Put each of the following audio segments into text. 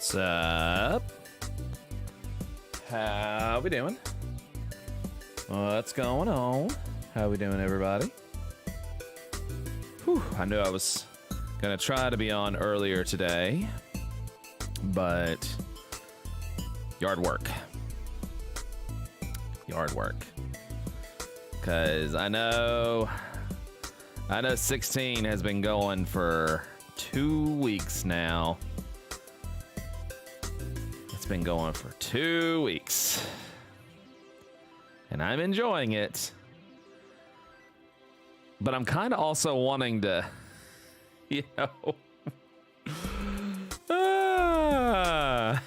What's up? How we doing? What's going on? How we doing, everybody? Whew, I knew I was gonna try to be on earlier today, but yard work. Cause I know 16 has been going for 2 weeks now. It's been going for 2 weeks. And I'm enjoying it. But I'm kind of also wanting to, you know, I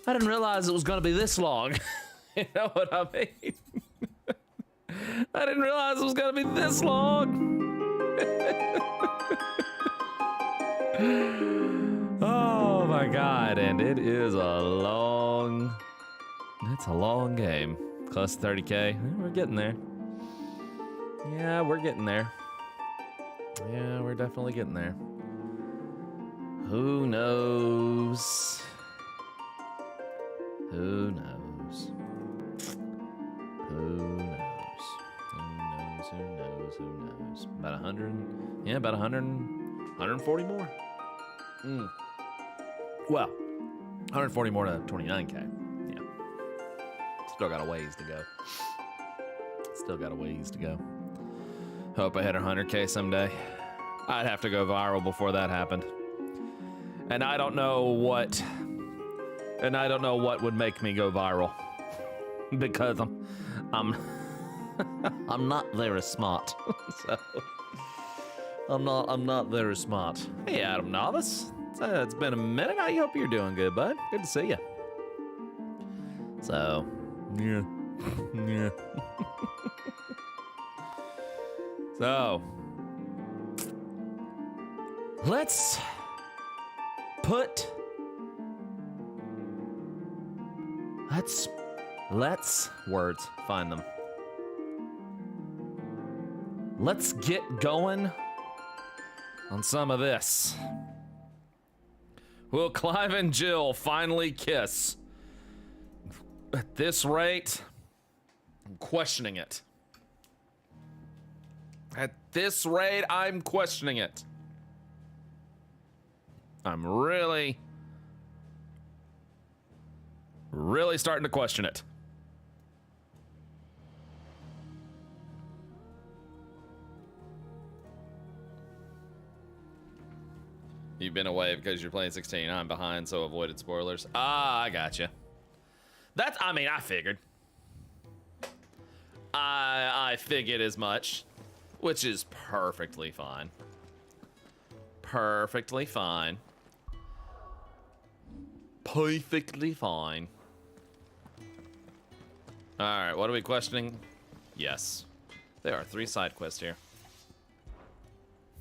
didn't realize it was going to be this long. You know what I mean? I didn't realize it was going to be this long. Oh my God, and it is it's a long game. Close to 30K, we're getting there. Yeah, we're getting there. Yeah, we're definitely getting there. Who knows? Who knows? Who knows? Who knows? Who knows? About 100, yeah, about 100, 140 more. Well, 140 more to 29K. Yeah. Still got a ways to go. Hope I hit 100K someday. I'd have to go viral before that happened. And I don't know what would make me go viral. Because I'm not very smart. So I'm not very smart. Hey, Adam Novice. It's been a minute. I hope you're doing good, bud. Good to see you. So, yeah. So, let's words, find them. Let's get going on some of this. Will Clive and Jill finally kiss? At this rate, I'm questioning it. At this rate, I'm questioning it. I'm really starting to question it. You've been away because you're playing 16. I'm behind, so avoided spoilers. Ah, I gotcha. I figured. I figured as much, which is perfectly fine. Perfectly fine. Perfectly fine. All right, what are we questioning? Yes. There are 3 side quests here.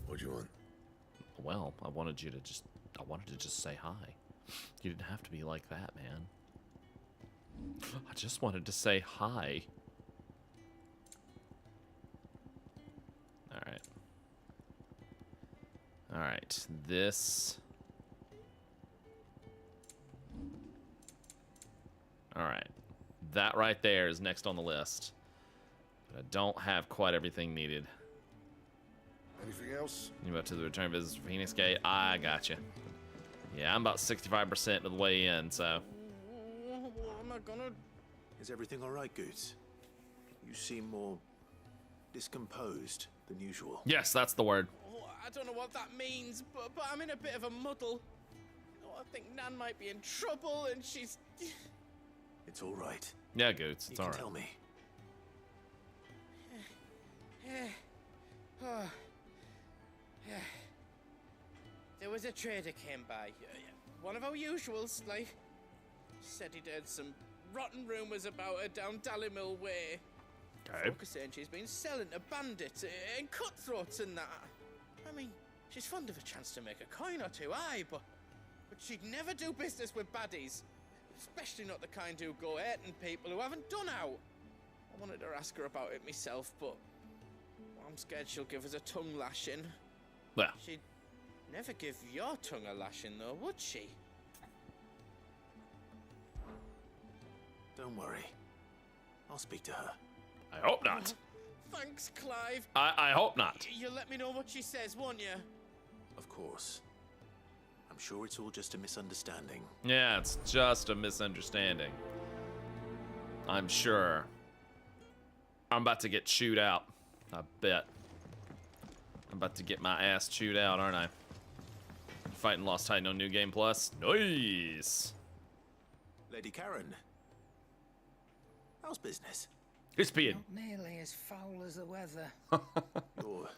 What do you want? Well, I wanted to just say hi. You didn't have to be like that, man. I just wanted to say hi. All right, this. All right, that right there is next on the list. But I don't have quite everything needed. Anything else? You about to the return visits for Phoenix Gate? I gotcha. Yeah, I'm about 65% of the way in, so. What am I gonna? Is everything all right, Goots? You seem more discomposed than usual. Yes, that's the word. Oh, I don't know what that means, but I'm in a bit of a muddle. Oh, I think Nan might be in trouble, and she's. It's all right. Yeah, Goots, it's all right. Tell me. There was a trader came by, one of our usuals, like, said he'd heard some rotten rumours about her down Dallymill Way. Okay. Folk are saying she's been selling to bandits and cutthroats and that. I mean, she's fond of a chance to make a coin or two, aye, but she'd never do business with baddies. Especially not the kind who go hurting people who haven't done out. I wanted to ask her about it myself, but I'm scared she'll give us a tongue lashing. Well, She'd Never give your tongue a lashing, though, would she? Don't worry. I'll speak to her. I hope not. Thanks, Clive. I hope not. You'll let me know what she says, won't you? Of course. I'm sure it's all just a misunderstanding. Yeah, it's just a misunderstanding. I'm sure. I'm about to get chewed out. I bet. I'm about to get my ass chewed out, aren't I? Fighting Lost Titan on New Game Plus. Nice. Lady Karen. How's business? It's being. Not nearly as foul as the weather. You're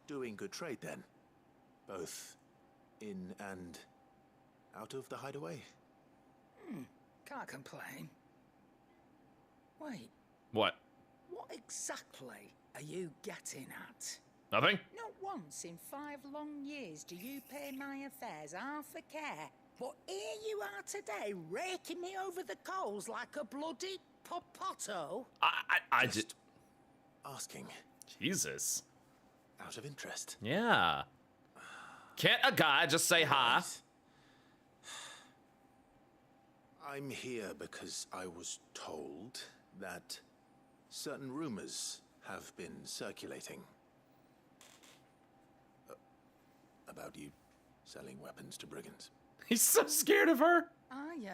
doing good trade then? Both in and out of the hideaway? Can't complain. Wait, What? what exactly are you getting at? Nothing? Not once in 5 long years do you pay my affairs half a care. But here you are today, raking me over the coals like a bloody popoto. I just. Asking, Jesus. out of interest. Yeah. Can't a guy just say hi? I'm here because I was told that certain rumors have been circulating about you selling weapons to brigands. He's so scared of her. Are ya?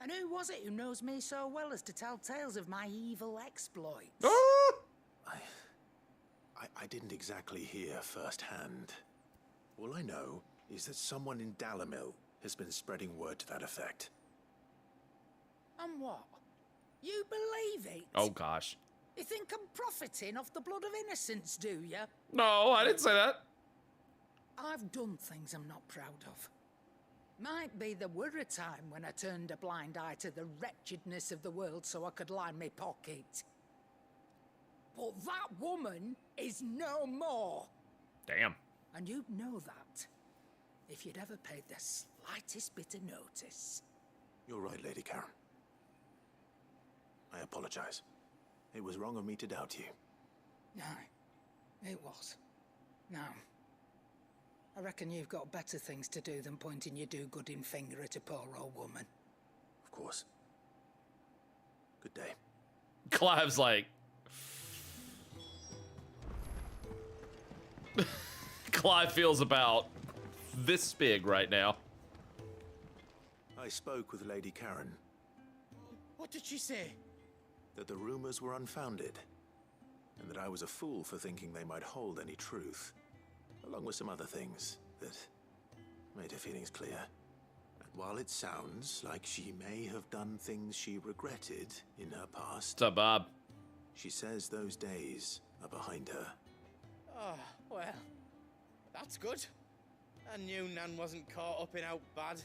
And who was it who knows me so well as to tell tales of my evil exploits? Ah! I didn't exactly hear firsthand. All I know is that someone in Dalamil has been spreading word to that effect. And what? You believe it? Oh gosh. You think I'm profiting off the blood of innocence, do you? No, I didn't say that. I've done things I'm not proud of. Might be there were a time when I turned a blind eye to the wretchedness of the world so I could line my pocket. But that woman is no more. Damn. And you'd know that if you'd ever paid the slightest bit of notice. You're right, Lady Karen. I apologize. It was wrong of me to doubt you. Aye, it was. Now, I reckon you've got better things to do than pointing your do-gooding finger at a poor old woman. Of course. Good day. Clive's like. Clive feels about this big right now. I spoke with Lady Karen What did she say? that the rumors were unfounded, and that I was a fool for thinking they might hold any truth, along with some other things that made her feelings clear. And while it sounds like she may have done things she regretted in her past, What's up, Bob? she says those days are behind her. Oh, well, that's good. I knew Nan wasn't caught up in out bad.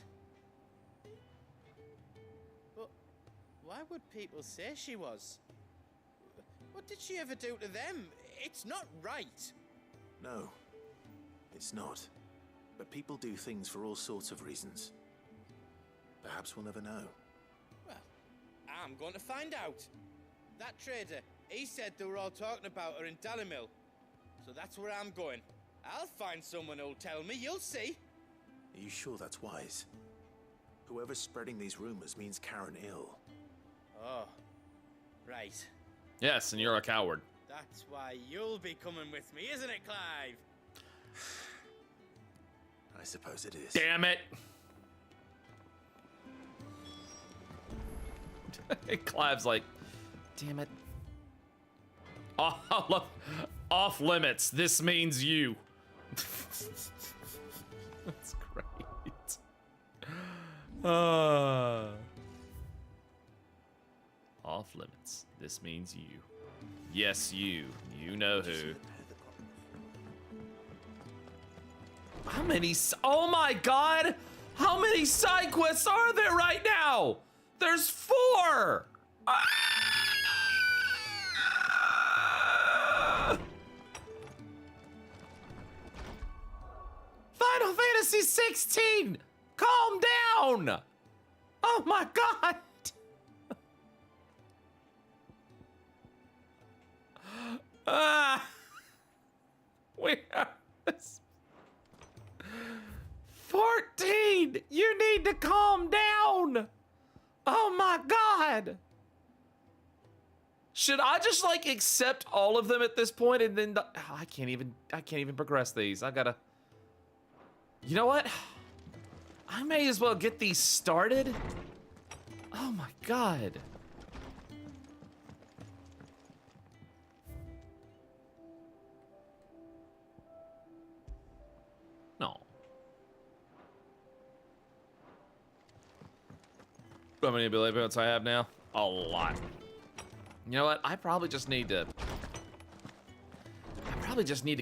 But why would people say she was? What did she ever do to them? It's not right. No, it's not. But people do things for all sorts of reasons. Perhaps we'll never know. Well, I'm going to find out. That trader, he said they were all talking about her in Dalamil. So that's where I'm going. I'll find someone who'll tell me, you'll see. Are you sure that's wise? Whoever's spreading these rumors means Karen ill. Oh, right. Yes, and you're a coward. That's why you'll be coming with me, isn't it, Clive? I suppose it is. Damn it. Clive's like, damn it. Oh, off limits. This means you. That's great. Off limits. This means you. Yes, you. You know who. How many? Oh my God! How many side quests are there right now? There's 4. Final Fantasy 16. Calm down. Oh my God. We are. You need to calm down. Oh my god. Should I just like accept all of them at this point and then I can't even progress these. I gotta. You know what? I may as well get these started. Oh my god. No. How many ability points I have now? A lot. You know what? I probably just need to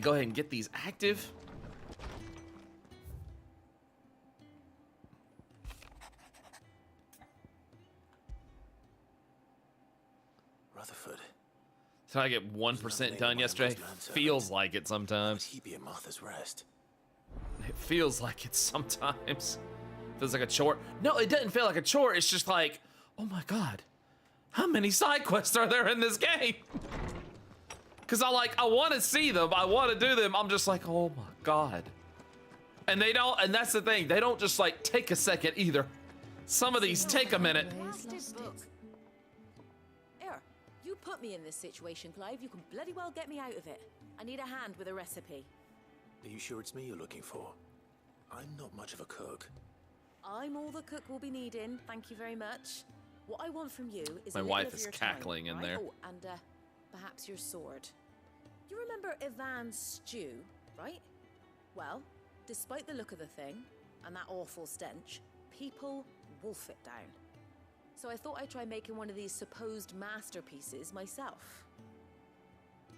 go ahead and get these active. Rutherford. Did I get 1% done yesterday? Feels like it sometimes. He be at Martha's Rest. It feels like it sometimes. Feels like a chore. No, it doesn't feel like a chore. It's just like, oh my god, how many side quests are there in this game? Because I want to see them. I want to do them. I'm just like, oh my god. And they don't, and that's the thing. They don't just like take a second either. Some of these take a minute. Here, you put me in this situation, Clive. You can bloody well get me out of it. I need a hand with a recipe. Are you sure it's me you're looking for? I'm not much of a cook. I'm all the cook will be needing, thank you very much. What I want from you is My a little wife of is your cackling time, in right? there. Oh, and perhaps your sword. You remember Ivan's stew, right? Well, despite the look of the thing and that awful stench, people wolf it down. So I thought I'd try making one of these supposed masterpieces myself.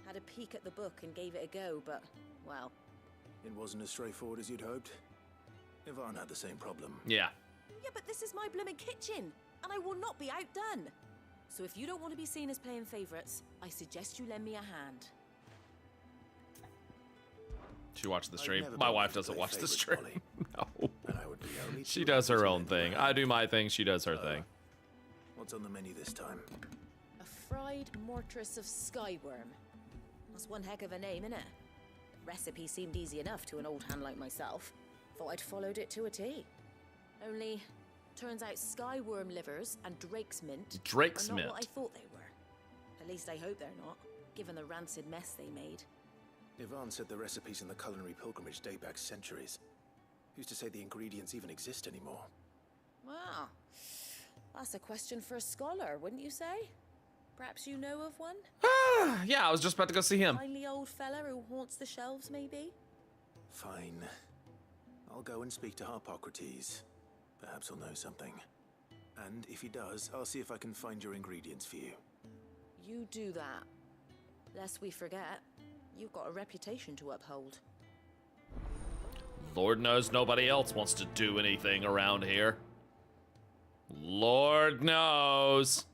Had a peek at the book and gave it a go, but, well... It wasn't as straightforward as you'd hoped. Ivan had the same problem. Yeah. Yeah, but this is my blooming kitchen, and I will not be outdone. So if you don't want to be seen as playing favourites, I suggest you lend me a hand. She watched the stream. never My been wife one to doesn't play watch the favourites, stream. Molly. No. And I would be only She too does happy her to own lend you a thing. hand. I do my thing. She does her thing. What's on the menu this time? A fried mortress of skyworm. That's one heck of a name, innit? Recipe seemed easy enough to an old hand like myself. Thought I'd followed it to a T. Only, turns out skyworm livers and drake's mint Drake's are not mint. what I thought they were. At least I hope they're not, given the rancid mess they made. Ivan said the recipes in the culinary pilgrimage date back centuries. Who's to say the ingredients even exist anymore? Wow. That's a question for a scholar, wouldn't you say? Perhaps you know of one? Yeah, I was just about to go see him. Kindly old fella who haunts the shelves, maybe? Fine. I'll go and speak to Harpocrates. Perhaps he'll know something. And if he does, I'll see if I can find your ingredients for you. You do that. Lest we forget, you've got a reputation to uphold. Lord knows nobody else wants to do anything around here. Lord knows.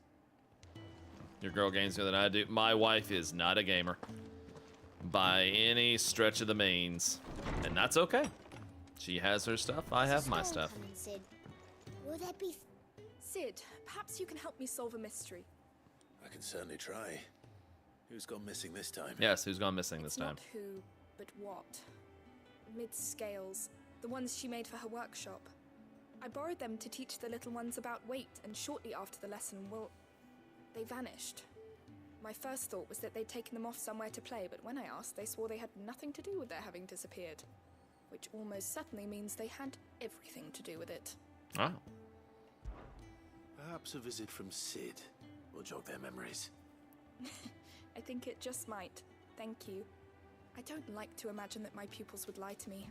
Your girl games more than I do. My wife is not a gamer. By any stretch of the means. And that's okay. She has her stuff, I have my stuff. Sid. Will there be... Sid, perhaps you can help me solve a mystery. I can certainly try. Who's gone missing this time? Yes, who's gone missing this It's time? not who, but what. Mid-scales, the ones she made for her workshop. I borrowed them to teach the little ones about weight, and shortly after the lesson, well, they vanished. My first thought was that they'd taken them off somewhere to play, but when I asked, they swore they had nothing to do with their having disappeared. Which almost certainly means they had everything to do with it. Oh. Perhaps a visit from Sid will jog their memories. I think it just might. Thank you. I don't like to imagine that my pupils would lie to me.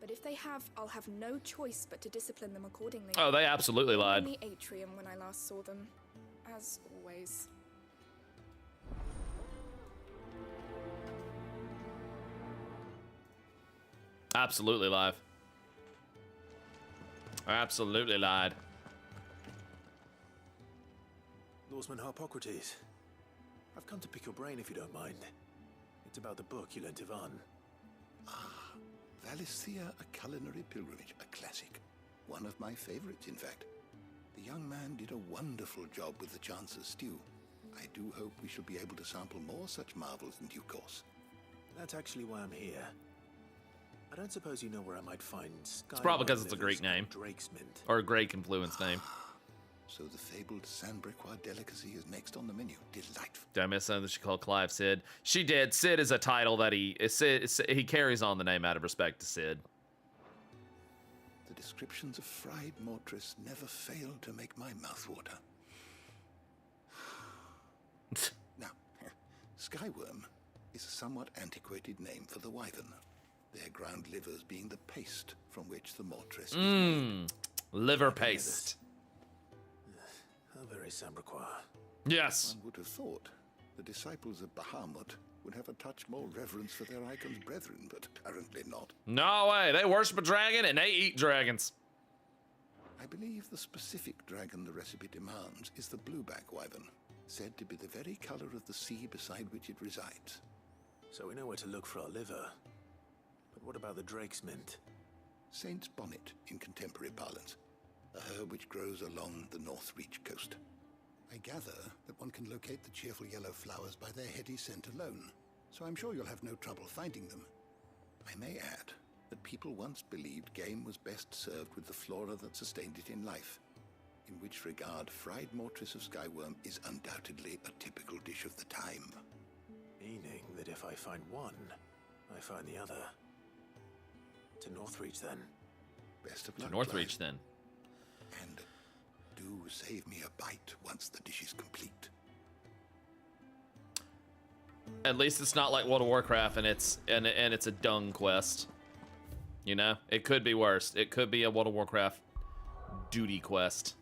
But if they have, I'll have no choice but to discipline them accordingly. Oh, they absolutely They were lied. in the atrium when I last saw them. As always. Absolutely live. Absolutely lied. Lawsman Harpocrates. I've come to pick your brain if you don't mind. It's about the book you lent Ivan. Valisthea, a culinary pilgrimage, a classic. One of my favorites, in fact. The young man did a wonderful job with the Chance's stew. I do hope we shall be able to sample more such marvels in due course. That's actually why I'm here. I don't suppose you know where I might find Sky. It's probably because it's a Greek name. Drake's Mint. Or a Greek influence name. So the fabled Sandbrequois delicacy is next on the menu. Delightful. Did I miss something that she called Clive Sid? She did. Sid is a title that he carries on the name out of respect to Sid. The descriptions of fried mortress never fail to make my mouth water. Now, skyworm is a somewhat antiquated name for the wyvern, their ground livers being the paste from which the mortress is made. Liver paste. How very Sandbrequois. Yes. One would have thought the disciples of Bahamut would have a touch more reverence for their icon's brethren, but apparently not. No way. They worship a dragon and they eat dragons. I believe the specific dragon the recipe demands is the blueback wyvern, said to be the very color of the sea beside which it resides. So we know where to look for our liver. But what about the Drake's Mint? Saint's bonnet in contemporary parlance, a herb which grows along the North Reach coast. I gather that one can locate the cheerful yellow flowers by their heady scent alone, so I'm sure you'll have no trouble finding them. I may add that people once believed game was best served with the flora that sustained it in life, in which regard fried mortress of skyworm is undoubtedly a typical dish of the time. Meaning that if I find one, I find the other. To Northreach, then. Best of luck, To Northreach, Clive. then. And do save me a bite once the dish is complete. At least it's not like World of Warcraft and it's a dung quest. You know? It could be worse. It could be a World of Warcraft duty quest.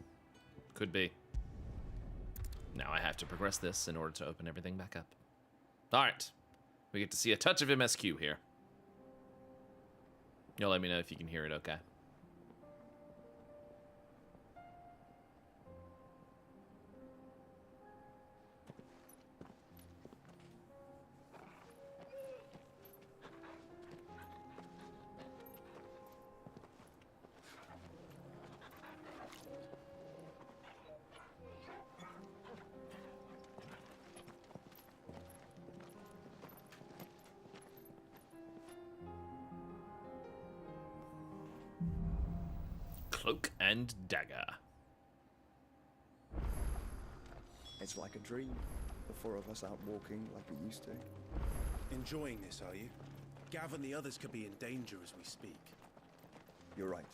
Could be. Now I have to progress this in order to open everything back up. Alright. We get to see a touch of MSQ here. You'll let me know if you can hear it okay. Cloak and dagger. It's like a dream. The four of us out walking like we used to. Enjoying this, are you? Gav and the others could be in danger as we speak. You're right.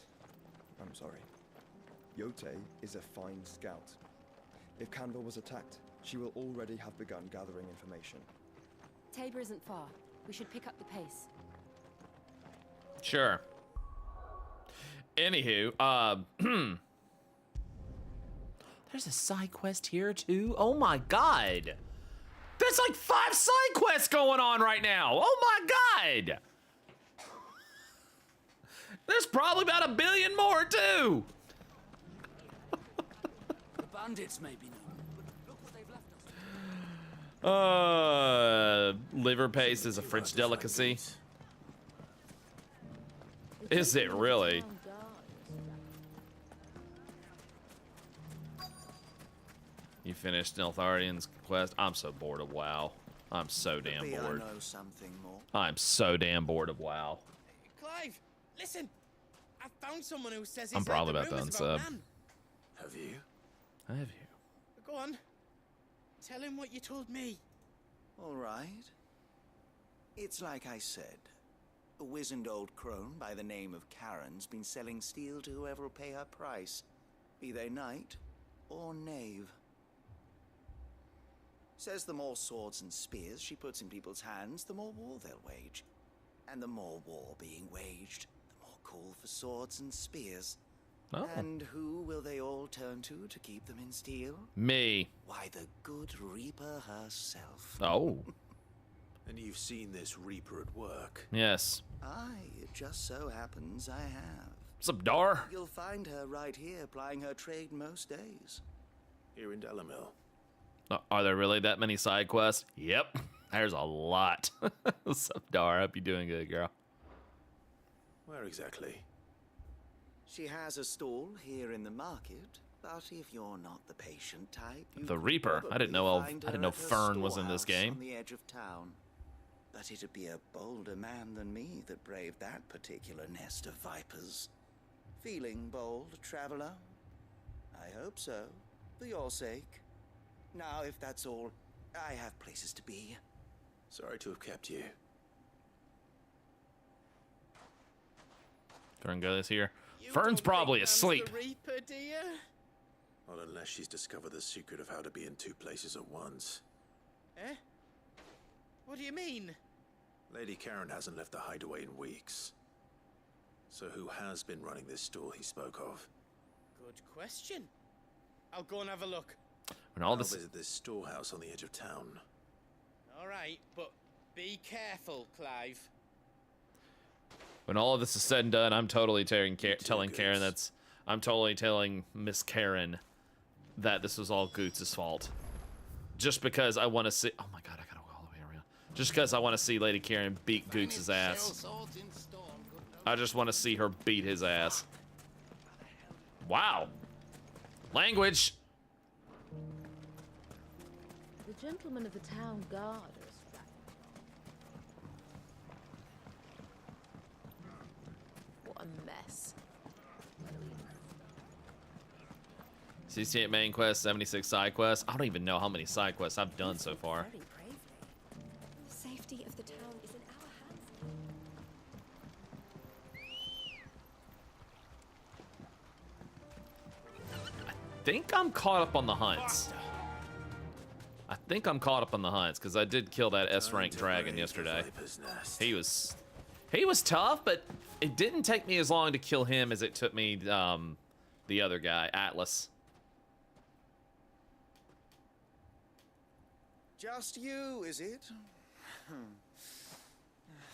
I'm sorry. Yote is a fine scout. If Canville was attacked, she will already have begun gathering information. Tabor isn't far. We should pick up the pace. Sure. Anywho, there's a side quest here too. Oh my god. There's like 5 side quests going on right now. Oh my god. There's probably about 1 billion more too. The bandits may be known, but look what they've left us. Liver paste is a French delicacy. Is it really? You finished Neltharian's quest? I'm so bored of WoW. I'm so damn bored. I know something more. I'm so damn bored of WoW. Clive, listen. I found someone who says I'm he's probably heard the about to rumours unsub. Nan. Have you? Have you? Go on. Tell him what you told me. All right. It's like I said. A wizened old crone by the name of Karen's been selling steel to whoever will pay her price, be they knight or knave. Says the more swords and spears she puts in people's hands, the more war they'll wage. And the more war being waged, the more call for swords and spears. Oh. And who will they all turn to keep them in steel? Me. Why, the good Reaper herself. Oh. And you've seen this Reaper at work? Yes. Aye, it just so happens I have. What's up, Dar? You'll find her right here plying her trade most days. Here in Delamil. Are there really that many side quests? Yep. There's a lot. What's up, Dar? Hope you're doing good, girl. Where exactly? She has a stall here in the market, but if you're not the patient type, you The could Reaper. I didn't probably know. find I didn't her know at her Fern was in this storehouse game. on the edge of town. But it'd be a bolder man than me that braved that particular nest of vipers. Feeling bold, traveler? I hope so, for your sake. Now, if that's all, I have places to be. Sorry to have kept you. Ferngully's here. You Fern's don't probably think Nan's asleep. the Reaper, do you? Not unless she's discovered the secret of how to be in two places at once. Eh? What do you mean? Lady Karen hasn't left the hideaway in weeks. So who has been running this store he spoke of? Good question. I'll go and have a look. When all I'll this visit this storehouse on the edge of town. All right, but be careful, Clive. When all of this is said and done, I'm totally telling Karen I'm totally telling Miss Karen that this was all Goots' fault. Just because I want to see. Oh my God, I gotta go all the way around. Just because I want to see Lady Karen beat Goots' ass. I just want to see her beat his ass. Wow. Language. The gentlemen of the town guard are what a mess. 68 main quests, 76 side quests. I don't even know how many side quests I've done so far. The safety of the town is in our hands. I think I'm caught up on the hunts. I think I'm caught up on the hunts because I did kill that S-rank dragon yesterday. He was tough, but it didn't take me as long to kill him as it took me the other guy, Atlas. Just you, is it?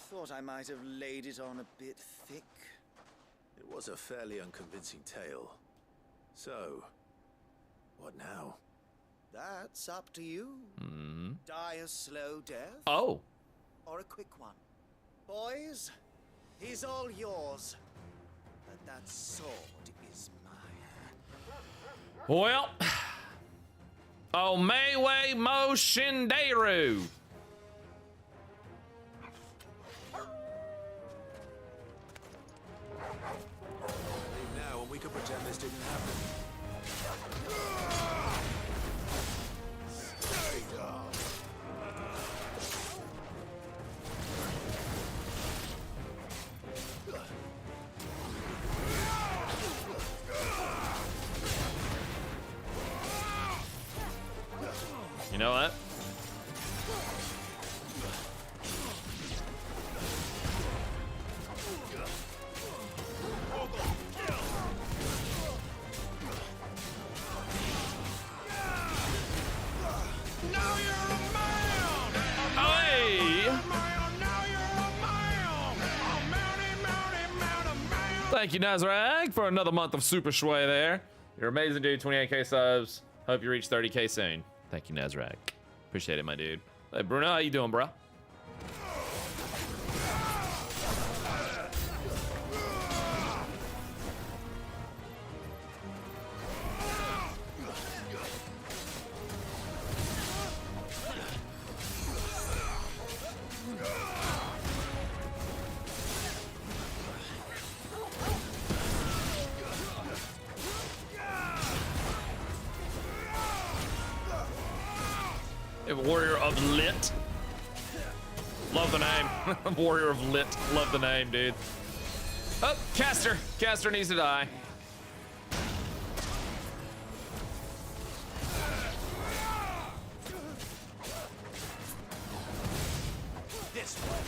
Thought I might have laid it on a bit thick. It was a fairly unconvincing tale. So, what now? That's up to you. Die a slow death? Oh. Or a quick one? Boys, he's all yours. But that sword is mine. Well. Oh, Mayway Mo Shinderu. Leave now, and we could pretend this didn't happen. You know what? Thank you, Nazrag, for another month of Super Shway there. You're amazing, dude. 28k subs. Hope you reach 30k soon. Thank you, Nazrag. Appreciate it, my dude. Hey, Bruno, how you doing, bro? Warrior of Lit. Love the name. Warrior of Lit. Love the name, dude. Oh, Caster. Caster needs to die. This way.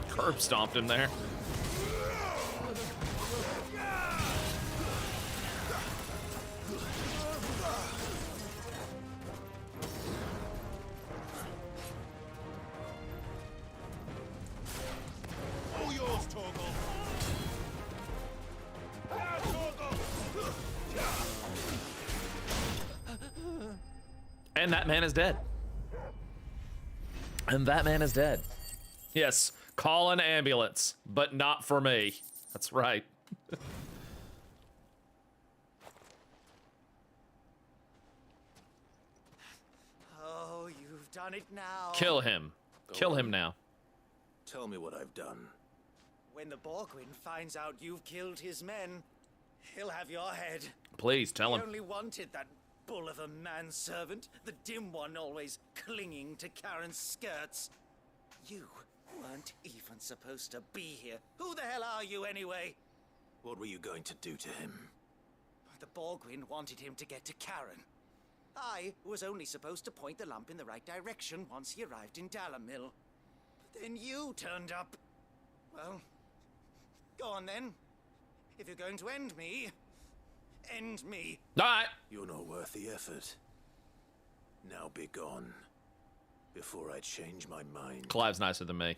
Curb stomped him there. All yours, Torgal. And that man is dead. And that man is dead. Yes, Call an ambulance, but not for me. That's right. Oh, you've done it now. Kill him. Kill him now. Tell me what I've done. When the Borgwyn finds out you've killed his men, he'll have your head. Please tell He him. only wanted that bull of a manservant, the dim one always clinging to Karen's skirts. You weren't even supposed to be here. Who the hell are you anyway? What were you going to do to him? The Borgwyn wanted him to get to Karen. I was only supposed to point the lamp in the right direction once he arrived in Dalamil. But then you turned up. Well, go on then. If you're going to end me, end me. Alright. You're not worth the effort. Now be gone. Before I change my mind. Clive's nicer than me.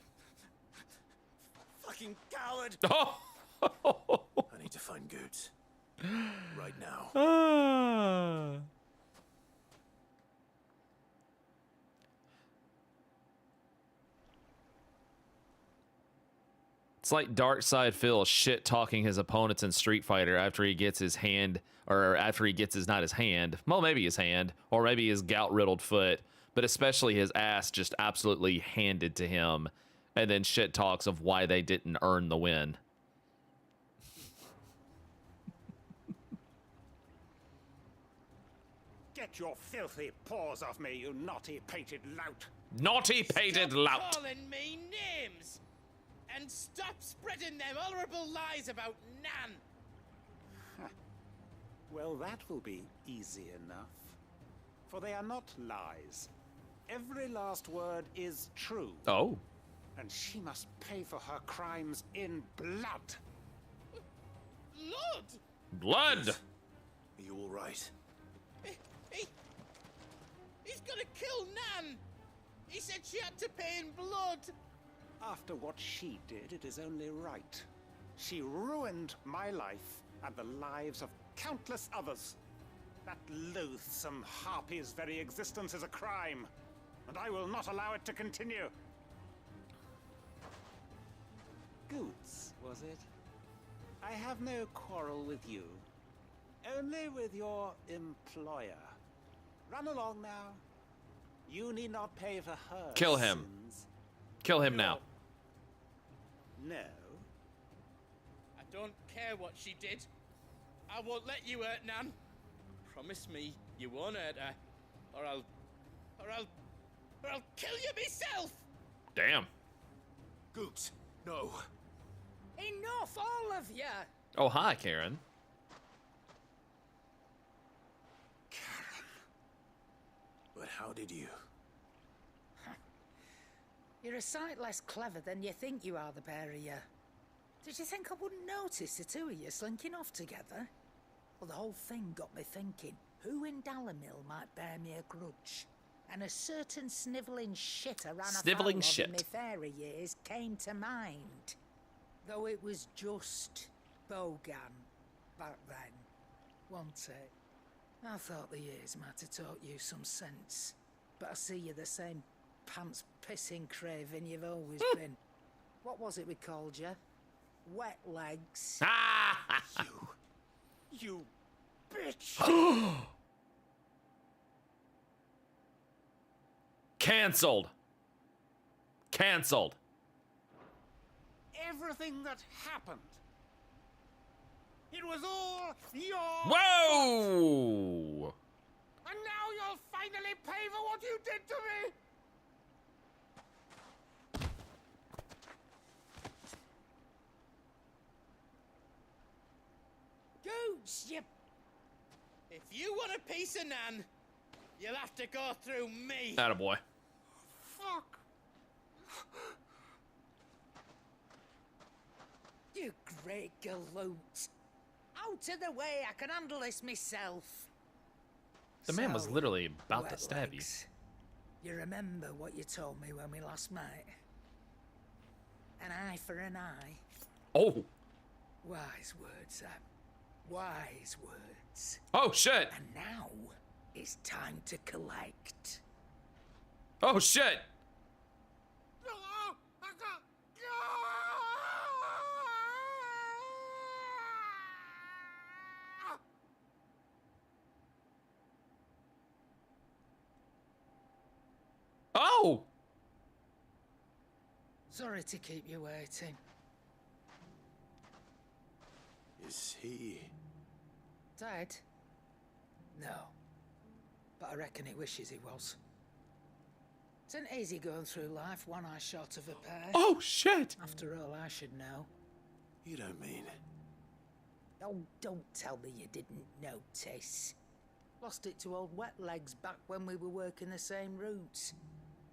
Fucking coward! Oh! I need to find Goots. Right now. It's like Darkside Phil shit talking his opponents in Street Fighter after he gets his hand, or after he gets his, not his hand, well, maybe his hand, or maybe his gout riddled foot, but especially his ass just absolutely handed to him, and then shit talks of why they didn't earn the win. Get your filthy paws off me, you naughty-pated lout! Naughty-pated lout! Stop calling me names! And stop spreading them horrible lies about Nan! Well, that will be easy enough. For they are not lies. Every last word is true. Oh. And she must pay for her crimes in blood. Blood? Blood! Are you all right? He's gonna kill Nan! He said she had to pay in blood! After what she did, it is only right. She ruined my life and the lives of countless others. That loathsome harpy's very existence is a crime, and I will not allow it to continue. Goots, was it? I have no quarrel with you, only with your employer. Run along now. You need not pay for her Kill him. sins. Kill him now. No. I don't care what she did. I won't let you hurt Nan. Promise me you won't hurt her, or I'll kill you myself. Damn. Goots, no. Enough, all of you! Oh, hi, Karen. But how did you? You're a sight less clever than you think you are, the pair of you. Did you think I wouldn't notice the two of you slinking off together? Well, the whole thing got me thinking, who in Dalamil might bear me a grudge? And a certain snivelling shit I ran Snivelling afoul shit. of in my fairy years came to mind. Though it was just Bogan back then, wasn't it? I thought the years might have taught you some sense, but I see you're the same pants-pissing craven you've always been. What was it we called you? Wet legs. You bitch! Cancelled. Cancelled. Everything that happened. It was all your Whoa! fault. And now you'll finally pay for what you did to me! Goots, you... If you want a piece of Nan, you'll have to go through me. Attaboy. Fuck! You great galoot. Out of the way, I can handle this myself. The man was So, literally about to wet stab legs, you remember what you told me when we last met? An eye for an eye. Oh. Wise words, Sam. Wise words. Oh, shit. And now, it's time to collect. Oh, shit. Oh! Sorry to keep you waiting. Is he... Dead? No. But I reckon he wishes he was. It ain't easy going through life one eye short of a pair. Oh, shit! After all, I should know. You don't mean... Oh, don't tell me you didn't notice. Lost it to old Wet Legs back when we were working the same routes.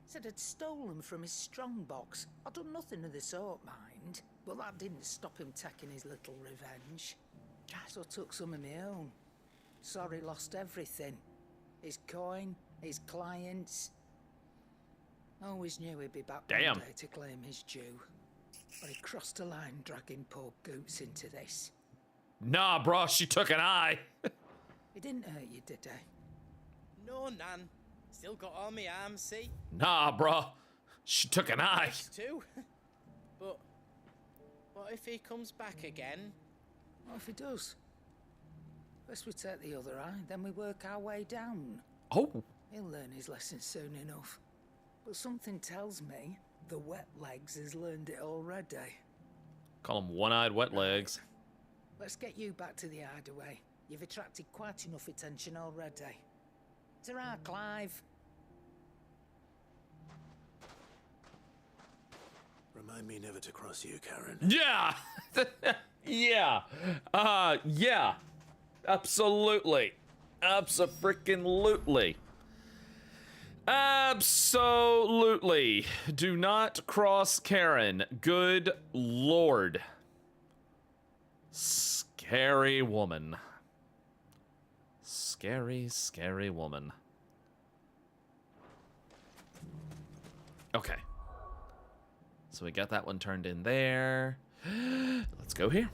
Said I'd stolen from his strongbox. I'd done nothing of the sort, mind. But that didn't stop him taking his little revenge. So I took some of my own. Sorry, lost everything. His coin, his clients. Always knew he'd be back one day to claim his due. But he crossed a line dragging poor Goots into this. Nah, bro, she took an eye. He didn't hurt you, did he? No, Nan. Still got all my arms, see? Nah, bro. She took an eye. Too. But what if he comes back again? What if he does? First we take the other eye, then we work our way down. Oh. He'll learn his lesson soon enough. But something tells me the Wet Legs has learned it already. Call him one-eyed wet legs. Let's get you back to the hideaway. You've attracted quite enough attention already. Ta-ra, Clive. Remind me never to cross you, Karen. Yeah! Yeah. Yeah. Absolutely. Abso-freaking-lutely. Absolutely. Do not cross Karen. Good lord. Scary woman. Scary, scary woman. Okay. So we got that one turned in there. Let's go here.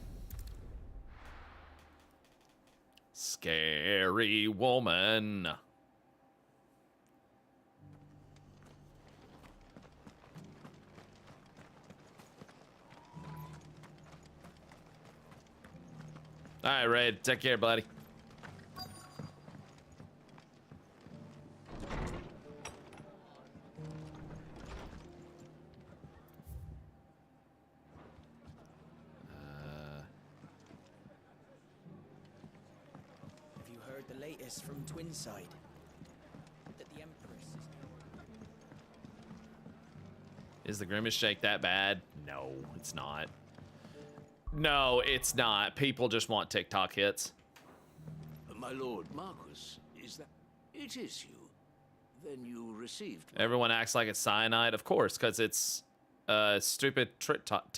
Scary woman. All right, Red. Take care, buddy. Have you heard the latest from Twinside? That the Empress Is the Grimace Shake that bad? No, it's not. No, it's not. People just want TikTok hits. My lord Marquis, is that... It is you. Then you received... Everyone acts like it's cyanide, of course, because it's stupid trick tot.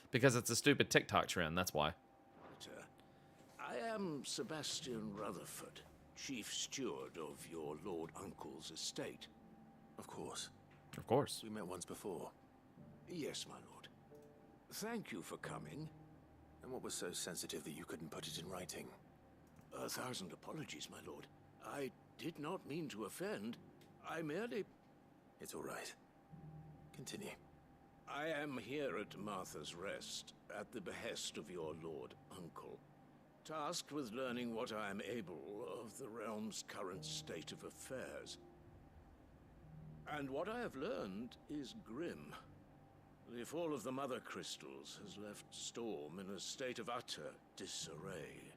Because it's a stupid TikTok trend, that's why. I am Sebastian Rutherford, chief steward of your lord uncle's estate. Of course. Of course. We met once before. Yes, my lord. Thank you for coming. And what was so sensitive that you couldn't put it in writing? 1,000 apologies, my lord. I did not mean to offend. I merely... It's all right. Continue. I am here at Martha's Rest, at the behest of your lord uncle, tasked with learning what I am able of the realm's current state of affairs. And what I have learned is grim. The fall of the Mother Crystals has left Storm in a state of utter disarray.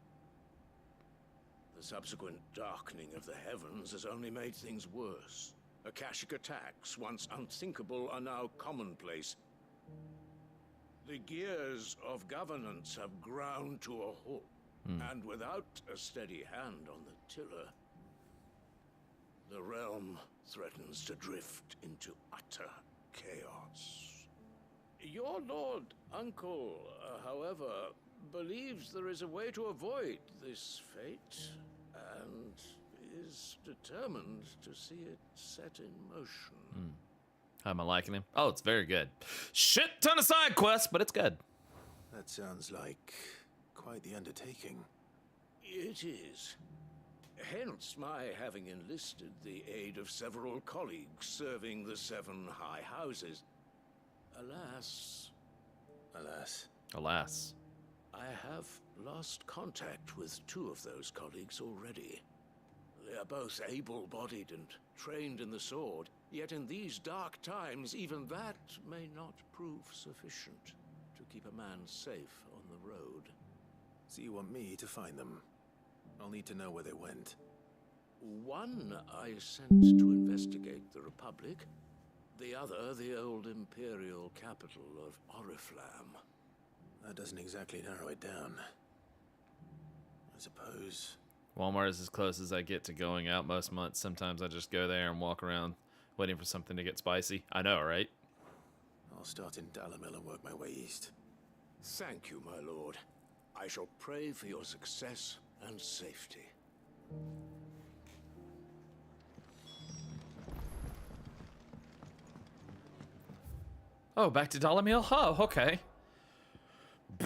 The subsequent darkening of the heavens has only made things worse. Akashic attacks, once unthinkable, are now commonplace. The gears of governance have ground to a halt, and without a steady hand on the tiller, the realm threatens to drift into utter chaos. Your lord uncle, however, believes there is a way to avoid this fate, and is determined to see it set in motion. How am I liking him? Oh, it's very good. Shit ton of side quests, but it's good. That sounds like quite the undertaking. It is. Hence my having enlisted the aid of several colleagues serving the 7 high houses. Alas, Alas. Alas. I have lost contact with 2 of those colleagues already. They are both able-bodied and trained in the sword, yet in these dark times, even that may not prove sufficient to keep a man safe on the road. So you want me to find them? I'll need to know where they went. One I sent to investigate the Republic, the other the old Imperial capital of Oriflamme. That doesn't exactly narrow it down. I suppose. Walmart is as close as I get to going out most months. Sometimes I just go there and walk around waiting for something to get spicy. I know, right? I'll start in Dalamil and work my way east. Thank you, my lord. I shall pray for your success and safety. Oh, back to Dalamil? Oh, okay.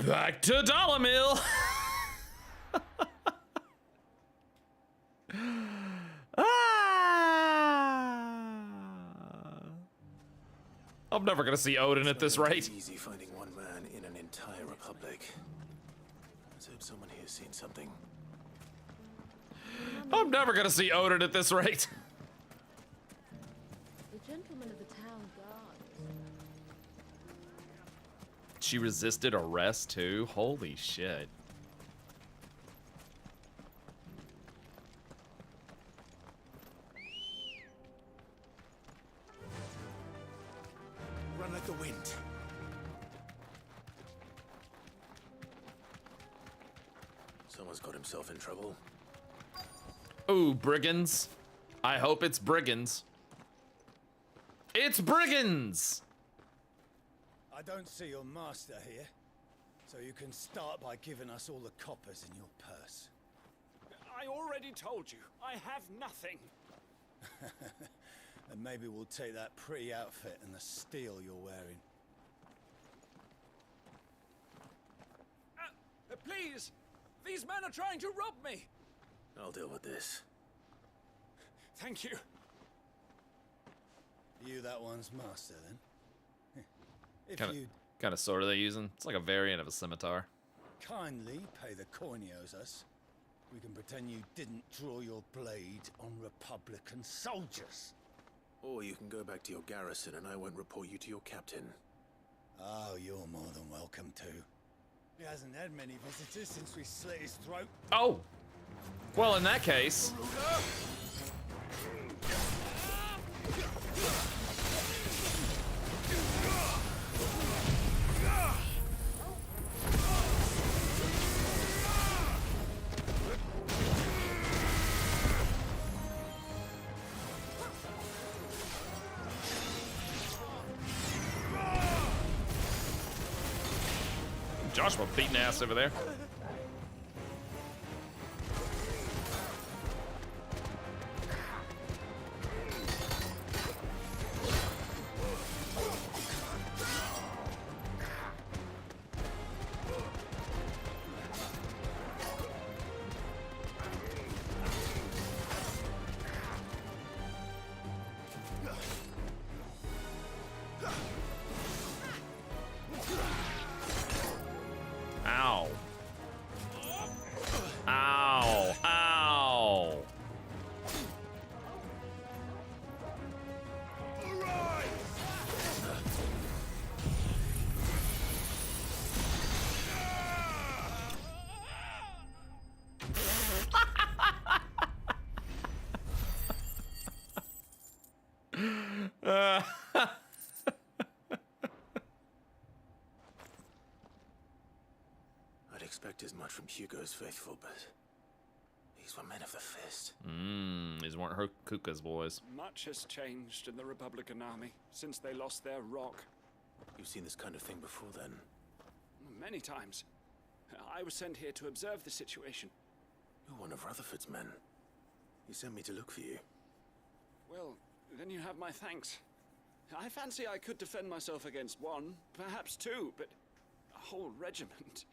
Back to Dalamil! I'm never gonna see Odin at this rate. It's easy finding one man in an entire republic. Let's hope someone here's seen something. I'm never gonna see Odin at this rate. The gentleman of the town guard. She resisted arrest too? Holy shit. Run like the wind. Someone's got himself in trouble. Ooh, brigands. I hope it's brigands. It's brigands! I don't see your master here, so you can start by giving us all the coppers in your purse. I already told you, I have nothing. And maybe we'll take that pretty outfit and the steel you're wearing. Please! These men are trying to rob me! I'll deal with this. Thank you. You that one's master, then? If you'd Kind of sword are they using? It's like a variant of a scimitar. kindly pay the coin he owes us, we can pretend you didn't draw your blade on Republican soldiers. Or you can go back to your garrison and I won't report you to your captain. Oh, you're more than welcome to. He hasn't had many visitors since we slit his throat. Oh! Well, in that case... Joshua beating ass over there. Ow. Ow. Ow. I'd expect as much from Hugo's faithful, but these were men of the fist. These weren't her Kuka's boys. Much has changed in the Republican army since they lost their rock. You've seen this kind of thing before, then? Many times. I was sent here to observe the situation. You're one of Rutherford's men. He sent me to look for you. Well, then you have my thanks. I fancy I could defend myself against one, perhaps two, but a whole regiment.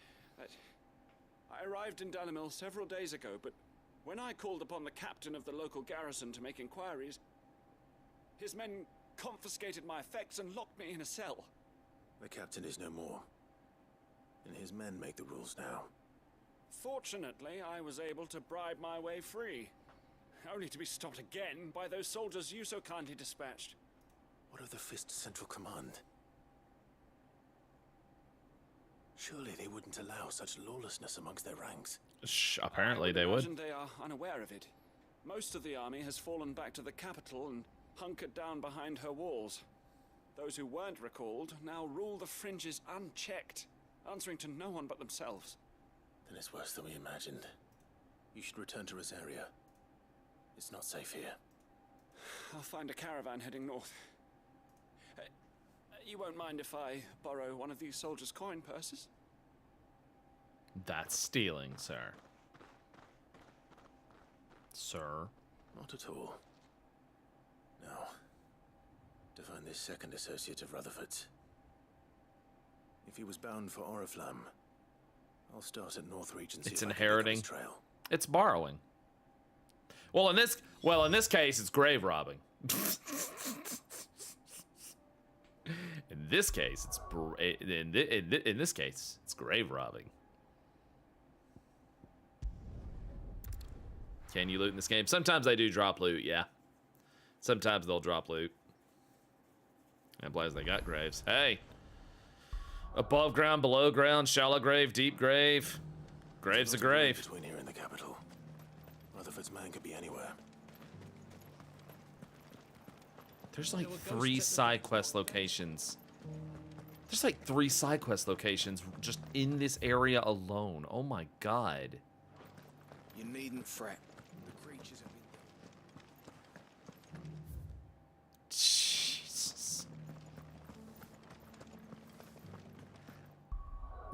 I arrived in Dalamil several days ago, but when I called upon the captain of the local garrison to make inquiries, his men confiscated my effects and locked me in a cell. The captain is no more, and his men make the rules now. Fortunately, I was able to bribe my way free, only to be stopped again by those soldiers you so kindly dispatched. What of the Fist's Central Command? Surely they wouldn't allow such lawlessness amongst their ranks. Apparently they would. Imagine they are unaware of it. Most of the army has fallen back to the capital and hunkered down behind her walls. Those who weren't recalled now rule the fringes unchecked, answering to no one but themselves. Then it's worse than we imagined. You should return to Rosaria. It's not safe here. I'll find a caravan heading north. You won't mind if I borrow one of these soldiers' coin purses? That's stealing, sir. Sir? Not at all. Now, to find this second associate of Rutherford's. If he was bound for Oriflamme, I'll start at Northreach and see It's if inheriting. I can pick up his trail. It's borrowing. Well, in this case, it's grave robbing. In this case, in this case, it's grave robbing. Can you loot in this game? Sometimes they do drop loot, yeah. Sometimes they'll drop loot. And implies they got graves. Hey! Above ground, below ground, shallow grave, deep grave. Grave's a grave. Between here and the capital. Rutherford's man could be anywhere. There's like 3 side quest locations. There's like 3 side quest locations just in this area alone. Oh my god. You needn't fret. The creatures have been... Jesus.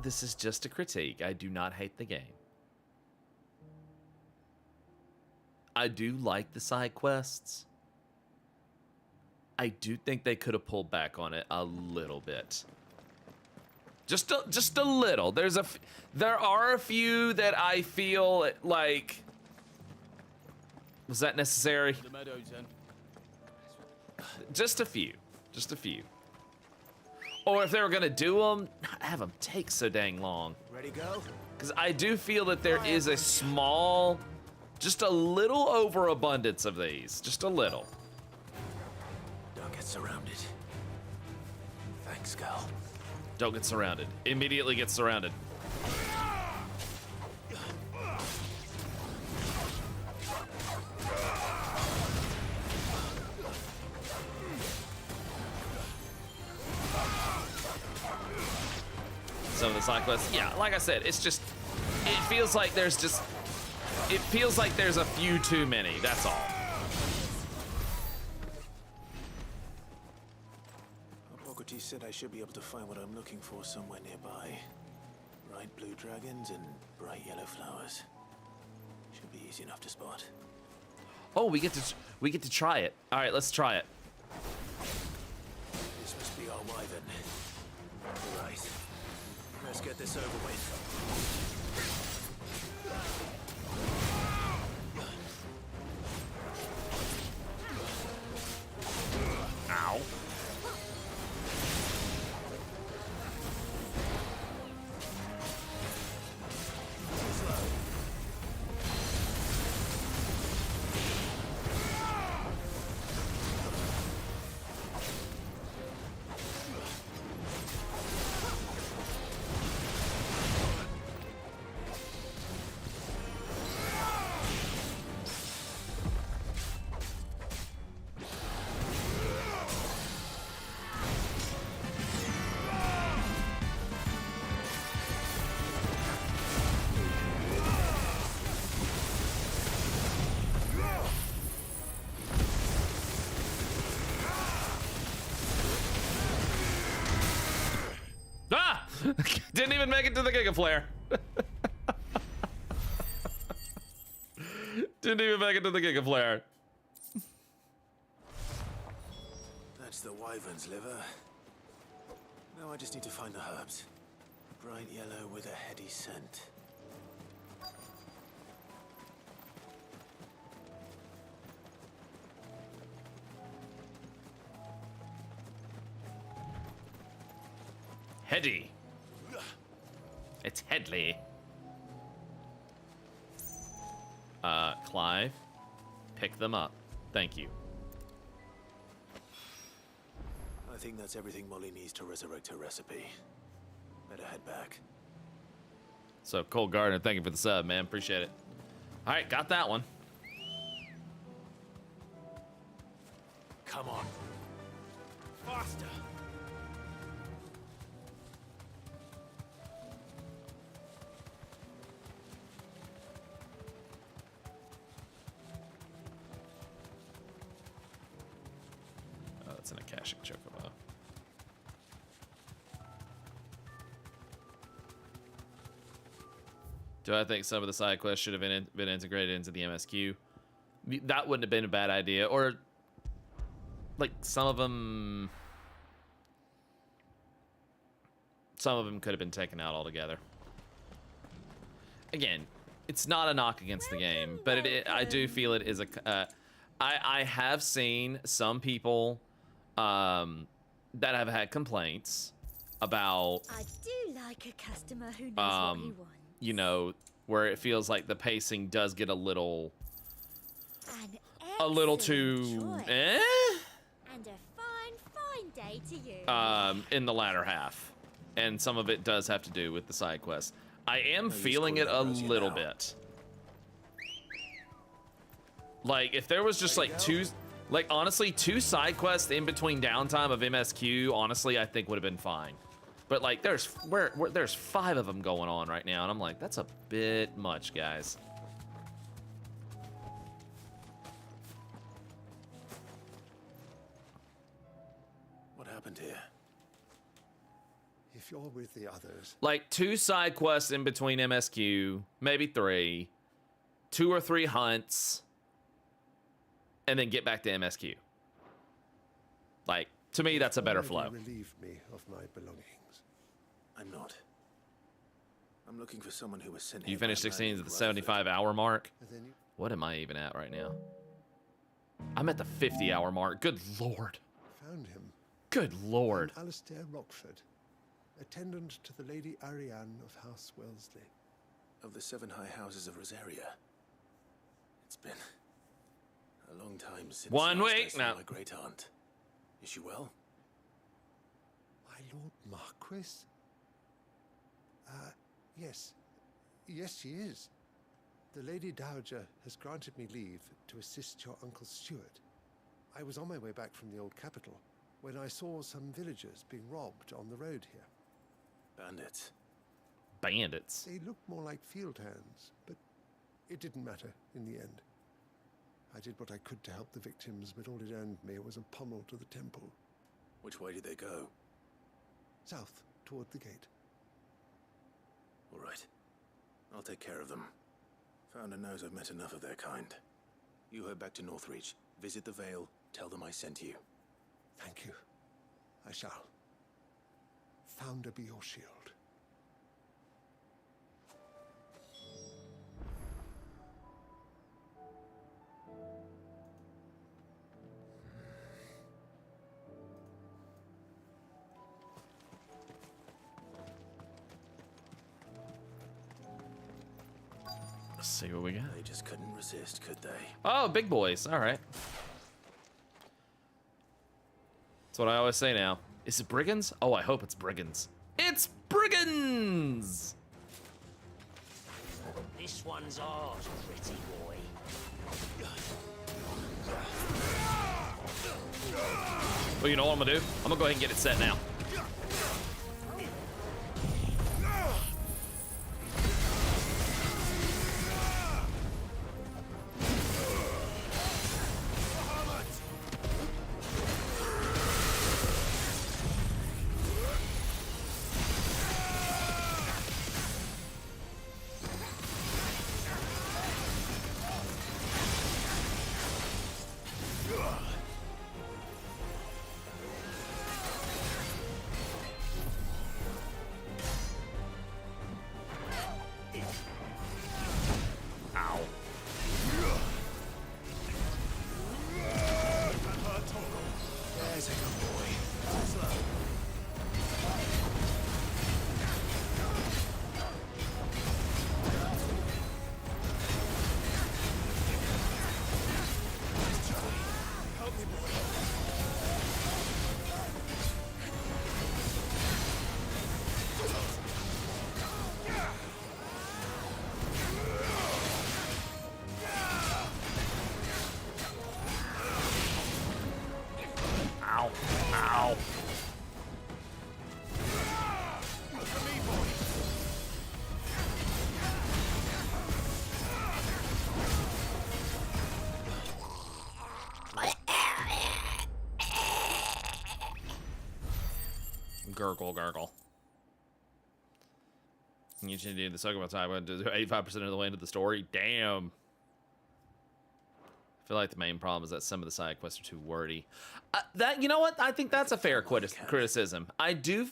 This is just a critique. I do not hate the game. I do like the side quests. I do think they could have pulled back on it a little bit. Just a little. There are a few that I feel like, was that necessary? The meadows, then. Just a few. Just a few. Or if they were gonna do them, not have them take so dang long. Ready, go? Because I do feel that there is a small, just a little overabundance of these. Just a little. Don't get surrounded. Thanks, Gal. Don't get surrounded. Immediately get surrounded. Some of the side quests, yeah, like I said, it's just, it feels like there's a few too many, that's all. Hippocrates said I should be able to find what I'm looking for somewhere nearby. Bright blue dragons and bright yellow flowers. Should be easy enough to spot. Oh, we get to try it. All right, let's try it. This must be our wyvern. Right. Let's get this over with. Ow. Didn't even make it to the Giga Flare. Didn't even make it to the Giga Flare. That's the wyvern's liver. Now I just need to find the herbs. Bright yellow with a heady scent. Heady. It's Headley. Clive, pick them up. Thank you. I think that's everything Molly needs to resurrect her recipe. Better head back. So, Cole Gardner, thank you for the sub, man. Appreciate it. All right, got that one. Come on. Faster. Oh, that's an Akashic Chocobo. Do I think some of the side quests should have been integrated into the MSQ? That wouldn't have been a bad idea. Or, like, some of them could have been taken out altogether. Again, it's not a knock against the game, but I do feel it is a... I have seen some people that have had complaints about... I do like a customer who knows what he wants. You know, where it feels like the pacing does get a little too And a fine day to you. In the latter half. And some of it does have to do with the side quests. I am feeling it a little bit. Like, if there was just like honestly, 2 side quests in between downtime of MSQ, honestly, I think would have been fine. But like, there's 5 of them going on right now, and I'm like, that's a bit much, guys. What happened here? If you're with the others... Like, 2 side quests in between MSQ, maybe 3, 2 or 3 hunts, and then get back to MSQ. Like, to me, that's a better flow. Relieve me of my belongings. I'm not. I'm looking for someone who was sent here. You finished 16 at the 75-hour mark? What am I even at right now? I'm at the 50-hour mark. Good lord. Found him. Good lord. Alistair Rockford, attendant to the Lady Ariane of House Wellesley. Of the 7 high houses of Rosaria. It's been a long time since 1 last I week saw now. my great aunt. Is she well? My Lord Marquis? Yes. Yes, she is. The Lady Dowager has granted me leave to assist your Uncle Stuart. I was on my way back from the old capital when I saw some villagers being robbed on the road here. Bandits. Bandits? They looked more like field hands, but it didn't matter in the end. I did what I could to help the victims, but all it earned me was a pommel to the temple. Which way did they go? South, toward the gate. All right. I'll take care of them. Founder knows I've met enough of their kind. You head back to Northreach, visit the Vale, tell them I sent you. Thank you. I shall. Founder be your shield. Let's see what we got. They just couldn't resist, could they? Oh, big boys. All right. That's what I always say now. Is it brigands? Oh, I hope it's brigands. It's brigands! This one's ours, pretty boy. Well, you know what I'm gonna do? I'm gonna go ahead and get it set now. Gurgle, gurgle. You should do the Sogama time 85% of the way into the story. Damn. I feel like the main problem is that some of the side quests are too wordy. You know what? I think that's a fair criticism. I do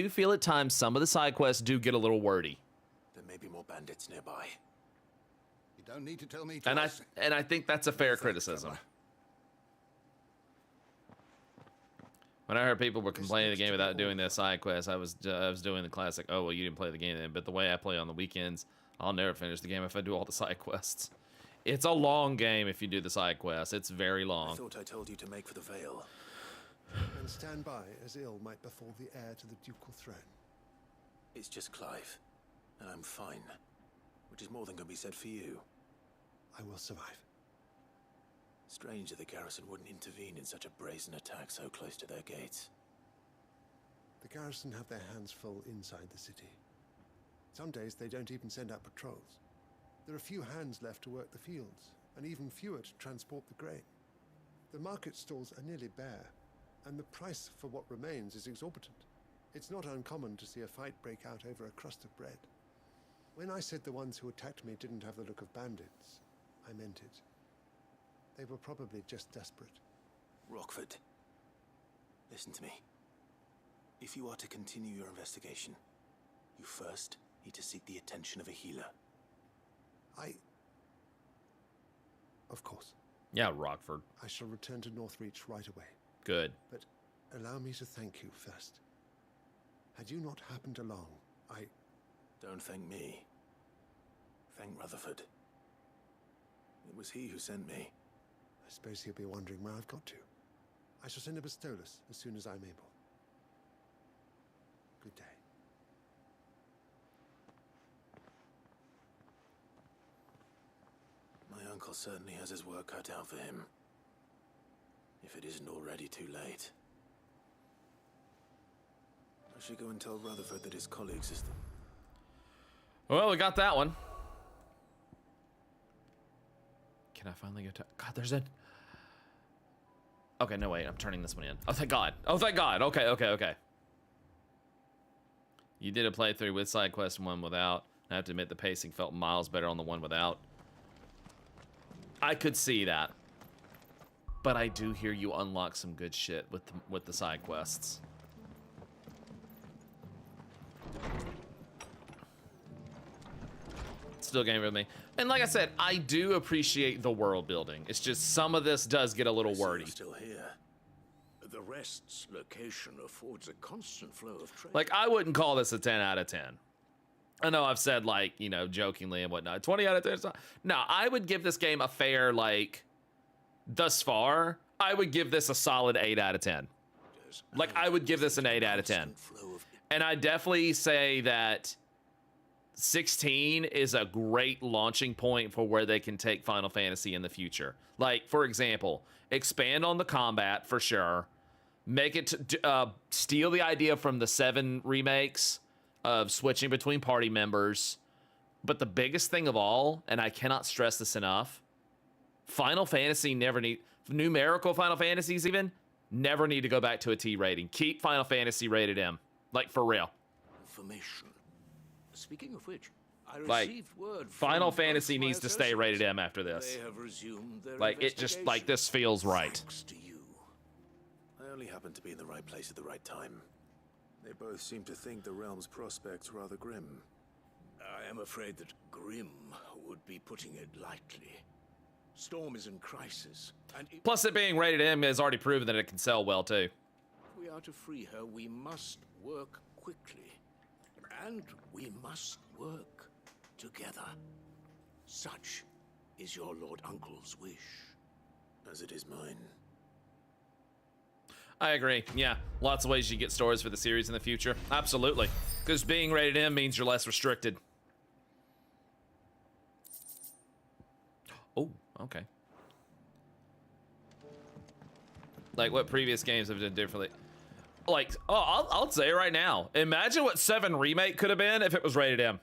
feel at times some of the side quests do get a little wordy. There may be more bandits nearby. You don't need to tell me twice. And I think that's a fair criticism. When I heard people were complaining the game without doing the side quests, I was doing the classic, oh, well, you didn't play the game then. But the way I play on the weekends, I'll never finish the game if I do all the side quests. It's a long game if you do the side quests. It's very long. I thought I told you to make for the Vale. And stand by as ill might befall the heir to the ducal throne. It's just Clive, and I'm fine. Which is more than can be said for you. I will survive. Strange that the garrison wouldn't intervene in such a brazen attack so close to their gates. The garrison have their hands full inside the city. Some days they don't even send out patrols. There are few hands left to work the fields, and even fewer to transport the grain. The market stalls are nearly bare, and the price for what remains is exorbitant. It's not uncommon to see a fight break out over a crust of bread. When I said the ones who attacked me didn't have the look of bandits, I meant it. They were probably just desperate. Rockford, listen to me. If you are to continue your investigation, you first need to seek the attention of a healer. Of course. Yeah, Rockford. I shall return to Northreach right away. Good. But allow me to thank you first. Had you not happened along, Don't thank me. Thank Rutherford. It was he who sent me. I suppose he'll be wondering where I've got to. I shall send a Bastolus as soon as I'm able. Good day. My uncle certainly has his work cut out for him. If it isn't already too late. I should go and tell Rutherford that his colleagues is... Well, we got that one. Can I finally go to... God, there's a... Okay, no, wait. I'm turning this one in. Oh, thank God. Oh, thank God. Okay. You did a playthrough with side quest and one without. I have to admit the pacing felt miles better on the one without. I could see that. But I do hear you unlock some good shit with the side quests. Still game with me. And like I said, I do appreciate the world building. It's just some of this does get a little wordy. Still here. The rest's location affords a constant flow of trade. Like, I wouldn't call this a 10 out of 10. I know I've said, like, you know, jokingly and whatnot, 20 out of 10. It's not. No, I would give this game a fair, like, thus far, I would give this a solid 8 out of 10. Like, I would give this an 8 out of 10. And I definitely say that 16 is a great launching point for where they can take Final Fantasy in the future. Like, for example, expand on the combat for sure. Make it steal the idea from the 7 remakes of switching between party members. But the biggest thing of all, and I cannot stress this enough, Final Fantasy numerical Final Fantasies even, never need to go back to a T rating. Keep Final Fantasy rated M. Like, for real. Information. Speaking of which, I Like, received word Final from Fantasy both my needs to stay rated M after this. They have resumed their Like, it just, like, this feels right. I only happened to be in the right place at the right time. They both seem to think the realm's prospects rather grim. I am afraid that grim would be putting it lightly. Storm is in crisis, and Plus, it being rated M has already proven that it can sell well, too. if we are to free her, we must work quickly. And we must work together. Such is your Lord Uncle's wish. As it is mine. I agree. Yeah, lots of ways you get stories for the series in the future. Absolutely. Because being rated M means you're less restricted. Oh, okay. Like what previous games have done differently. Like, oh, I'll say it right now. Imagine what 7 Remake could have been if it was rated M.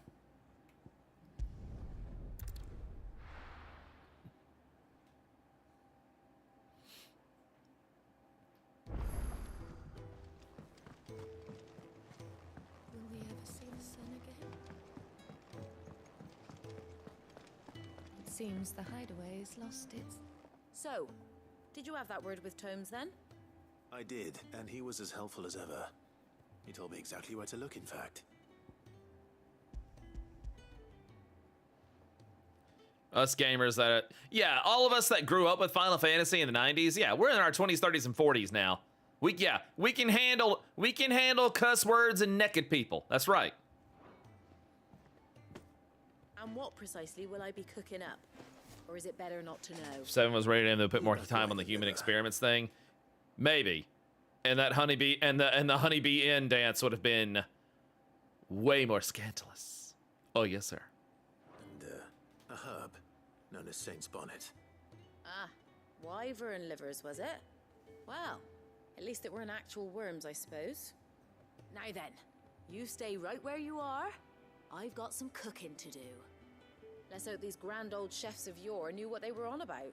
Seems the hideaway's lost its... So, did you have that word with Tomes then? I did, and he was as helpful as ever. He told me exactly where to look, in fact. Us gamers that, yeah, all of us that grew up with Final Fantasy in the 90s, yeah, we're in our 20s, 30s, and 40s now. We can handle cuss words and naked people. That's right. And what precisely will I be cooking up? Or is it better not to know? If 7 was rated to put more time on the human experiments thing, maybe. And that honeybee and the honeybee inn dance would have been way more scandalous. Oh yes, sir. And a herb known as Saint's Bonnet. Ah, wyvern livers, was it? Well, at least it weren't actual worms, I suppose. Now then, you stay right where you are. I've got some cooking to do. Let's hope these grand old chefs of yore knew what they were on about.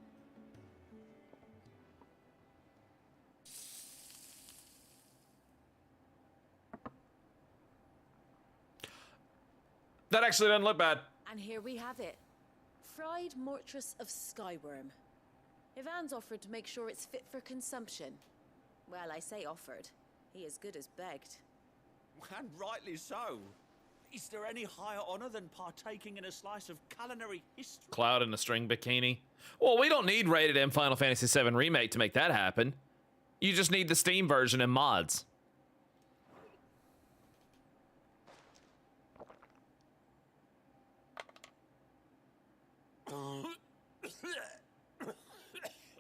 That actually doesn't look bad. And here we have it. Fried mortress of skyworm. Ivan's offered to make sure it's fit for consumption. Well, I say offered. He as good as begged. And rightly so. Is there any higher honor than partaking in a slice of culinary history? Cloud in a string bikini. Well, we don't need rated M Final Fantasy VII Remake to make that happen. You just need the Steam version and mods.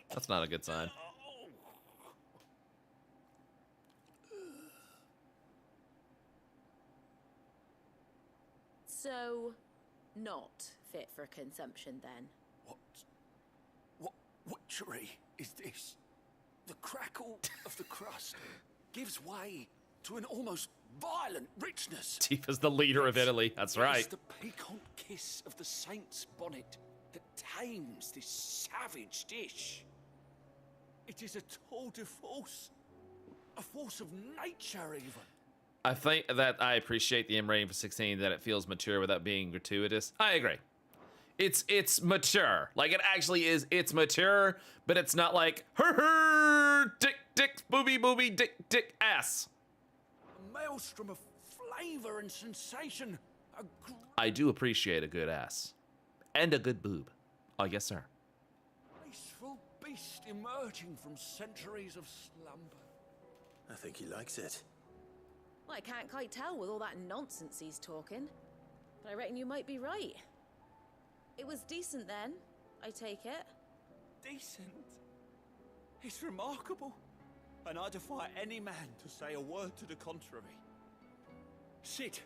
That's not a good sign. So, not fit for consumption then? What witchery is this? The crackle of the crust gives way to an almost violent richness. Tifa's the leader of Italy. That's right. It's the piquant kiss of the saint's bonnet that tames this savage dish. It is a tour de force. A force of nature, even. I think that I appreciate the M rating for 16, that it feels mature without being gratuitous. I agree. It's mature. Like, it actually is. It's mature, but it's not like, her, dick, booby, dick, ass. A maelstrom of flavor and sensation. I do appreciate a good ass. And a good boob. Oh, yes, sir. Graceful beast emerging from centuries of slumber. I think he likes it. Well, I can't quite tell with all that nonsense he's talking. But I reckon you might be right. It was decent then, I take it. Decent? It's remarkable. And I defy any man to say a word to the contrary. Sid,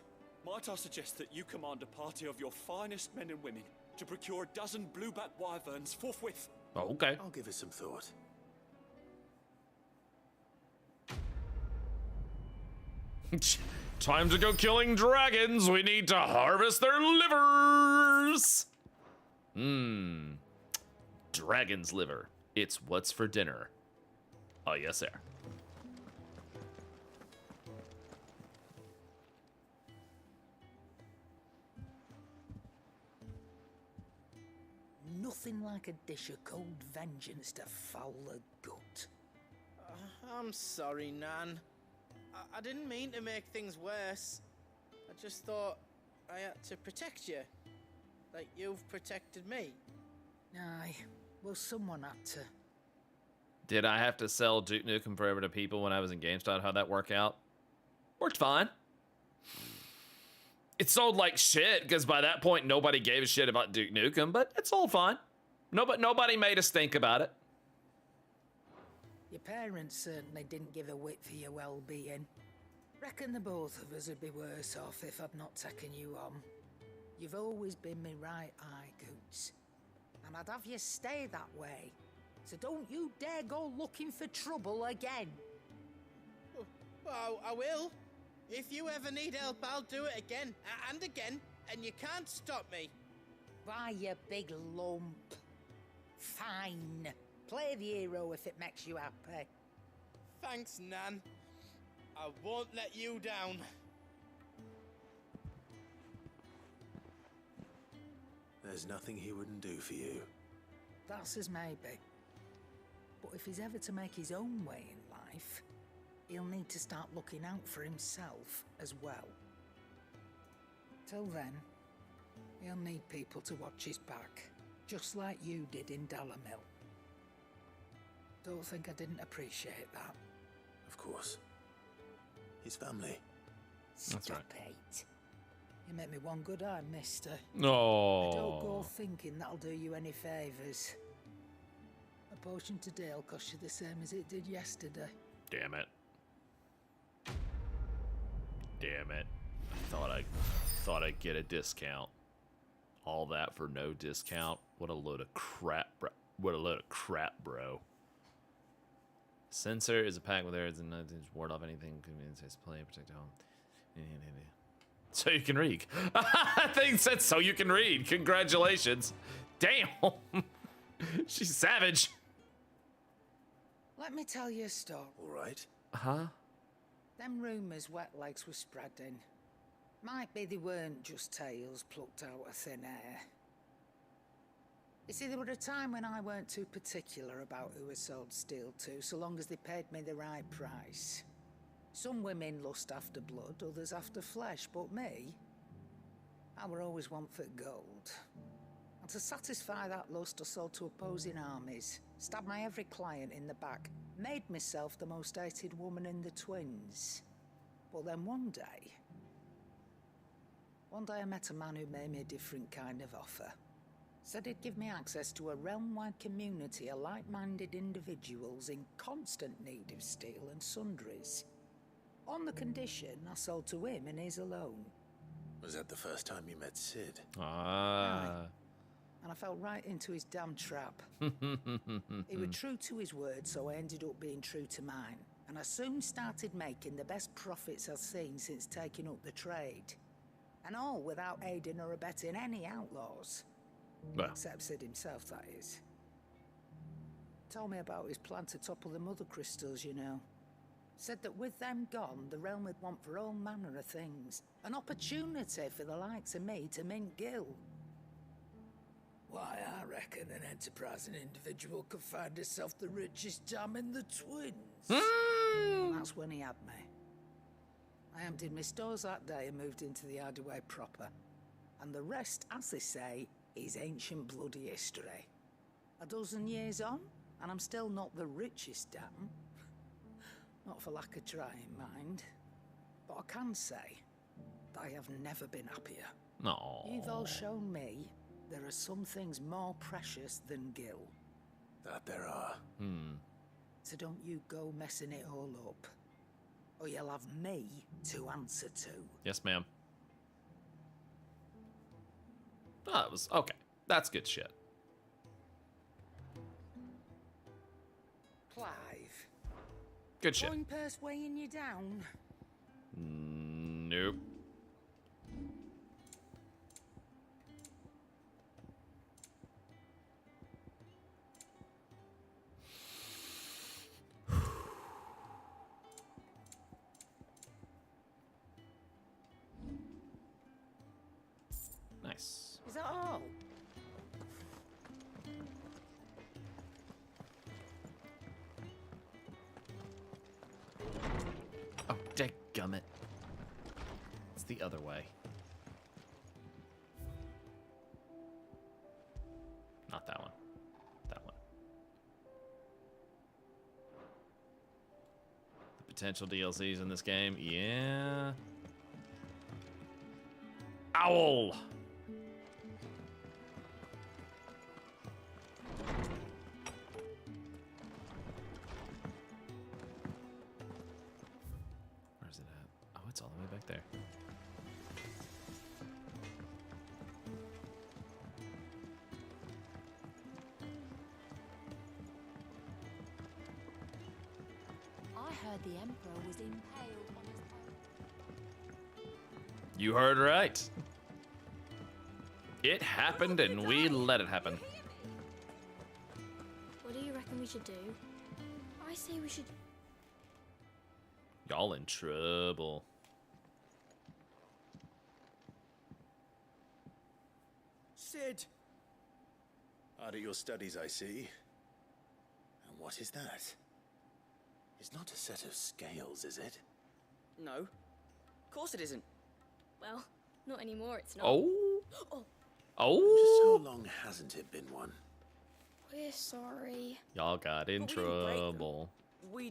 might I suggest that you command a party of your finest men and women to procure a dozen blueback wyverns forthwith? Oh, okay. I'll give it some thought. Time to go killing dragons. We need to harvest their livers. Dragon's liver. It's what's for dinner. Oh, yes, sir. Nothing like a dish of cold vengeance to foul the gut. I'm sorry, Nan. I didn't mean to make things worse. I just thought I had to protect you. Like you've protected me. Aye, well, someone had to. Did I have to sell Duke Nukem Forever to people when I was in GameStop? How'd that work out? Worked fine. It sold like shit, because by that point, nobody gave a shit about Duke Nukem, but it sold fine. Nobody made us think about it. Your parents certainly didn't give a whit for your well-being. Reckon the both of us would be worse off if I'd not taken you on. You've always been me right eye, Goots. And I'd have you stay that way. So don't you dare go looking for trouble again. Well, I will. If you ever need help, I'll do it again and again, and you can't stop me. Why, you big lump. Fine. Play the hero if it makes you happy. Thanks, Nan. I won't let you down. There's nothing he wouldn't do for you. That's as maybe. But if he's ever to make his own way in life, he'll need to start looking out for himself as well. Till then, he'll need people to watch his back, just like you did in Dalamil. Don't think I didn't appreciate that. Of course. His family. Stop it. You make me one good eye, mister. No. Don't go thinking that'll do you any favours. A potion today will cost you the same as it did yesterday. Damn it. Damn it. I thought I'd get a discount. All that for no discount. What a load of crap, bro. What a load of crap, bro. Sensor is a pack with arrows and nothing to ward off anything. Says play, protect home. So you can read. Thing said so you can read. Congratulations. Damn. She's savage. Let me tell you a story. All right. Huh? Them rumours Wet Legs were spreading. Might be they weren't just tales plucked out of thin air. You see, there were a time when I weren't too particular about who I sold steel to, so long as they paid me the right price. Some women lust after blood, others after flesh, but me, I were always one for gold. And to satisfy that lust, I sold to opposing armies, stabbed my every client in the back, made myself the most hated woman in the twins. But then one day I met a man who made me a different kind of offer. Said he'd give me access to a realm-wide community of like-minded individuals in constant need of steel and sundries. On the condition I sold to him and his alone. Was that the first time you met Sid? Ah. And I fell right into his damn trap. He was true to his word, so I ended up being true to mine. And I soon started making the best profits I've seen since taking up the trade. And all without aiding or abetting any outlaws. Well. Except Sid himself, that is. Told me about his plan to topple the mother crystals, you know. Said that with them gone, the realm would want for all manner of things. An opportunity for the likes of me to mint gil. Why, I reckon an enterprising individual could find himself the richest dam in the twins. That's when he had me. I emptied my stores that day and moved into the Hideaway proper. And the rest, as they say, is ancient bloody history. A dozen years on, and I'm still not the richest dam. Not for lack of trying, mind. But I can say that I have never been happier. No. You've all shown me there are some things more precious than gil. That there are. So don't you go messing it all up. Or you'll have me to answer to. Yes, ma'am. Oh, that was okay. That's good shit. Clive. Good shit. Coin purse weighing you down? Nope. Nice. Is that all? Oh, dadgummit. It's the other way. Not that one. That one. The potential DLCs in this game, yeah. Owl! Where's it at? Oh, it's all the way back there. I heard the Emperor was impaled on his throne. You heard right. It happened and we let it happen. What do you reckon we should do? I say we should... Y'all in trouble. Sid, Hard at your studies, I see. And what is that? It's not a set of scales, is it? No. Of course it isn't. Well, not anymore, it's not. Oh. Oh. Oh. Just how long hasn't it been one? We're sorry. Y'all got in trouble. We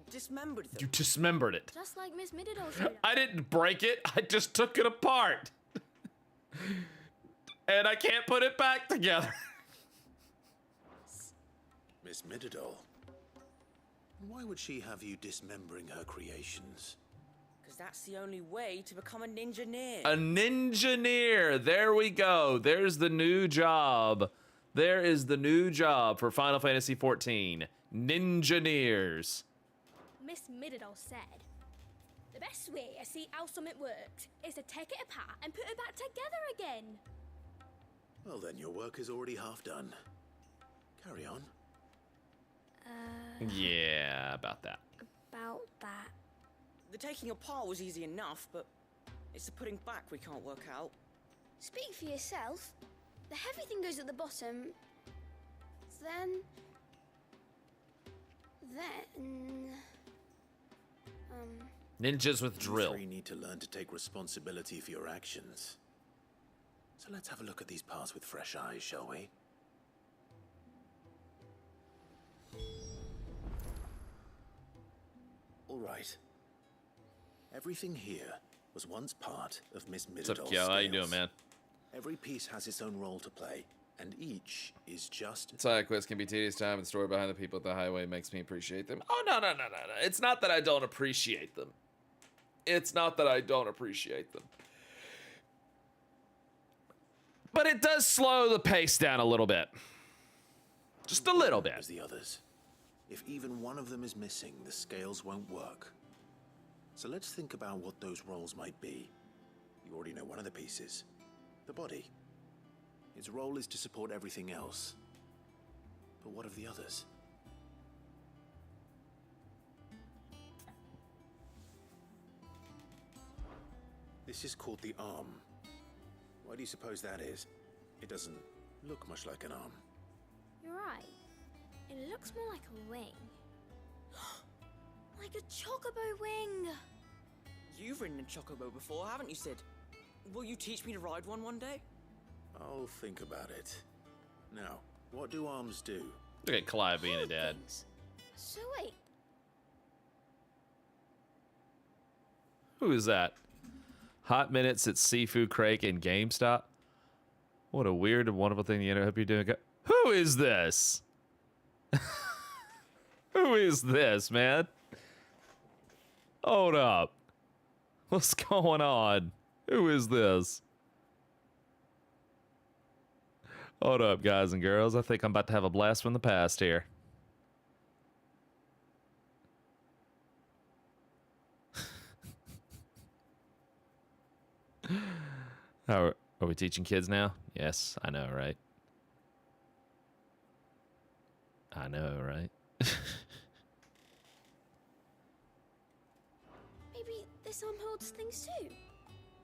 dismembered them. You dismembered it. Just like Miss Middledore showed us. I didn't break it. I just took it apart. And I can't put it back together. Miss Middledore. Why would she have you dismembering her creations? Because that's the only way to become a ninja-neer. A ninja-neer. There we go. There's the new job. There is the new job for Final Fantasy XIV. Ninja-neers. Miss Middledore said, the best way to see how something works is to take it apart and put it back together again. Well then, your work is already half done. Carry on. Yeah, about that. About that. The taking apart was easy enough, but it's the putting back we can't work out. Speak for yourself. The heavy thing goes at the bottom. Then... Ninjas with drill. You three need to learn to take responsibility for your actions. So let's have a look at these parts with fresh eyes, shall we? All right. Everything here was once part of Miss Middledore's What's up, Kyo? How you doing, man? Every piece has its own role to play, and each is just... Side quests can be tedious time, and the story behind the people at the highway makes me appreciate them. Oh, no. It's not that I don't appreciate them. It's not that I don't appreciate them. But it does slow the pace down a little bit. Just a little bit. As the others. If even one of them is missing, the scales won't work. So let's think about what those roles might be. You already know one of the pieces. The body. Its role is to support everything else. But what of the others? This is called the arm. Why do you suppose that is? It doesn't look much like an arm. You're right. It looks more like a wing. Like a chocobo wing! You've ridden a chocobo before, haven't you, Sid? Will you teach me to ride one day? I'll think about it. Now, what do arms do? Look at Clive being a dad. So wait. Who is that? Hot minutes at Seafood Crake and GameStop? What a weird and wonderful thing. I hope you're doing good. Who is this? Who is this, man? Hold up. What's going on? Who is this? Hold up, guys and girls. I think I'm about to have a blast from the past here. Are we teaching kids now? Yes, I know, right? I know, right? Maybe this arm holds things too.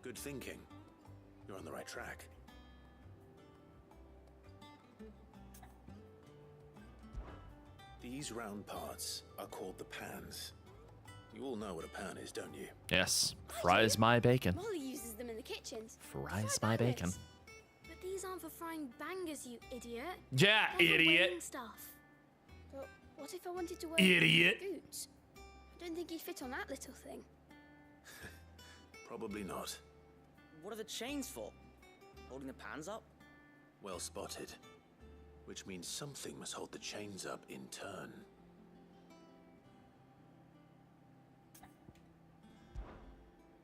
Good thinking. You're on the right track. These round parts are called the pans. You all know what a pan is, don't you? Yes. Fries my bacon. Molly uses them in the kitchens. Fries my bacon. But these aren't for frying bangers, you idiot. Yeah, They're for idiot. weighing stuff. But what if I wanted to wear Idiot. boots? I don't think he'd fit on that little thing. Probably not. What are the chains for? Holding the pans up? Well spotted. Which means something must hold the chains up in turn.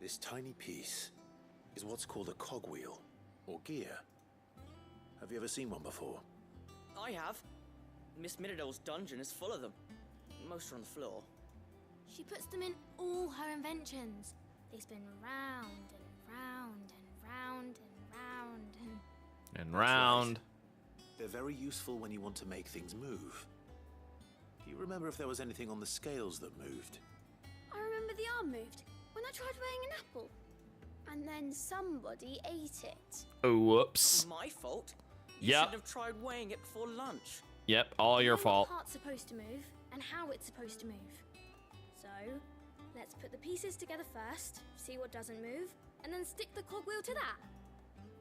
This tiny piece is what's called a cogwheel, or gear. Have you ever seen one before? I have. Miss Middledore's dungeon is full of them. Most are on the floor. She puts them in all her inventions. They spin round and round and round and round and... And round. Right. They're very useful when you want to make things move. Do you remember if there was anything on the scales that moved? I remember the arm moved when I tried weighing an apple. And then somebody ate it. Oh, whoops. My fault. You Yep. should have tried weighing it before lunch. Yep, all your Know fault. What part's supposed to move and how it's supposed to move. So, let's put the pieces together first, see what doesn't move, and then stick the cogwheel to that.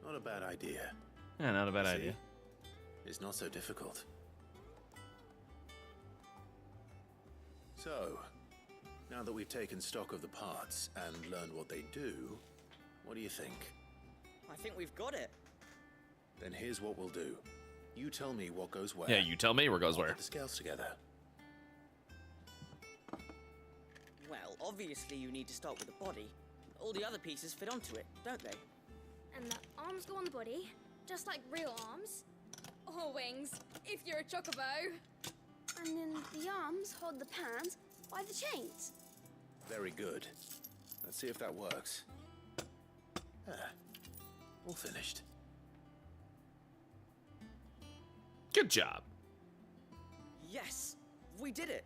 Not a bad idea. Yeah, not a bad See? idea. It's not so difficult. So, now that we've taken stock of the parts and learned what they do, what do you think? I think we've got it. Then here's what we'll do. You tell me what goes where. Yeah, you tell me what goes I'll where. put the scales together. Well, obviously you need to start with the body. All the other pieces fit onto it, don't they? And the arms go on the body, just like real arms. Or wings, if you're a chocobo. And then the arms hold the pans by the chains. Very good. Let's see if that works. Ah, all finished. Good job. Yes, we did it.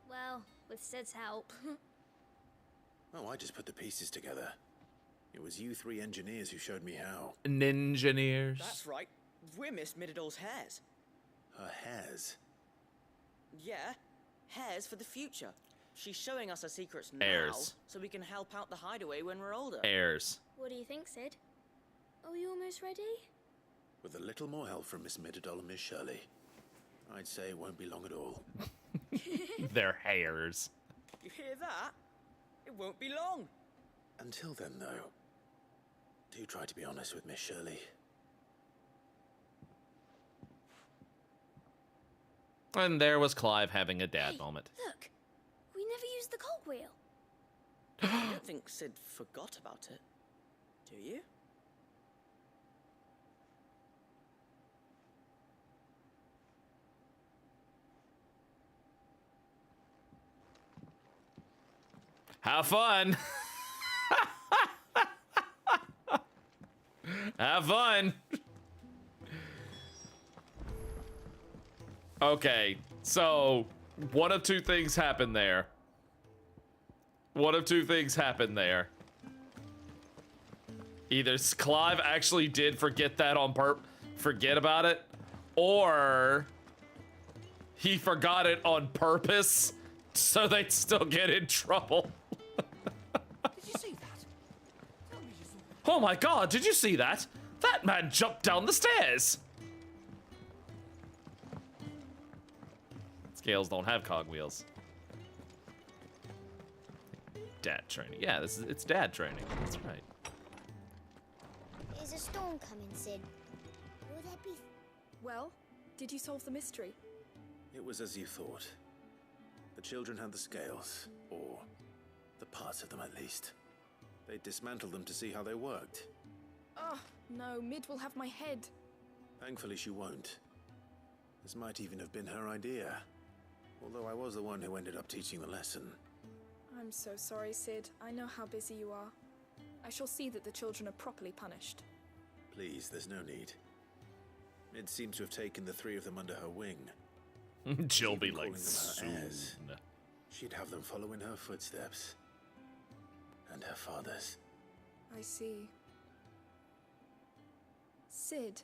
Well, with Sid's help. Oh, I just put the pieces together. It was you three engineers who showed me how. Ninjineers. That's right. We're Miss Mididol's hairs. Her hairs? Yeah, hairs for the future. She's showing us her secrets now, Heirs. so we can help out the hideaway when we're older. Heirs. What do you think, Sid? Are we almost ready? With a little more help from Miss Mididol and Miss Shirley, I'd say it won't be long at all. They're hairs. You hear that? It won't be long. Until then, though, do try to be honest with Miss Shirley. And there was Clive having a dad moment. Look, we never used the cogwheel. I don't think Sid forgot about it. Do you? Have fun. Have fun. Okay, so one of two things happened there. One of two things happened there. Either Clive actually did forget that on forget about it, or he forgot it on purpose so they'd still get in trouble. Did you see that? Oh my god, did you see that? That man jumped down the stairs. Scales don't have cogwheels. Dad training. Yeah, it's dad training. That's right. Is a storm coming, Sid? Will there be... Well, did you solve the mystery? It was as you thought. The children had the scales, or the parts of them at least. They dismantled them to see how they worked. Oh, no, Mid will have my head. Thankfully she won't. This might even have been her idea. Although I was the one who ended up teaching the lesson. I'm so sorry, Sid. I know how busy you are. I shall see that the children are properly punished. Please, there's no need. Mid seems to have taken the three of them under her wing. She'll be Even like, calling them her heirs. soon. She'd have them follow in her footsteps. And her father's. I see. Sid,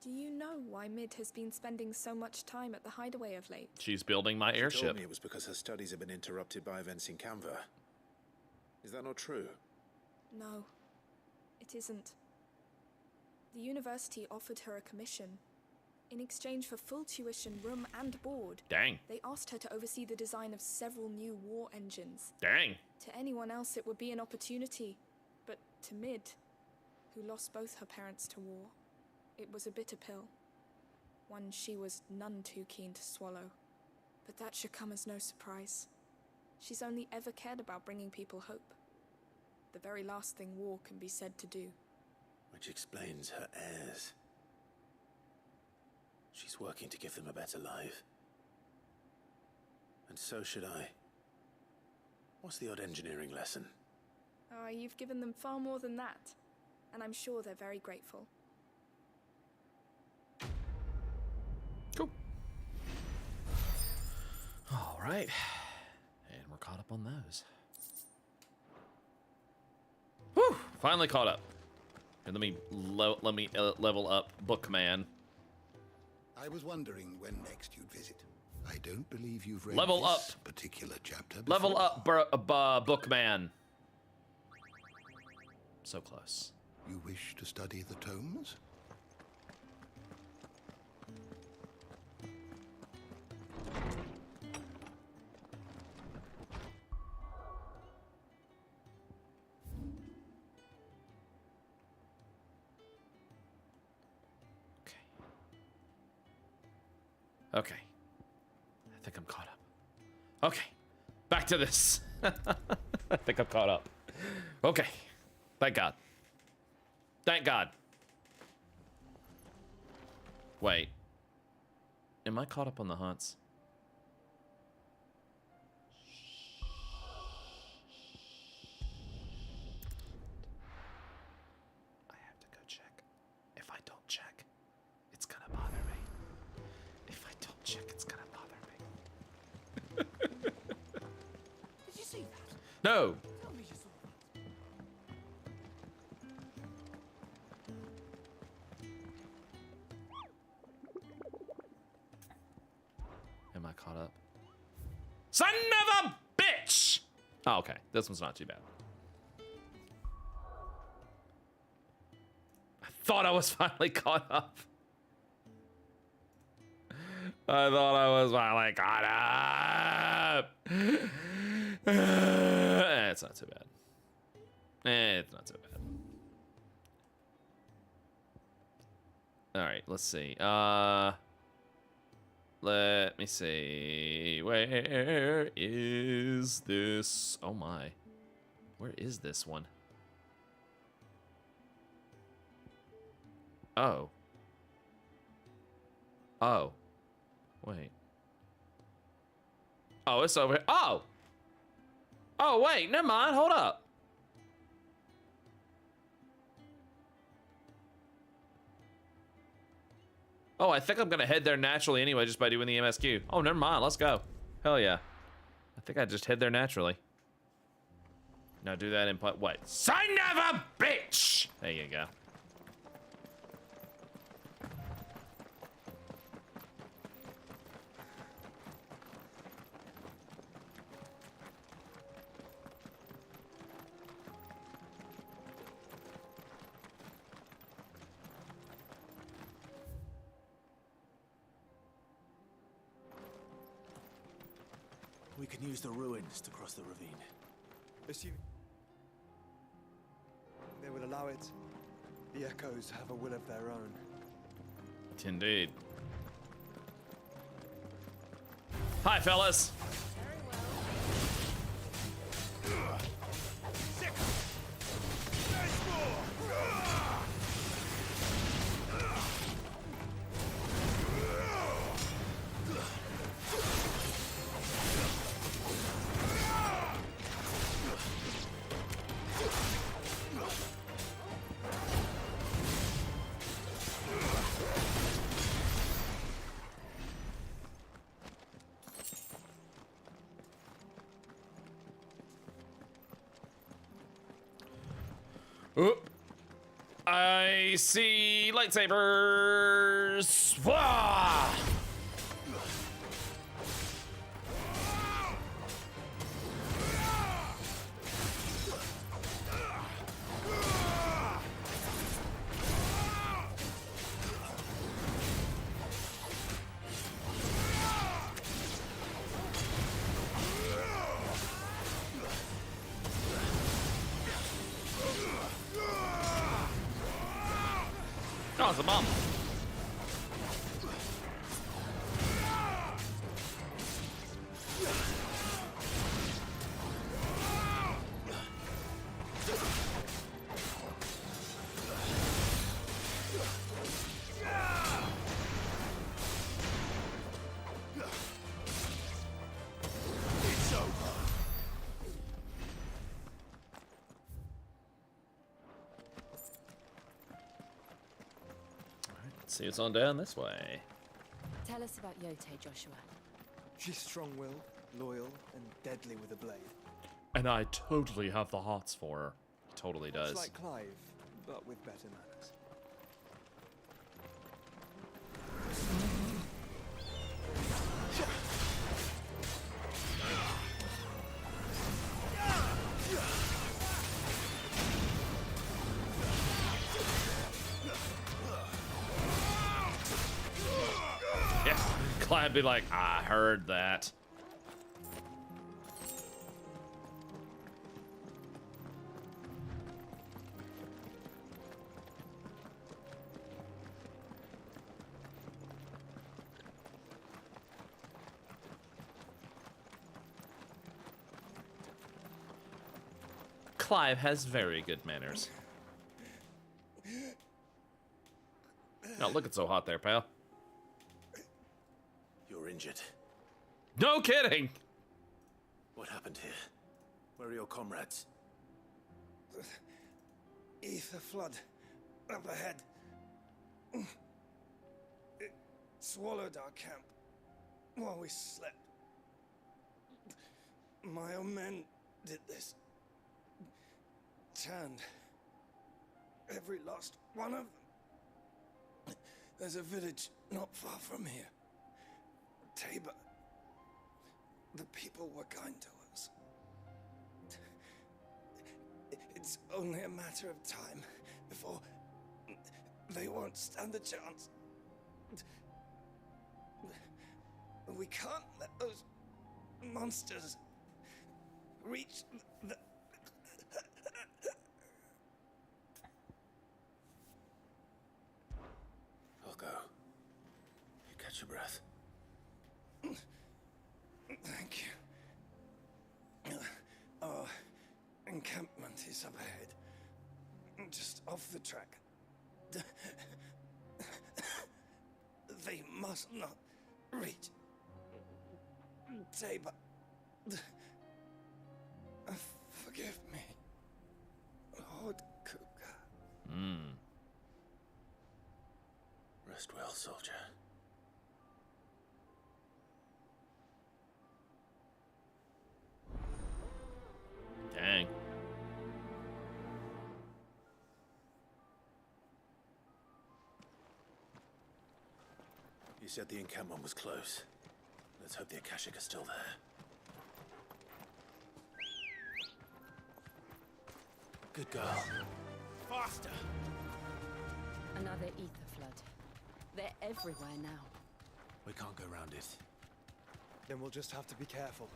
do you know why Mid has been spending so much time at the hideaway of late? She's building my She airship. told me it was because her studies have been interrupted by events in Canva. Is that not true? No, it isn't. The university offered her a commission. In exchange for full tuition, room and board, Dang. they asked her to oversee the design of several new war engines. Dang. To anyone else, it would be an opportunity. But to Mid, who lost both her parents to war, it was a bitter pill. One she was none too keen to swallow. But that should come as no surprise. She's only ever cared about bringing people hope. The very last thing war can be said to do. Which explains her heirs. She's working to give them a better life. And so should I. What's the odd engineering lesson? Oh, you've given them far more than that. And I'm sure they're very grateful. All right. And we're caught up on those. Whew, finally caught up. And let me level up Bookman. I was wondering when next you'd visit. I don't believe you've read Level this up. particular chapter before. Level up, Bookman. So close. You wish to study the tomes? Okay. I think I'm caught up. Okay. Back to this. I think I'm caught up. Okay. Thank God. Thank God. Wait. Am I caught up on the hunts? I have to go check. If I don't check, it's gonna bother me. If I don't check, it's gonna bother me. Did you see that? No. Tell me you saw that. Am I caught up? Son of a bitch! Oh, okay. This one's not too bad. I thought I was finally caught up. I thought I was finally caught up. It's not too bad. It's not too bad. All right, let's see. Let me see. Where is this? Oh my. Where is this one? Oh. Oh. Wait. Oh, it's over here. Oh! Oh, wait, never mind. Hold up. Oh, I think I'm gonna head there naturally anyway, just by doing the MSQ. Oh, never mind. Let's go. Hell yeah. I think I just head there naturally. Now do that in wait. Son of a bitch! There you go. We can use the ruins to cross the ravine. Assuming they will allow it, the echoes have a will of their own. Indeed. Hi, fellas. Oop. I see lightsabers. Wah! Oh, it's a bomb. See what's on down this way. Tell us about Yote, Joshua. She's strong-willed, loyal, and deadly with a blade. And I totally have the hots for her. He totally does. Much like Clive, but with better manners. Yeah, Clyde'd be like, I heard that. Clive has very good manners. Not looking so hot there, pal. You're injured. No kidding! What happened here? Where are your comrades? Ether flood. Up ahead. It swallowed our camp while we slept. My own men did this. Turned every last one of them. There's a village not far from here. Tabor. The people were kind to us. It's only a matter of time before they won't stand a chance. We can't let those monsters reach the... I'll go. You catch your breath. Thank you. Our encampment is up ahead. Just off the track. They must not reach Tabor. Forgive me, Lord Cougar. Rest well, soldier. Dang. You said the encampment was close. Let's hope the Akashic are still there. Good girl. Faster! Another ether flood. They're everywhere now. We can't go around it. Then we'll just have to be careful.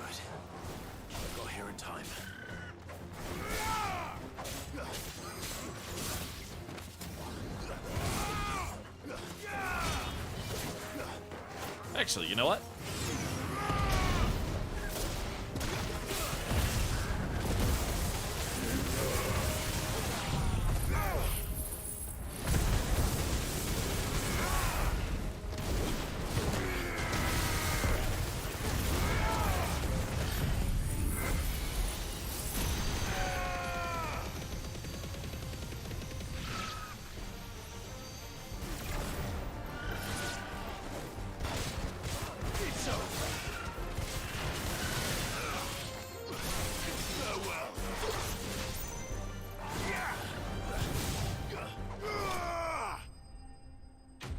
Right. I got here in time. Actually, you know what?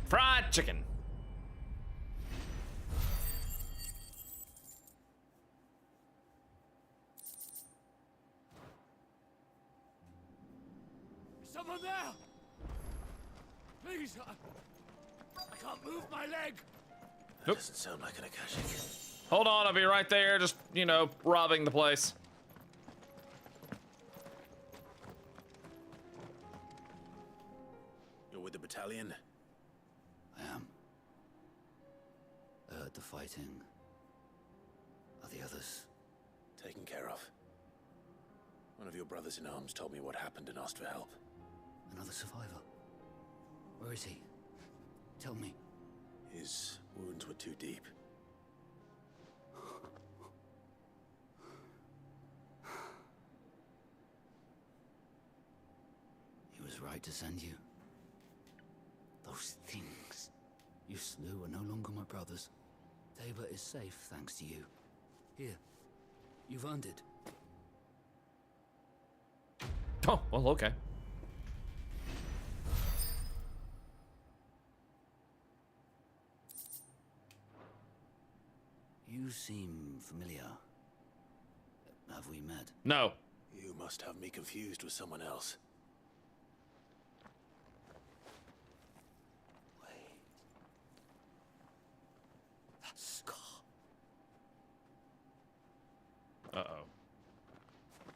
Fried chicken. Someone there! Please, I can't move my leg. That doesn't sound like an Akashic. Hold on, I'll be right there. Just, you know, robbing the place. You're with the battalion? I am. I heard the fighting. Are the others? Taken care of. One of your brothers in arms told me what happened and asked for help. Another survivor? Where is he? Tell me. His wounds were too deep. He was right to send you. Those things you slew are no longer my brothers. Tabor is safe thanks to you. Here, you've earned it. Oh, well, okay. You seem familiar. Have we met? No. You must have me confused with someone else. That scar. Uh-oh.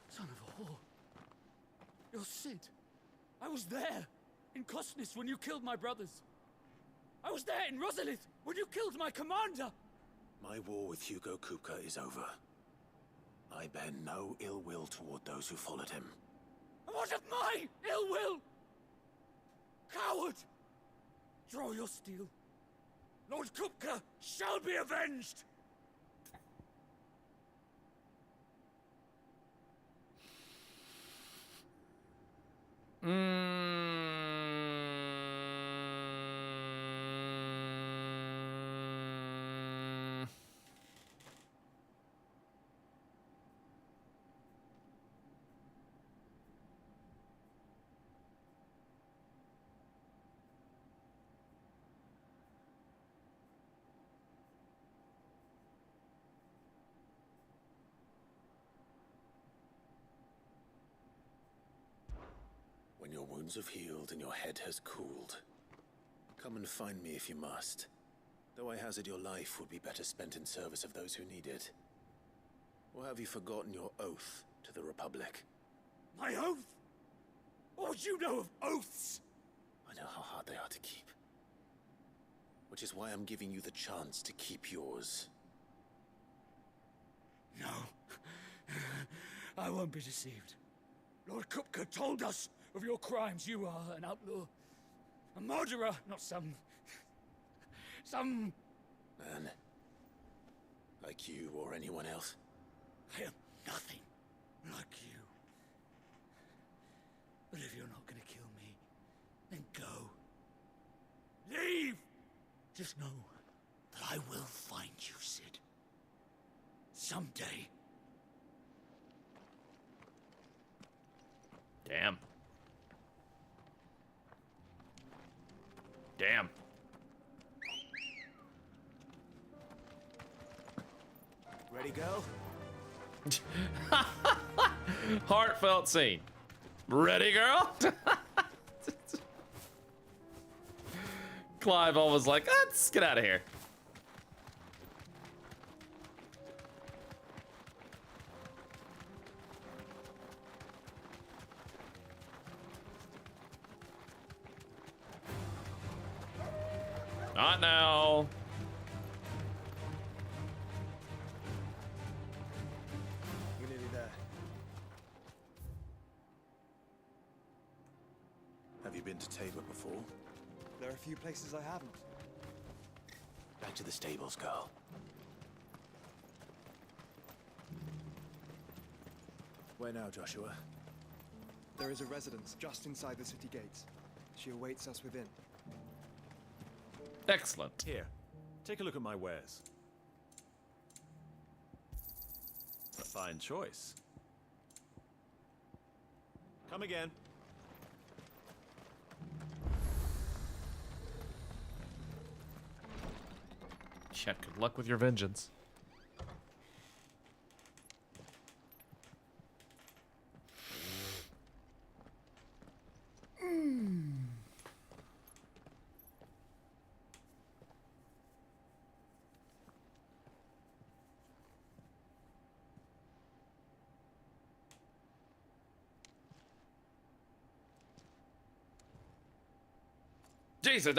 Son of a whore. You're Sid. I was there in Cosnis when you killed my brothers. I was there in Rosalith when you killed my commander. My war with Hugo Kupka is over. I bear no ill will toward those who followed him. And what of my ill will? Coward! Draw your steel. Lord Kupka shall be avenged! When your wounds have healed and your head has cooled, come and find me if you must. Though I hazard your life would be better spent in service of those who need it. Or have you forgotten your oath to the Republic? My oath? What would you know of oaths? I know how hard they are to keep. Which is why I'm giving you the chance to keep yours. No. I won't be deceived. Lord Kupka told us of your crimes. You are an outlaw. A murderer, not some man. Like you or anyone else. I am nothing like you. But if you're not gonna kill me, then go. Leave! Just know that I will find you, Sid. Someday. Damn. Damn. Ready, go? Heartfelt scene. Ready, girl? Clive always like, let's get out of here. Not now. We're nearly there. Have you been to Tabor before? There are a few places I haven't. Back to the stables, girl. Where now, Joshua? There is a residence just inside the city gates. She awaits us within. Excellent. Here, take a look at my wares. A fine choice. Come again. Yeah, good luck with your vengeance. Jesus,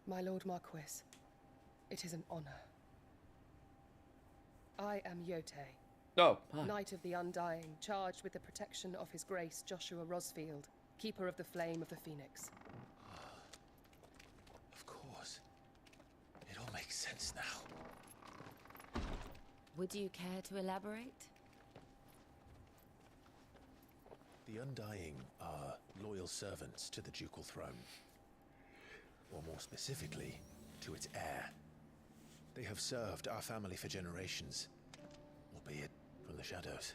My Lord Marquis, it is an honor. I am Yote, Knight of the Undying, charged with the protection of His Grace Joshua Rosfield, Keeper of the Flame of the Phoenix. Of course. It all makes sense now. Would you care to elaborate? The Undying are loyal servants to the ducal throne. or more specifically, to its heir. They have served our family for generations, albeit from the shadows.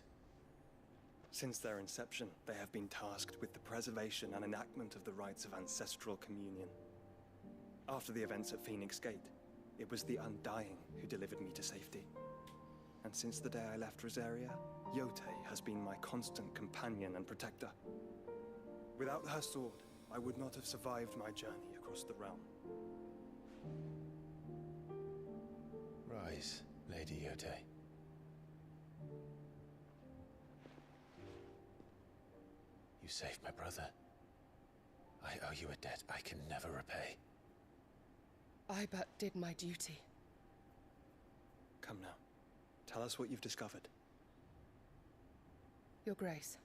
Since their inception, they have been tasked with the preservation and enactment of the rites of ancestral communion. After the events at Phoenix Gate, it was the Undying who delivered me to safety. And since the day I left Rosaria, Yotei has been my constant companion and protector. Without her sword, I would not have survived my journey across the realm. Rise, Lady Yotei. You saved my brother. I owe you a debt I can never repay. I but did my duty. Come now. Tell us what you've discovered. Your Grace.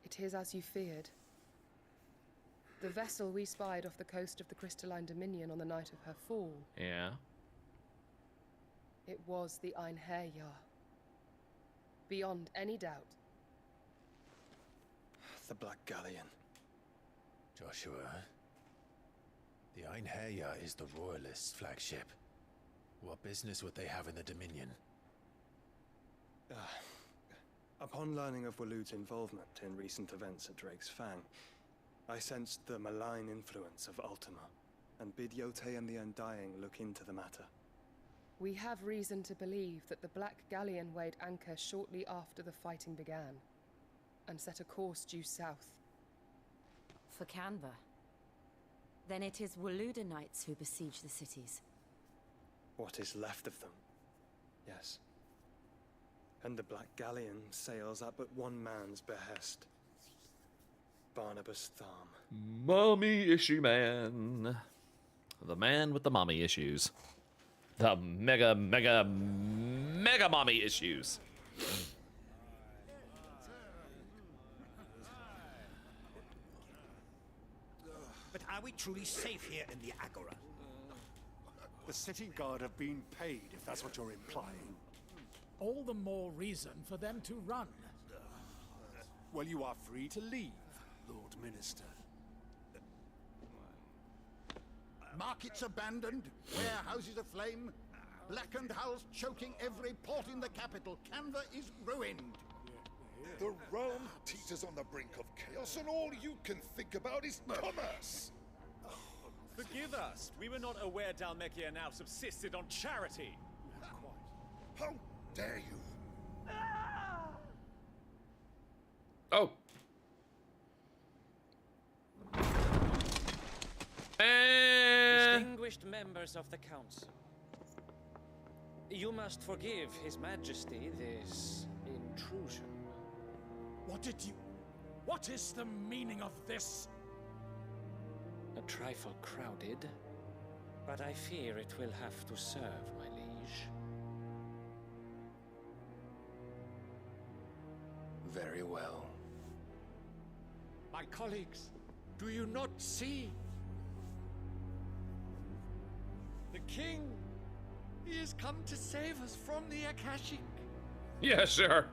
It is as you feared. The vessel we spied off the coast of the Crystalline Dominion on the night of her fall. Yeah. It was the Einherjar. Beyond any doubt. The Black Galleon. Joshua, the Einherjar is the Royalists' flagship. What business would they have in the Dominion? Upon learning of Waloed's involvement in recent events at Drake's Fang, I sensed the malign influence of Ultima, and bid Yotei and the Undying look into the matter. We have reason to believe that the Black Galleon weighed anchor shortly after the fighting began, and set a course due south. For Canva. Then it is Waloeda Knights who besiege the cities. What is left of them, yes. And the Black Galleon sails at but one man's behest. Barnabas Tharm. Mommy issue man. The man with the mommy issues. The mega mommy issues. But are we truly safe here in the Agora? The city guard have been paid, if that's what you're implying. All the more reason for them to run. Well, you are free to leave, Lord Minister. Markets abandoned, warehouses aflame, blackened hulls choking every port in the capital. Canva is ruined. The realm teeters on the brink of chaos, and all you can think about is commerce. Forgive us. We were not aware Dhalmekia now subsisted on charity. How dare you? Oh. Distinguished members of the council, you must forgive His Majesty this intrusion. What is the meaning of this? A trifle crowded, but I fear it will have to serve, my liege. Very well. My colleagues, do you not see? The king, he has come to save us from the Akashic. Yeah, sure.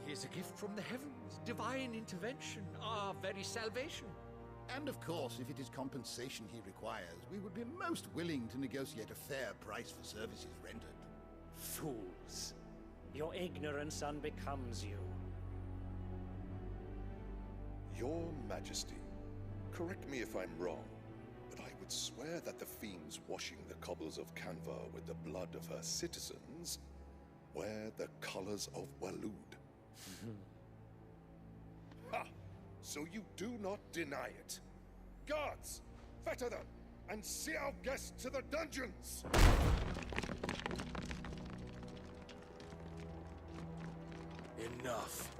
He is a gift from the heavens, divine intervention, our very salvation. And of course, if it is compensation he requires, we would be most willing to negotiate a fair price for services rendered. Fools. Your ignorance unbecomes you. Your Majesty, correct me if I'm wrong, but I would swear that the fiends washing the cobbles of Canva with the blood of her citizens wear the colors of Waloed. Ha! So you do not deny it. Guards, fetter them, and see our guests to the dungeons! Enough.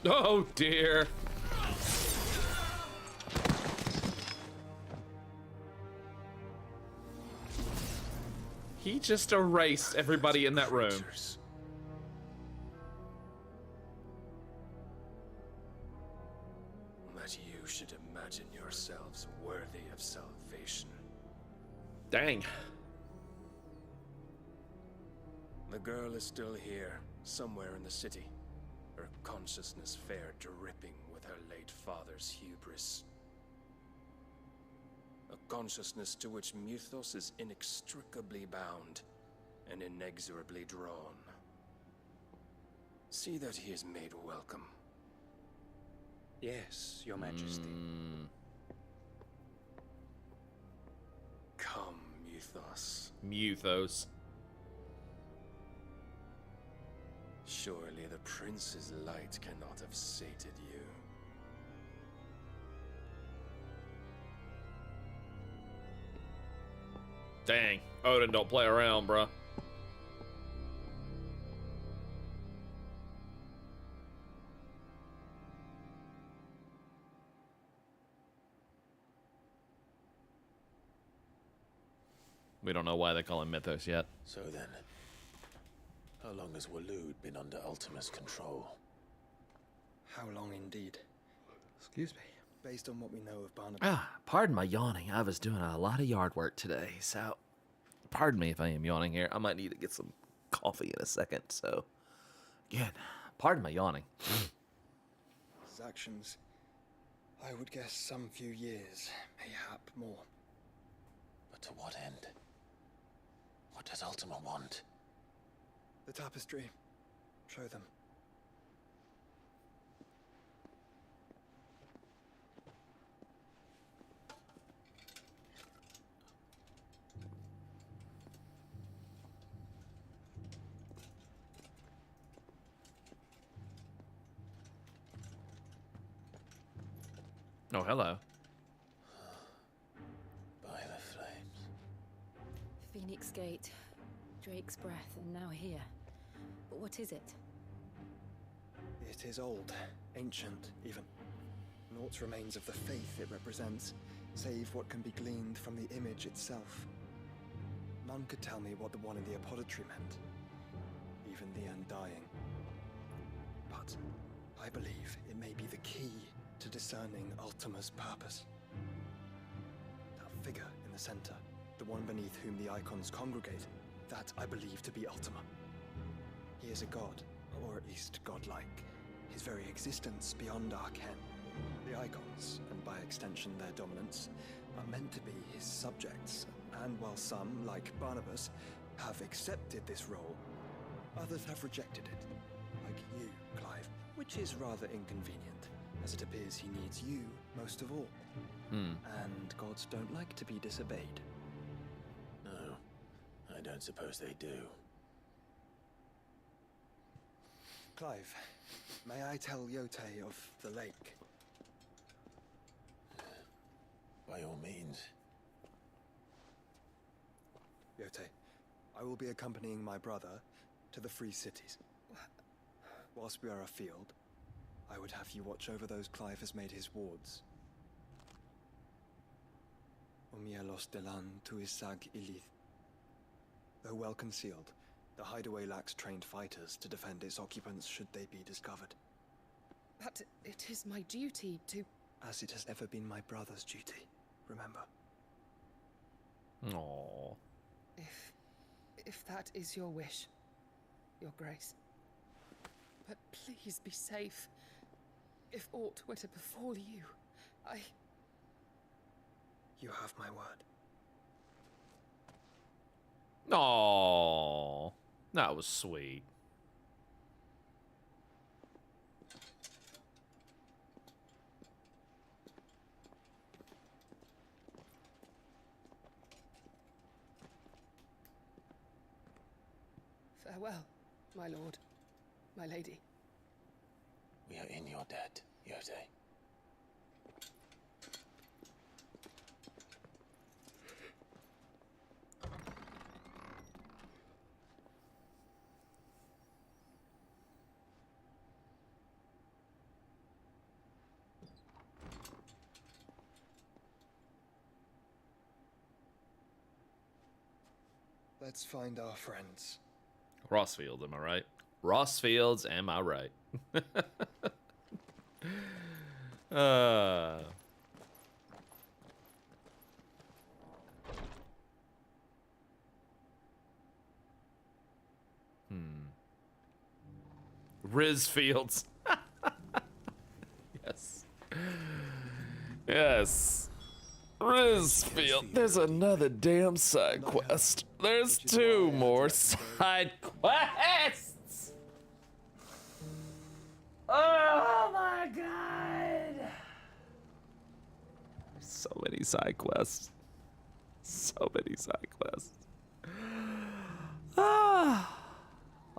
Oh dear. He just erased everybody in that room. That you should imagine yourselves worthy of salvation. Dang. The girl is still here, somewhere in the city. Her consciousness fair dripping with her late father's hubris. A consciousness to which Mythos is inextricably bound and inexorably drawn. See that he is made welcome. Yes, Your Majesty. Come, Mythos. Mythos. Surely the prince's light cannot have sated you. Dang, Odin don't play around, bruh. We don't know why they call him Mythos yet. So then, how long has Waloed been under Ultima's control? How long indeed? Excuse me. Based on what we know of Barnabas. Ah, pardon my yawning. I was doing a lot of yard work today, so pardon me if I am yawning here. I might need to get some coffee in a second, so again, pardon my yawning. His actions, I would guess some few years, mayhap more. But to what end? What does Ultima want? The tapestry. Show them. Oh, hello. By the flames. Phoenix Gate, Drake's Breath, and now here. But what is it? It is old, ancient even. Naught remains of the faith it represents, save what can be gleaned from the image itself. None could tell me what the one in the apothecary meant, even the Undying. But I believe it may be the key to discerning Ultima's purpose. That figure in the center, the one beneath whom the icons congregate, that I believe to be Ultima. He is a god, or at least godlike, his very existence beyond our ken. The icons, and by extension their dominants, are meant to be his subjects, and while some, like Barnabas, have accepted this role, others have rejected it, like you, Clive, which is rather inconvenient, as it appears he needs you most of all. And gods don't like to be disobeyed. No, I don't suppose they do. Clive, may I tell Yotei of the lake? By all means. Yotei, I will be accompanying my brother to the Free Cities. Whilst we are afield, I would have you watch over those Clive has made his wards. Omielos delan tuisag ilith. Though well concealed, the hideaway lacks trained fighters to defend its occupants should they be discovered. But it is my duty to... As it has ever been my brother's duty, remember. Aww. If that is your wish, Your Grace. But please be safe. If aught were to befall you, You have my word. Aww. That was sweet. Farewell, my lord, my lady. We are in your debt, Yotei. Let's find our friends. Rossfield, am I right? Rossfields, am I right? Riz Fields. Yes. Yes. Riz Field. There's another damn side quest. There's 2 more side quests. Oh my god. So many side quests. So many side quests. Ah.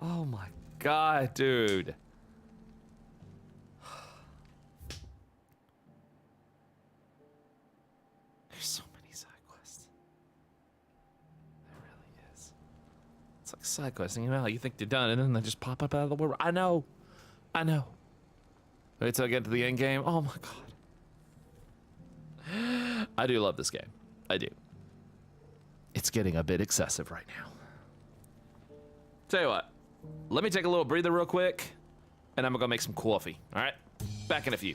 Oh my god, dude. There's so many side quests. There really is. It's like side questing. You know how you think they're done and then they just pop up out of the world. I know. I know. Wait till I get to the end game. Oh my god. I do love this game. I do. It's getting a bit excessive right now. Tell you what. Let me take a little breather real quick, and I'm gonna go make some coffee. All right? Back in a few.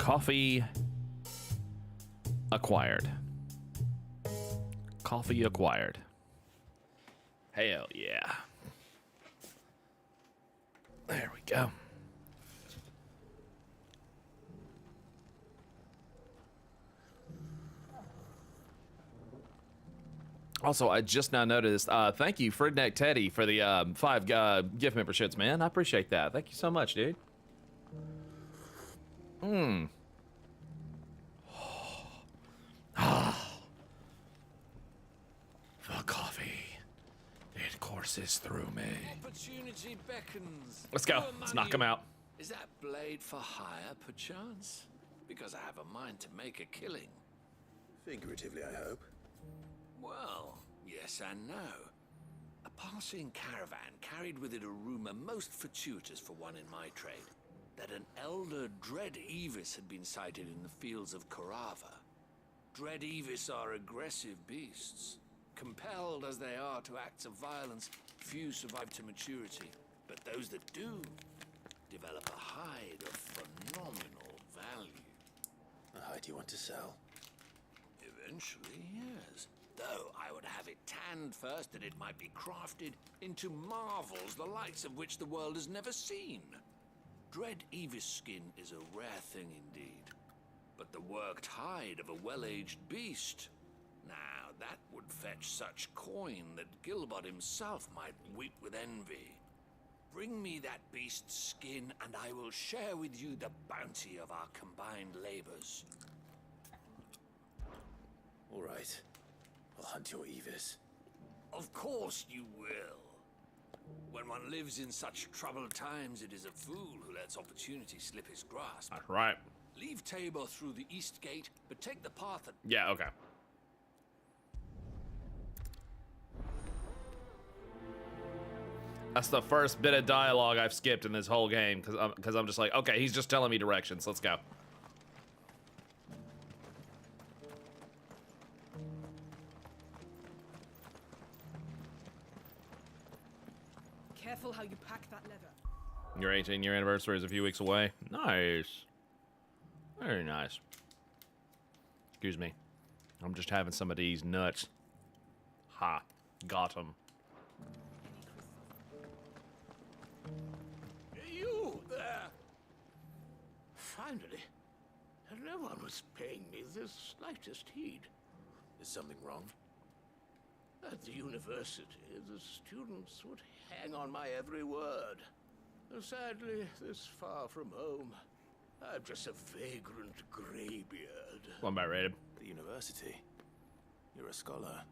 Coffee acquired. Coffee acquired. Hell yeah. There we go. Also, I just now noticed, thank you, Fredneck Teddy, for the 5 gift memberships, man. I appreciate that. Thank you so much, dude. The coffee. It courses through me. Opportunity beckons. Let's go. More Let's money. knock him out. Is that blade for hire, perchance? Because I have a mind to make a killing. Figuratively, I hope. Well, yes and no. A passing caravan carried with it a rumor most fortuitous for one in my trade, that an elder Dread Evis had been sighted in the fields of Korava. Dread Evis are aggressive beasts. Compelled as they are to acts of violence, few survive to maturity, but those that do develop a hide of phenomenal value. A hide you want to sell? Eventually, yes. Though I would have it tanned first that it might be crafted into marvels the likes of which the world has never seen. Dread Evis skin is a rare thing indeed. But the worked hide of a well-aged beast, now that would fetch such coin that Gilbert himself might weep with envy. Bring me that beast's skin and I will share with you the bounty of our combined labors. All right. I'll hunt your Evis. Of course you will. When one lives in such troubled times, it is a fool who lets opportunity slip his grasp. Right. Leave Tabor through the east gate, but take the path that... Yeah, okay. That's the first bit of dialogue I've skipped in this whole game, because I'm just like, okay, he's just telling me directions. Let's go. Careful how you pack that leather. Your 18-year anniversary is a few weeks away. Nice. Very nice. Excuse me. I'm just having some of these nuts. Ha. Got him. You there! Finally. No one was paying me the slightest heed. Is something wrong? At the university, the students would hang on my every word. Sadly, this far from home, I'm just a vagrant graybeard. One by rated. The university? You're a scholar.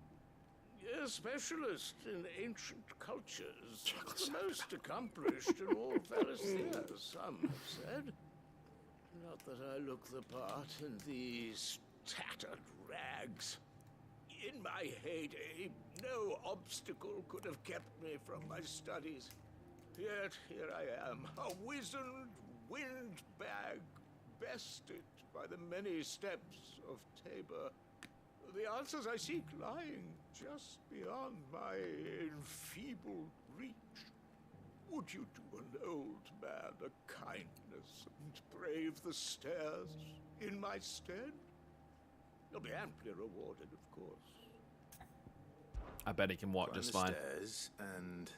A specialist in ancient cultures. The most accomplished in all Valisthea, some have said. Not that I look the part in these tattered rags. In my heyday, no obstacle could have kept me from my studies. Yet here I am, a wizened windbag, bested by the many steps of Tabor. The answers I seek lying just beyond my enfeebled reach. Would you do an old man a kindness and brave the stairs in my stead? You'll be amply rewarded, of course. I bet he can walk just fine. Stairs and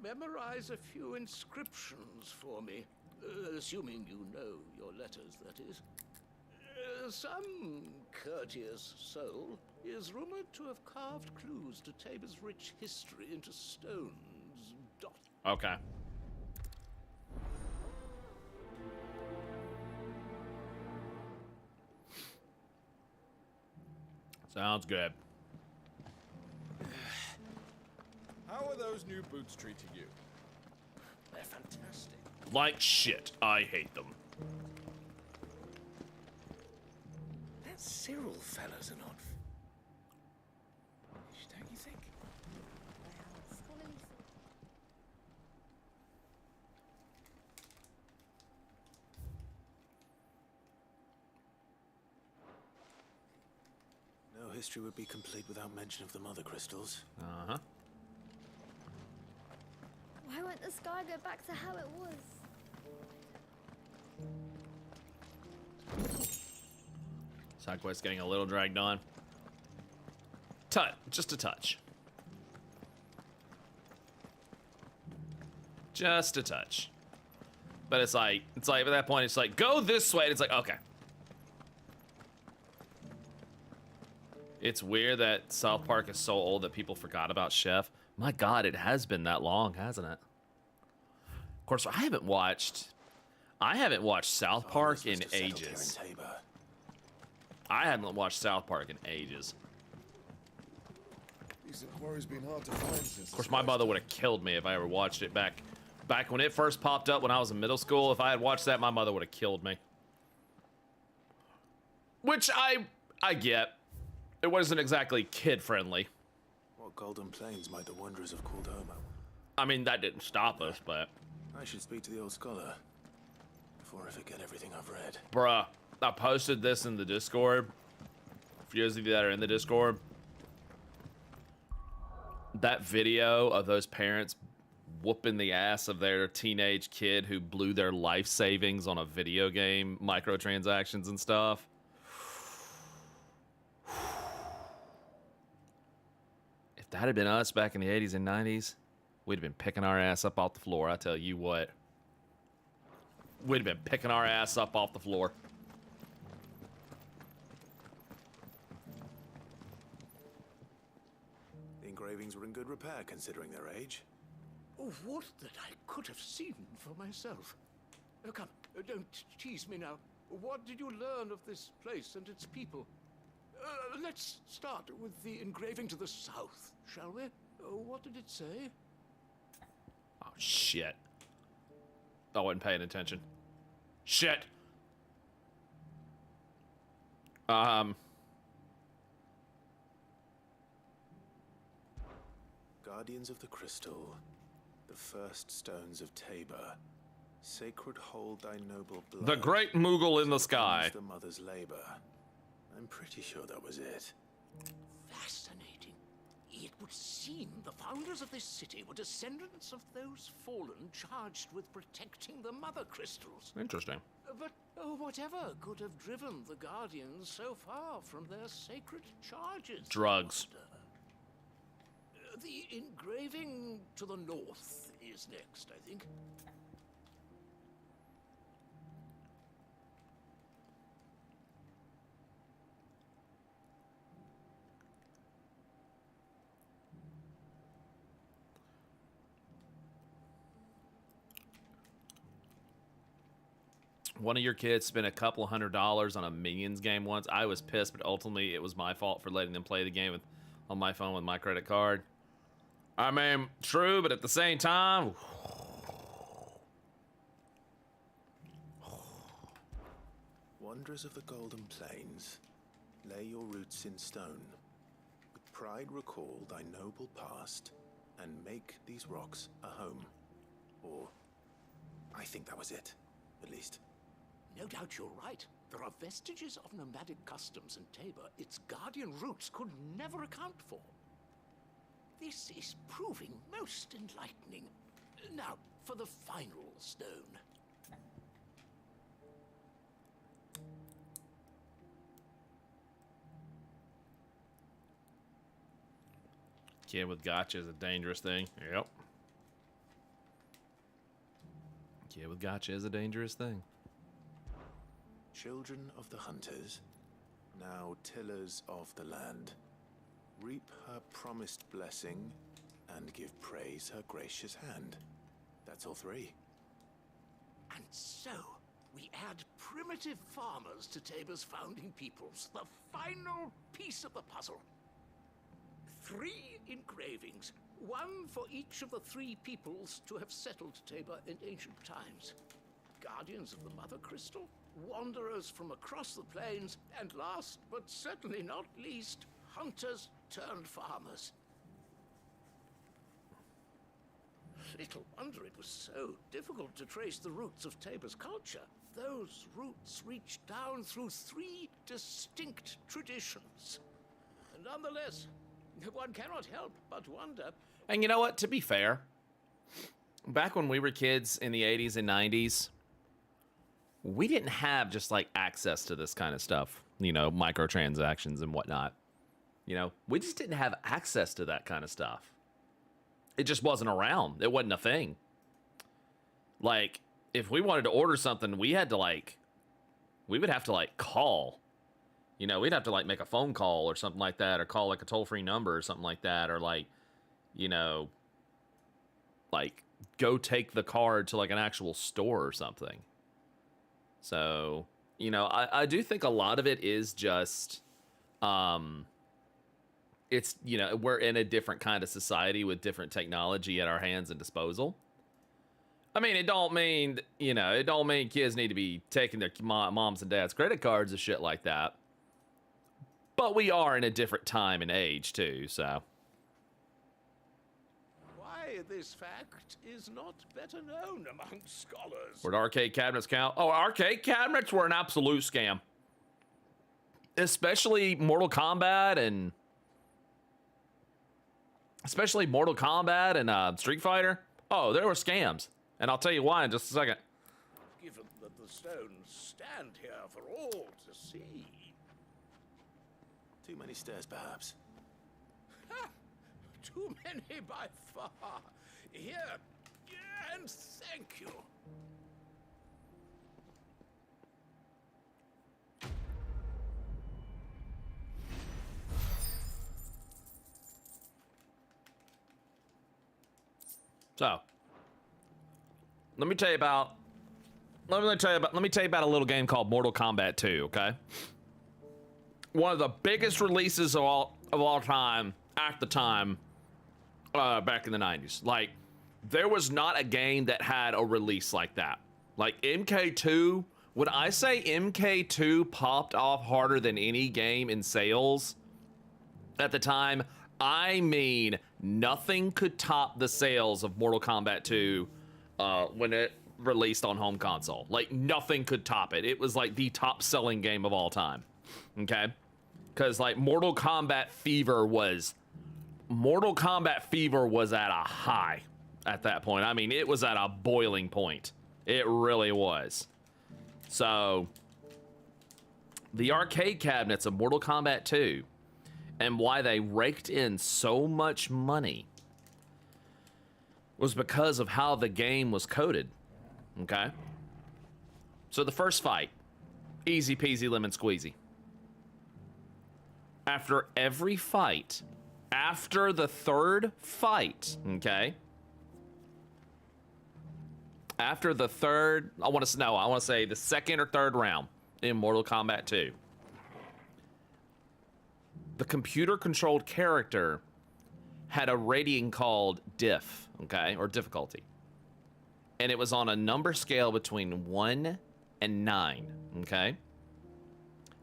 memorize a few inscriptions for me, assuming you know your letters, that is. Some courteous soul is rumored to have carved clues to Tabor's rich history into stones. Okay. Sounds good. How are those new boots treating you? They're fantastic. Like shit. I hate them. That Cyril fella's an odd. Don't you think? no history would be complete without mention of the mother crystals. Uh-huh. Why won't the sky go back to how it was? Side quest getting a little dragged on. Just a touch. Just a touch. But it's like at that point, it's like, go this way. And it's like, okay. It's weird that South Park is so old that people forgot about Chef. My God, it has been that long, hasn't it? Of course, I haven't watched South Park in ages. I haven't watched South Park in ages. Decent quarry's been hard to find since. Of course, my mother would have killed me if I ever watched it back when it first popped up when I was in middle school. If I had watched that, my mother would have killed me. Which I get. It wasn't exactly kid-friendly. What golden plains might the wanderers have called home? I mean, that didn't stop us, but... I should speak to the old scholar before I forget everything I've read. Bruh, I posted this in the Discord. For those of you that are in the Discord, that video of those parents whooping the ass of their teenage kid who blew their life savings on a video game, microtransactions and stuff. If that had been us back in the 80s and 90s, we'd have been picking our ass up off the floor, I tell you what. We'd have been picking our ass up off the floor. The engravings were in good repair considering their age. Oh, what that I could have seen for myself. Oh, come, don't tease me now. What did you learn of this place and its people? Let's start with the engraving to the south, shall we? What did it say? Oh, shit. I wasn't paying attention. Shit. Guardians of the Crystal, the first stones of Tabor, sacred hold thy noble blood. The great Moogle in the sky. The mother's labor. I'm pretty sure that was it. Fascinating. It would seem the founders of this city were descendants of those fallen charged with protecting the mother crystals. Interesting. But whatever could have driven the Guardians so far from their sacred charges? Drugs. The engraving to the north is next, I think. One of your kids spent a couple $100 on a Minions game once. I was pissed, but ultimately it was my fault for letting them play the game on my phone with my credit card. I mean, true, but at the same time... Wanderers of the Golden Plains, lay your roots in stone. With pride recall thy noble past, and make these rocks a home. Or, I think that was it, at least. No doubt you're right. There are vestiges of nomadic customs in Tabor its guardian roots could never account for. This is proving most enlightening. Now, for the final stone. Kid with gotcha is a dangerous thing. Yep. Kid with gotcha is a dangerous thing. Children of the hunters, now tillers of the land, reap her promised blessing and give praise her gracious hand. That's all three. And so, we add primitive farmers to Tabor's founding peoples, the final piece of the puzzle. 3 engravings, one for each of the 3 peoples to have settled Tabor in ancient times. Guardians of the Mother Crystal, wanderers from across the plains, and last but certainly not least, hunters turned farmers. Little wonder it was so difficult to trace the roots of Tabor's culture. Those roots reach down through 3 distinct traditions. And nonetheless, one cannot help but wonder. And you know what? To be fair, back when we were kids in the 80s and 90s, we didn't have just like access to this kind of stuff. you know, microtransactions and whatnot. You know, we just didn't have access to that kind of stuff. It just wasn't around. It wasn't a thing. Like, if we wanted to order something, we had to we would have to call. You know, we'd have to make a phone call or something like that, or call a toll-free number or something like that, or you know, go take the card to an actual store or something. So, you know, I do think a lot of it is just, it's, you know, we're in a different kind of society with different technology at our hands and disposal. I mean, it don't mean, you know, it don't mean kids need to be taking their moms and dads' credit cards and shit like that. But we are in a different time and age, too, so. Why this fact is not better known among scholars. Where'd arcade cabinets count? Oh, arcade cabinets were an absolute scam. Especially Mortal Kombat and Street Fighter. Oh, there were scams. And I'll tell you why in just a second. Given that the stones stand here for all to see. Too many stairs, perhaps. Too many by far. Here, and thank you. So, let me tell you about a little game called Mortal Kombat 2, okay? One of the biggest releases of all time at the time, back in the 90s. There was not a game that had a release like that. MK2, when I say MK2 popped off harder than any game in sales at the time, I mean nothing could top the sales of Mortal Kombat 2 when it released on home console. Nothing could top it. It was the top selling game of all time. Okay? Because Mortal Kombat Fever was at a high at that point. I mean, it was at a boiling point. It really was. So, the arcade cabinets of Mortal Kombat 2 and why they raked in so much money was because of how the game was coded. Okay? So the first fight, easy peasy lemon squeezy. After every fight, after the third fight, okay? After the third, I want to say the second or third round in Mortal Kombat 2. The computer-controlled character had a rating called diff, okay, or difficulty. And it was on a number scale between 1 and 9, okay?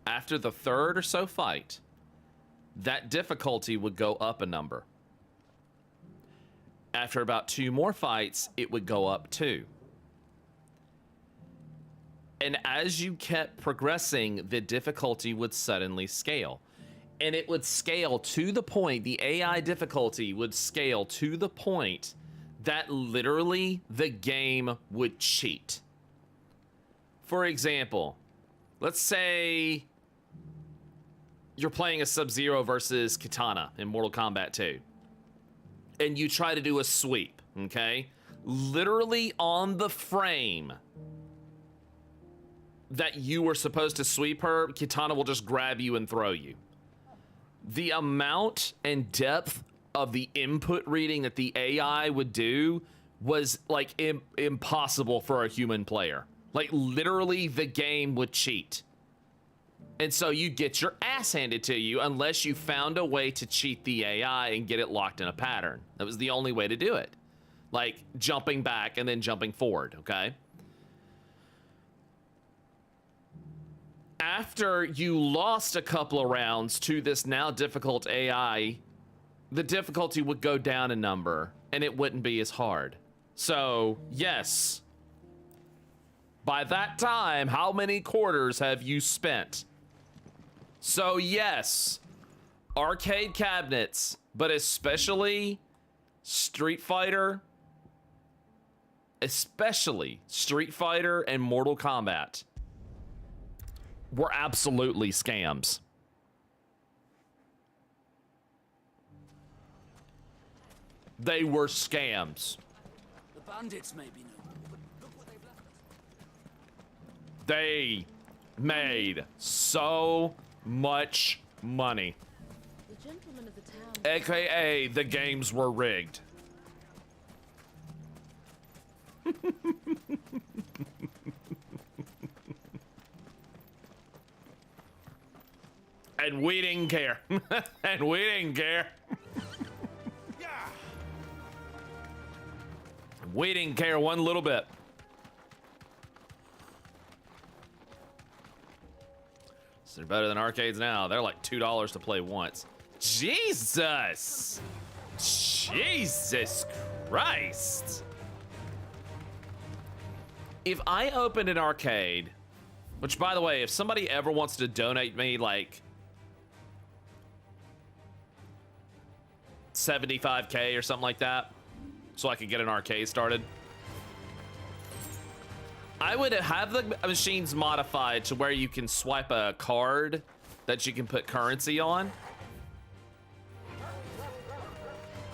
After the third or so fight, that difficulty would go up a number. After about 2 more fights, it would go up 2. And as you kept progressing, the difficulty would suddenly scale. And it would scale to the point, the AI difficulty would scale to the point that literally the game would cheat. For example, let's say you're playing a Sub-Zero versus Kitana in Mortal Kombat 2. And you try to do a sweep, okay? Literally on the frame that you were supposed to sweep her, Kitana will just grab you and throw you. The amount and depth of the input reading that the AI would do was impossible for a human player. Literally the game would cheat. And so you get your ass handed to you unless you found a way to cheat the AI and get it locked in a pattern. That was the only way to do it. Jumping back and then jumping forward, okay? After you lost a couple of rounds to this now difficult AI, the difficulty would go down a number and it wouldn't be as hard. So, yes. By that time, how many quarters have you spent? So, yes, arcade cabinets, but especially Street Fighter and Mortal Kombat were absolutely scams. They were scams. The bandits may be no more, but look what they've left us. They made so much money. The gentlemen of the town. AKA the games were rigged. And we didn't care. And we didn't care. We didn't care one little bit. So they're better than arcades now. They're like $2 to play once. Jesus! Jesus Christ! If I opened an arcade, which by the way, if somebody ever wants to donate me like 75K or something like that, so I could get an arcade started, I would have the machines modified to where you can swipe a card that you can put currency on.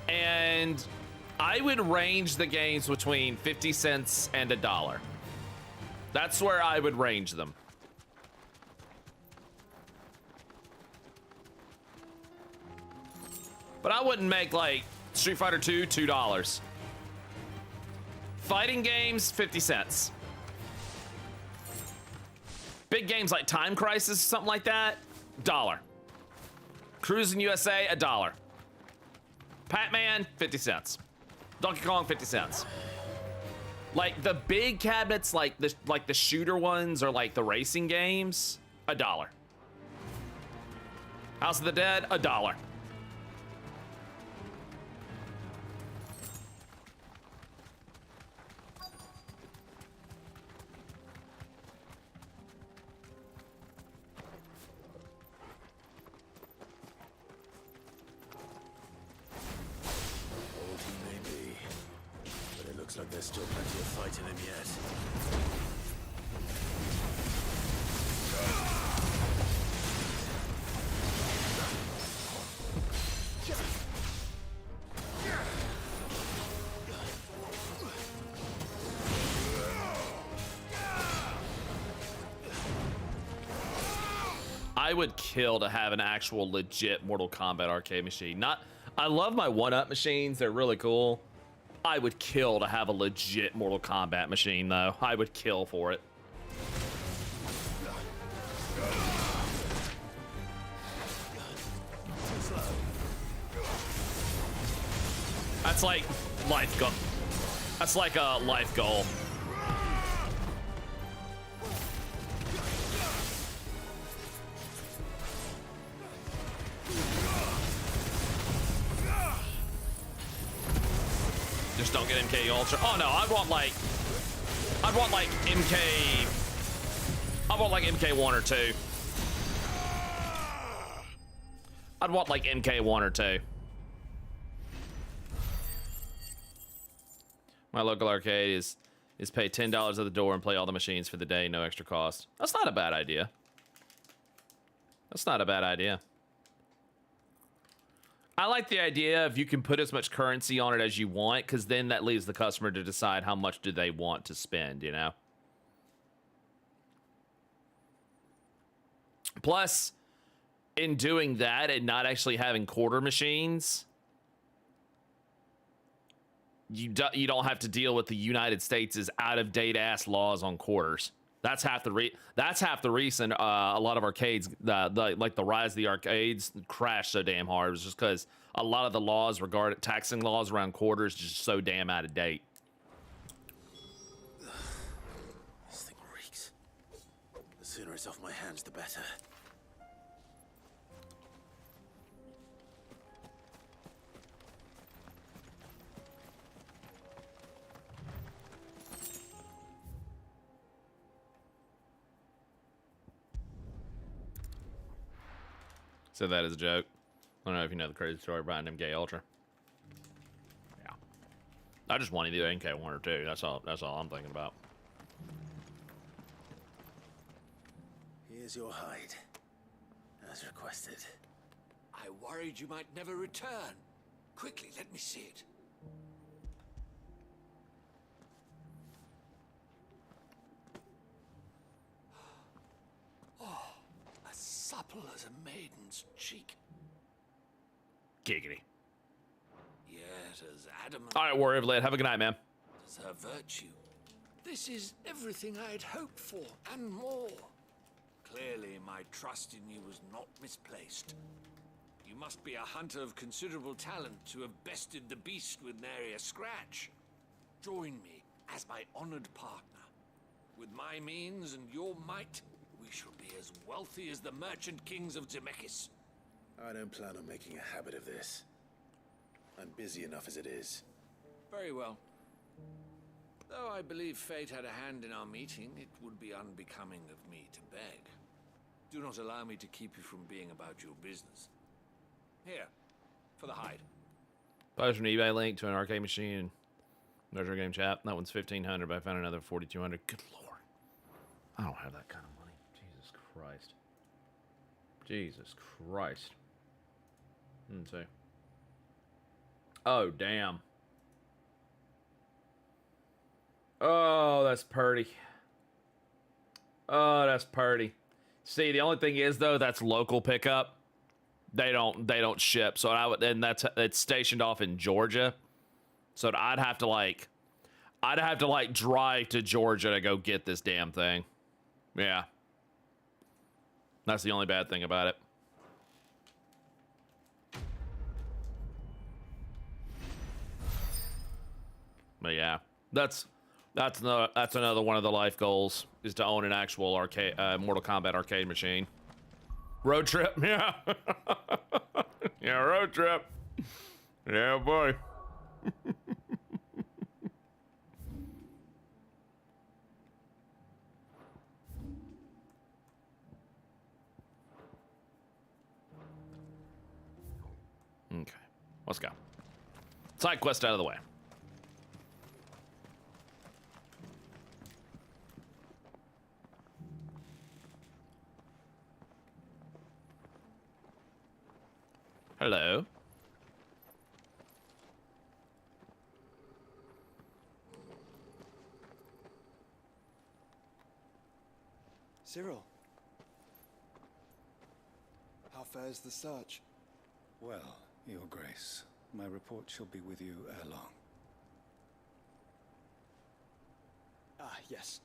And I would range the games between 50 cents and $1. That's where I would range them. But I wouldn't make like Street Fighter 2, $2. Fighting games, 50 cents. Big games like Time Crisis, something like that, $1. Cruising USA, $1. Pac-Man, 50 cents. Donkey Kong, 50 cents. Like the big cabinets, like the shooter ones or like the racing games, $1. House of the Dead, $1. Looks like there's still plenty of fight in him yet. I would kill to have an actual legit Mortal Kombat arcade machine. I love my 1-up machines, they're really cool. I would kill to have a legit Mortal Kombat machine, though. I would kill for it. That's like life goal. That's like a life goal. Just don't get MK Ultra. Oh no, I want like MK1 or 2. I'd want like MK1 or 2. My local arcade is pay $10 at the door and play all the machines for the day, no extra cost. That's not a bad idea. That's not a bad idea. I like the idea of you can put as much currency on it as you want, because then that leaves the customer to decide how much do they want to spend, you know? Plus, in doing that and not actually having quarter machines, you don't have to deal with the United States' out-of-date ass laws on quarters. That's half the reason a lot of arcades, like the rise of the arcades, crashed so damn hard. It was just because a lot of the laws regarding taxing laws around quarters just so damn out of date. This thing reeks. The sooner it's off my hands, the better. Said that as a joke. I don't know if you know the crazy story behind MK Ultra. Yeah. I just want to do MK1 or 2. That's all I'm thinking about. Here's your hide, as requested. I worried you might never return. Quickly, let me see it. Oh, as supple as a maiden's cheek. Giggity. Yet as adamant All right, Warrior of Lead. Have a good night, man. as her virtue. This is everything I had hoped for, and more. Clearly, my trust in you was not misplaced. You must be a hunter of considerable talent to have bested the beast with nary a scratch. Join me as my honored partner. With my means and your might, we shall be as wealthy as the merchant kings of Zemeckis. I don't plan on making a habit of this. I'm busy enough as it is. Very well. Though I believe fate had a hand in our meeting, it would be unbecoming of me to beg. Do not allow me to keep you from being about your business. Here, for the hide. Post an eBay link to an arcade machine. Measure game chat. That one's 1,500, but I found another 4,200. Good lord. I don't have that kind of money. Jesus Christ. Jesus Christ. Let's see. Oh, damn. Oh, that's purty. Oh, that's purty. See, the only thing is though, that's local pickup. They don't ship. So and it's stationed off in Georgia. So I'd have to like drive to Georgia to go get this damn thing. Yeah. That's the only bad thing about it. But yeah, that's another one of the life goals is to own an actual arcade Mortal Kombat arcade machine. Road trip, yeah. Yeah, road trip. Yeah, boy. Okay, let's go. Side quest out of the way. Hello. Cyril. How fares the search? Well, Your Grace, my report shall be with you ere long. Ah, yes.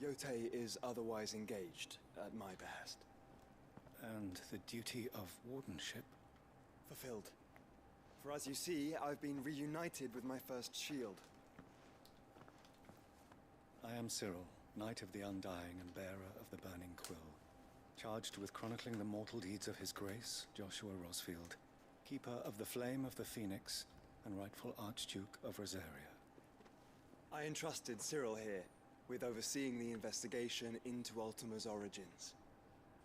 Yotei is otherwise engaged, at my behest. And the duty of wardenship? Fulfilled. For as you see, I've been reunited with my first shield. I am Cyril, Knight of the Undying and bearer of the Burning Quill, charged with chronicling the mortal deeds of His Grace, Joshua Rosfield, keeper of the Flame of the Phoenix and rightful Archduke of Rosaria. I entrusted Cyril here with overseeing the investigation into Ultima's origins.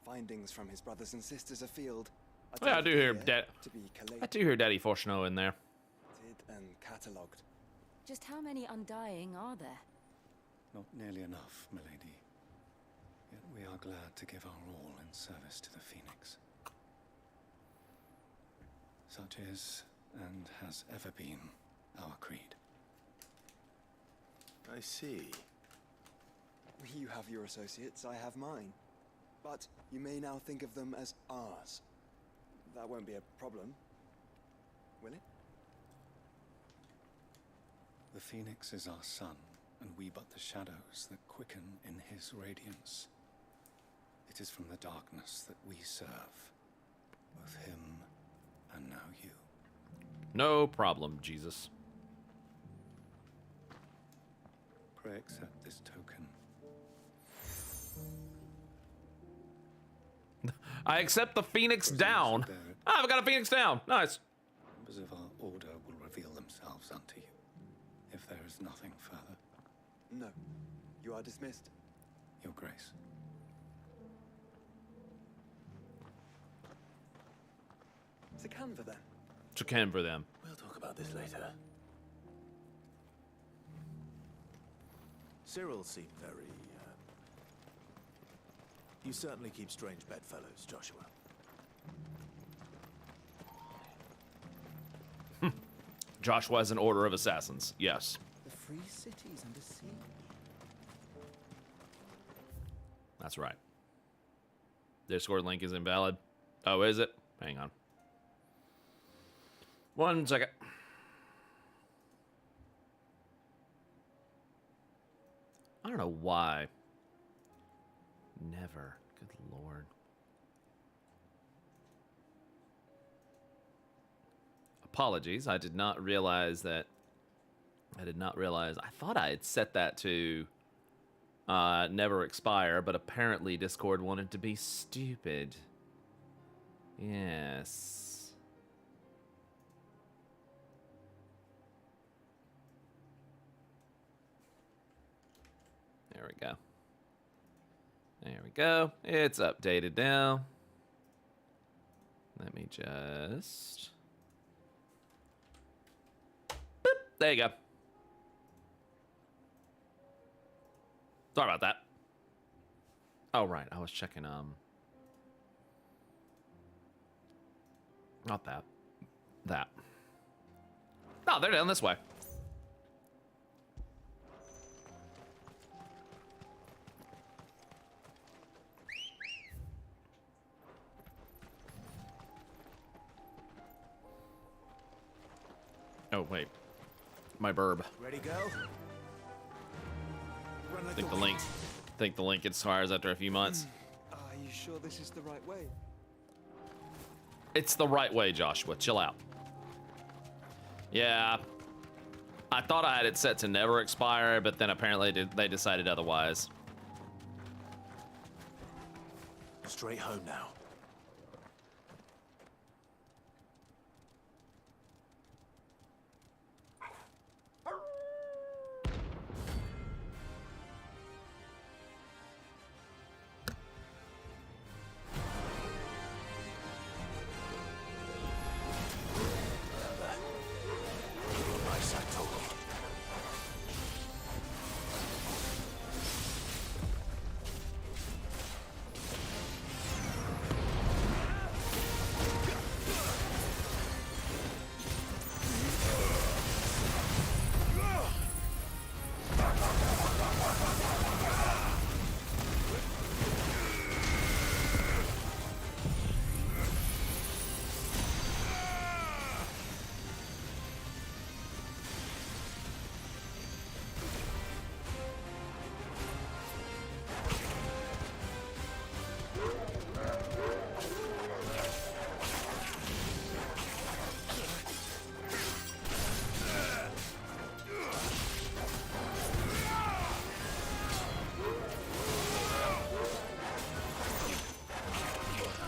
Findings from his brothers and sisters afield. Yeah, I do hear Daddy Forshno in there. And catalogued. Just how many Undying are there? Not nearly enough, milady. Yet we are glad to give our all in service to the Phoenix. Such is, and has ever been, our creed. I see. You have your associates, I have mine. But you may now think of them as ours. That won't be a problem, will it? The Phoenix is our sun, and we but the shadows that quicken in his radiance. It is from the darkness that we serve, both him and now you. No problem, Jesus. Pray accept this token. I accept the Phoenix down. Ah, I've got a Phoenix down. Nice. Members of our order will reveal themselves unto you, if there is nothing further. No. You are dismissed. Your Grace. To Canva, then. To Canva, them. We'll talk about this later. Cyril seemed very You certainly keep strange bedfellows, Joshua. Joshua has an order of assassins. Yes. The free cities under siege. That's right. Discord link is invalid. Oh, is it? Hang on. 1 second. I don't know why. Never. Good lord. Apologies. I did not realize that. I thought I had set that to never expire, but apparently Discord wanted to be stupid. Yes. There we go. There we go. It's updated now. Let me just... Boop. There you go. Sorry about that. Oh, right. I was checking, not that. That. No, they're down this way. Oh, wait. My burb. Ready, go? I think the link expires after a few months. Are you sure this is the right way? It's the right way, Joshua. Chill out. Yeah. I thought I had it set to never expire, but then apparently they decided otherwise. Straight home now.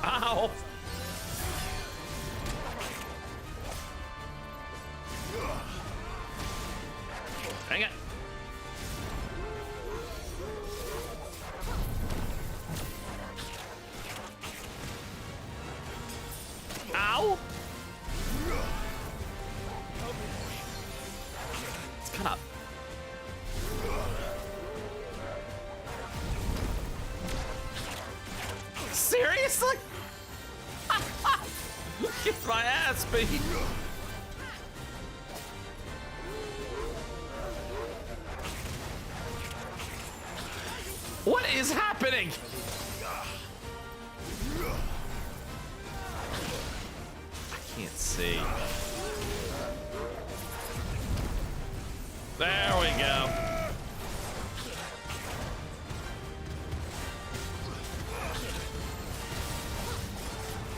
Ow! Dang it! Ow! It's kind of... Seriously? Get my ass beat. What is happening? I can't see. There we go.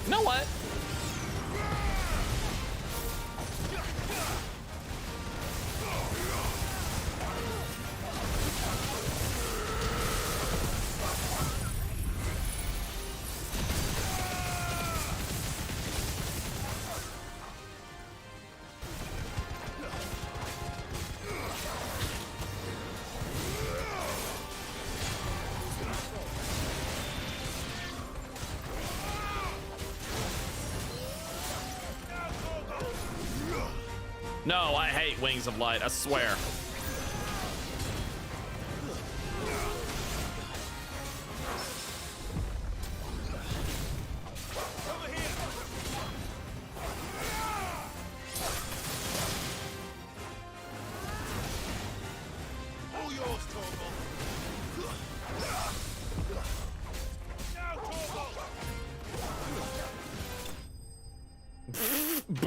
You know what? No, I hate Wings of Light, I swear.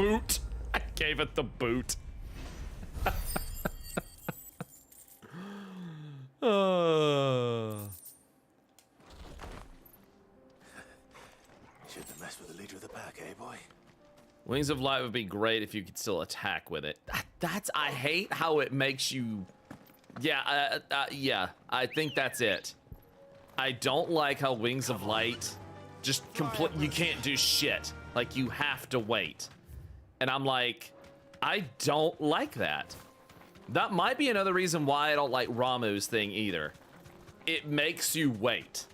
boot. I gave it the boot. Shouldn't mess with the leader of the pack, eh, boy? Wings of Light would be great if you could still attack with it. I hate how it makes you... Yeah, yeah, I think that's it. I don't like how Wings of Light just you can't do shit. Like, you have to wait. And I'm like, I don't like that. That might be another reason why I don't like Ramuh's thing either. It makes you wait.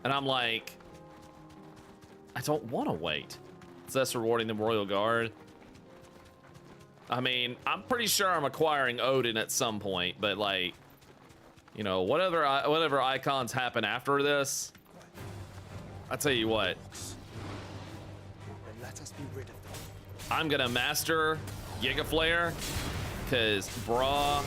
And I'm like, I don't want to wait. It's less rewarding than Royal Guard. I mean, I'm pretty sure I'm acquiring Odin at some point, but like, you know, whatever icons happen after this, I tell you what. Then let us be rid of them. I'm gonna master Giga Flare, cause brah.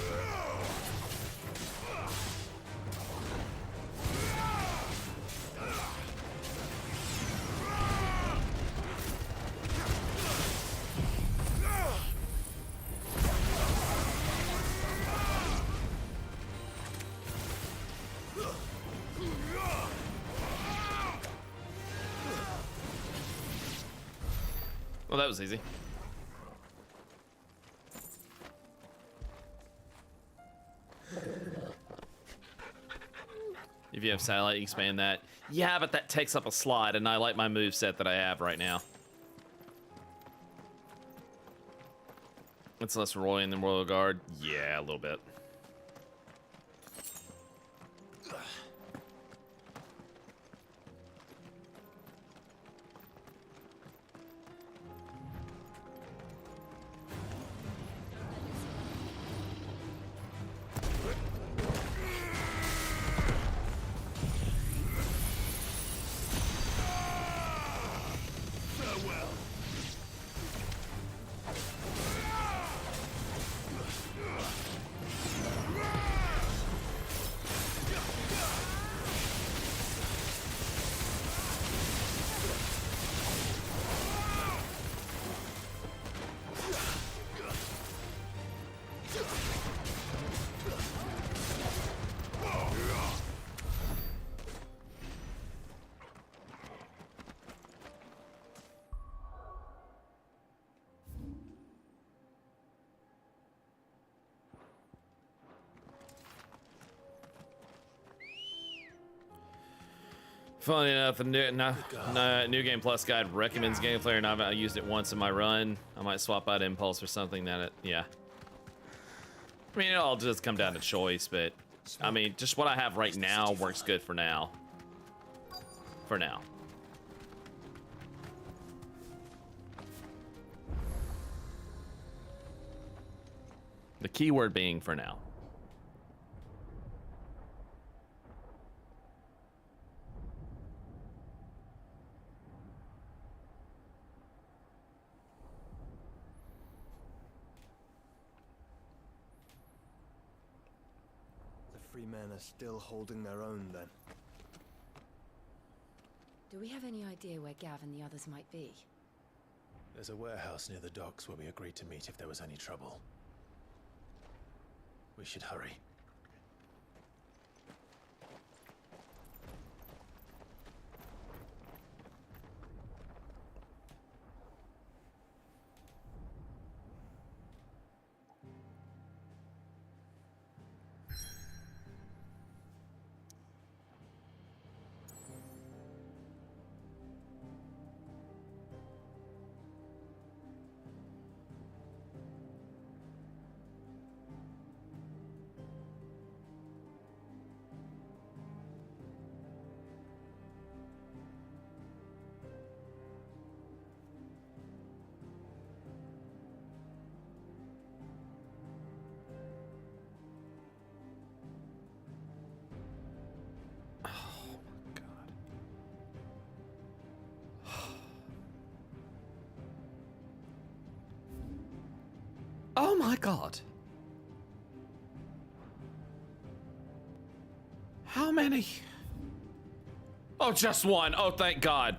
Well, that was easy. If you have satellite, you expand that. Yeah, but that takes up a slot, and I like my moveset that I have right now. It's less rolling than Royal Guard. Yeah, a little bit. Funny enough, the new Game Plus guide recommends Game Flare, and I've used it once in my run. I might swap out Impulse or something yeah. I mean, it'll just come down to choice, but I mean, just what I have right now works good for now. For now. The keyword being for now. Men are still holding their own, then. Do we have any idea where Gav and the others might be? There's a warehouse near the docks where we agreed to meet if there was any trouble. We should hurry. Oh my god. How many? Oh, just one. Oh, thank God.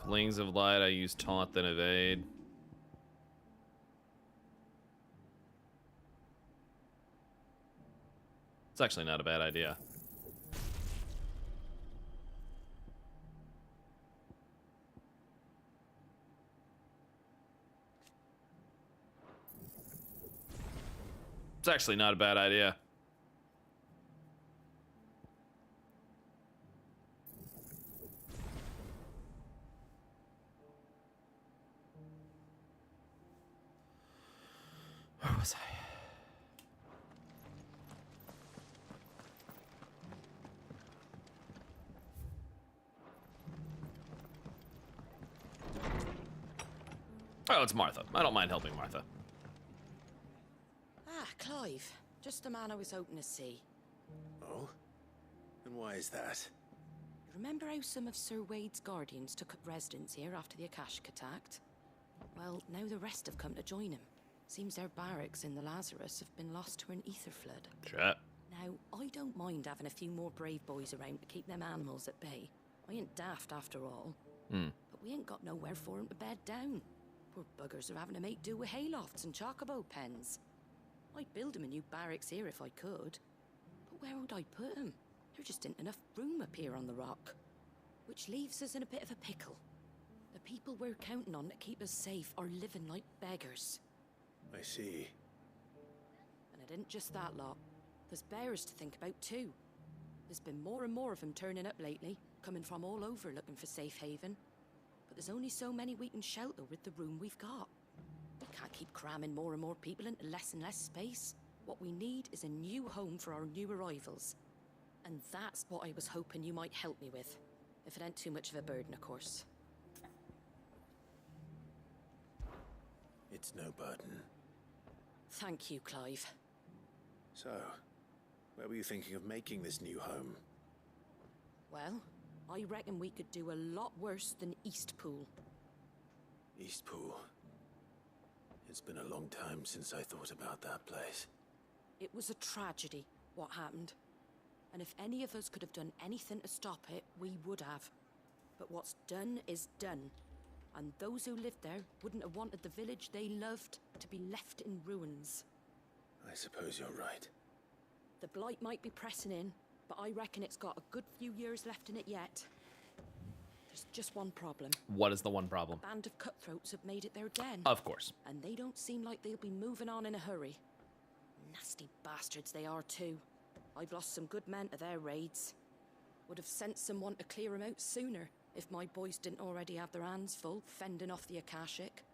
Flings of light, I use taunt, then evade. It's actually not a bad idea. It's actually not a bad idea. Where was I? Oh, it's Martha. I don't mind helping Martha. Ah, Clive. Just the man I was hoping to see. Oh? And why is that? Remember how some of Sir Wade's guardians took up residence here after the Akashic attacked? Well, now the rest have come to join him. Seems their barracks in the Lazarus have been lost to an ether flood. Chat. Now, I don't mind having a few more brave boys around to keep them animals at bay. I ain't daft after all. But we ain't got nowhere for 'em to bed down. Poor buggers are having to make do with haylofts and chocobo pens. I'd build 'em a new barracks here if I could. But where would I put 'em? There just ain't enough room up here on the rock. Which leaves us in a bit of a pickle. The people we're counting on to keep us safe are living like beggars. I see. And it ain't just that lot. There's bears to think about too. There's been more and more of them turning up lately, coming from all over looking for safe haven. But there's only so many we can shelter with the room we've got. We can't keep cramming more and more people into less and less space. What we need is a new home for our new arrivals. And that's what I was hoping you might help me with. If it ain't too much of a burden, of course. It's no burden. Thank you, Clive. So, where were you thinking of making this new home? Well, I reckon we could do a lot worse than Eastpool. Eastpool. It's been a long time since I thought about that place. It was a tragedy, what happened. And if any of us could have done anything to stop it, we would have. But what's done is done. And those who lived there wouldn't have wanted the village they loved to be left in ruins. I suppose you're right. The blight might be pressing in, but I reckon it's got a good few years left in it yet. There's just one problem. What is the one problem? A band of cutthroats have made it their den. Of course. And they don't seem like they'll be moving on in a hurry. Nasty bastards they are too. I've lost some good men to their raids. Would have sent someone to clear them out sooner if my boys didn't already have their hands full fending off the Akashic.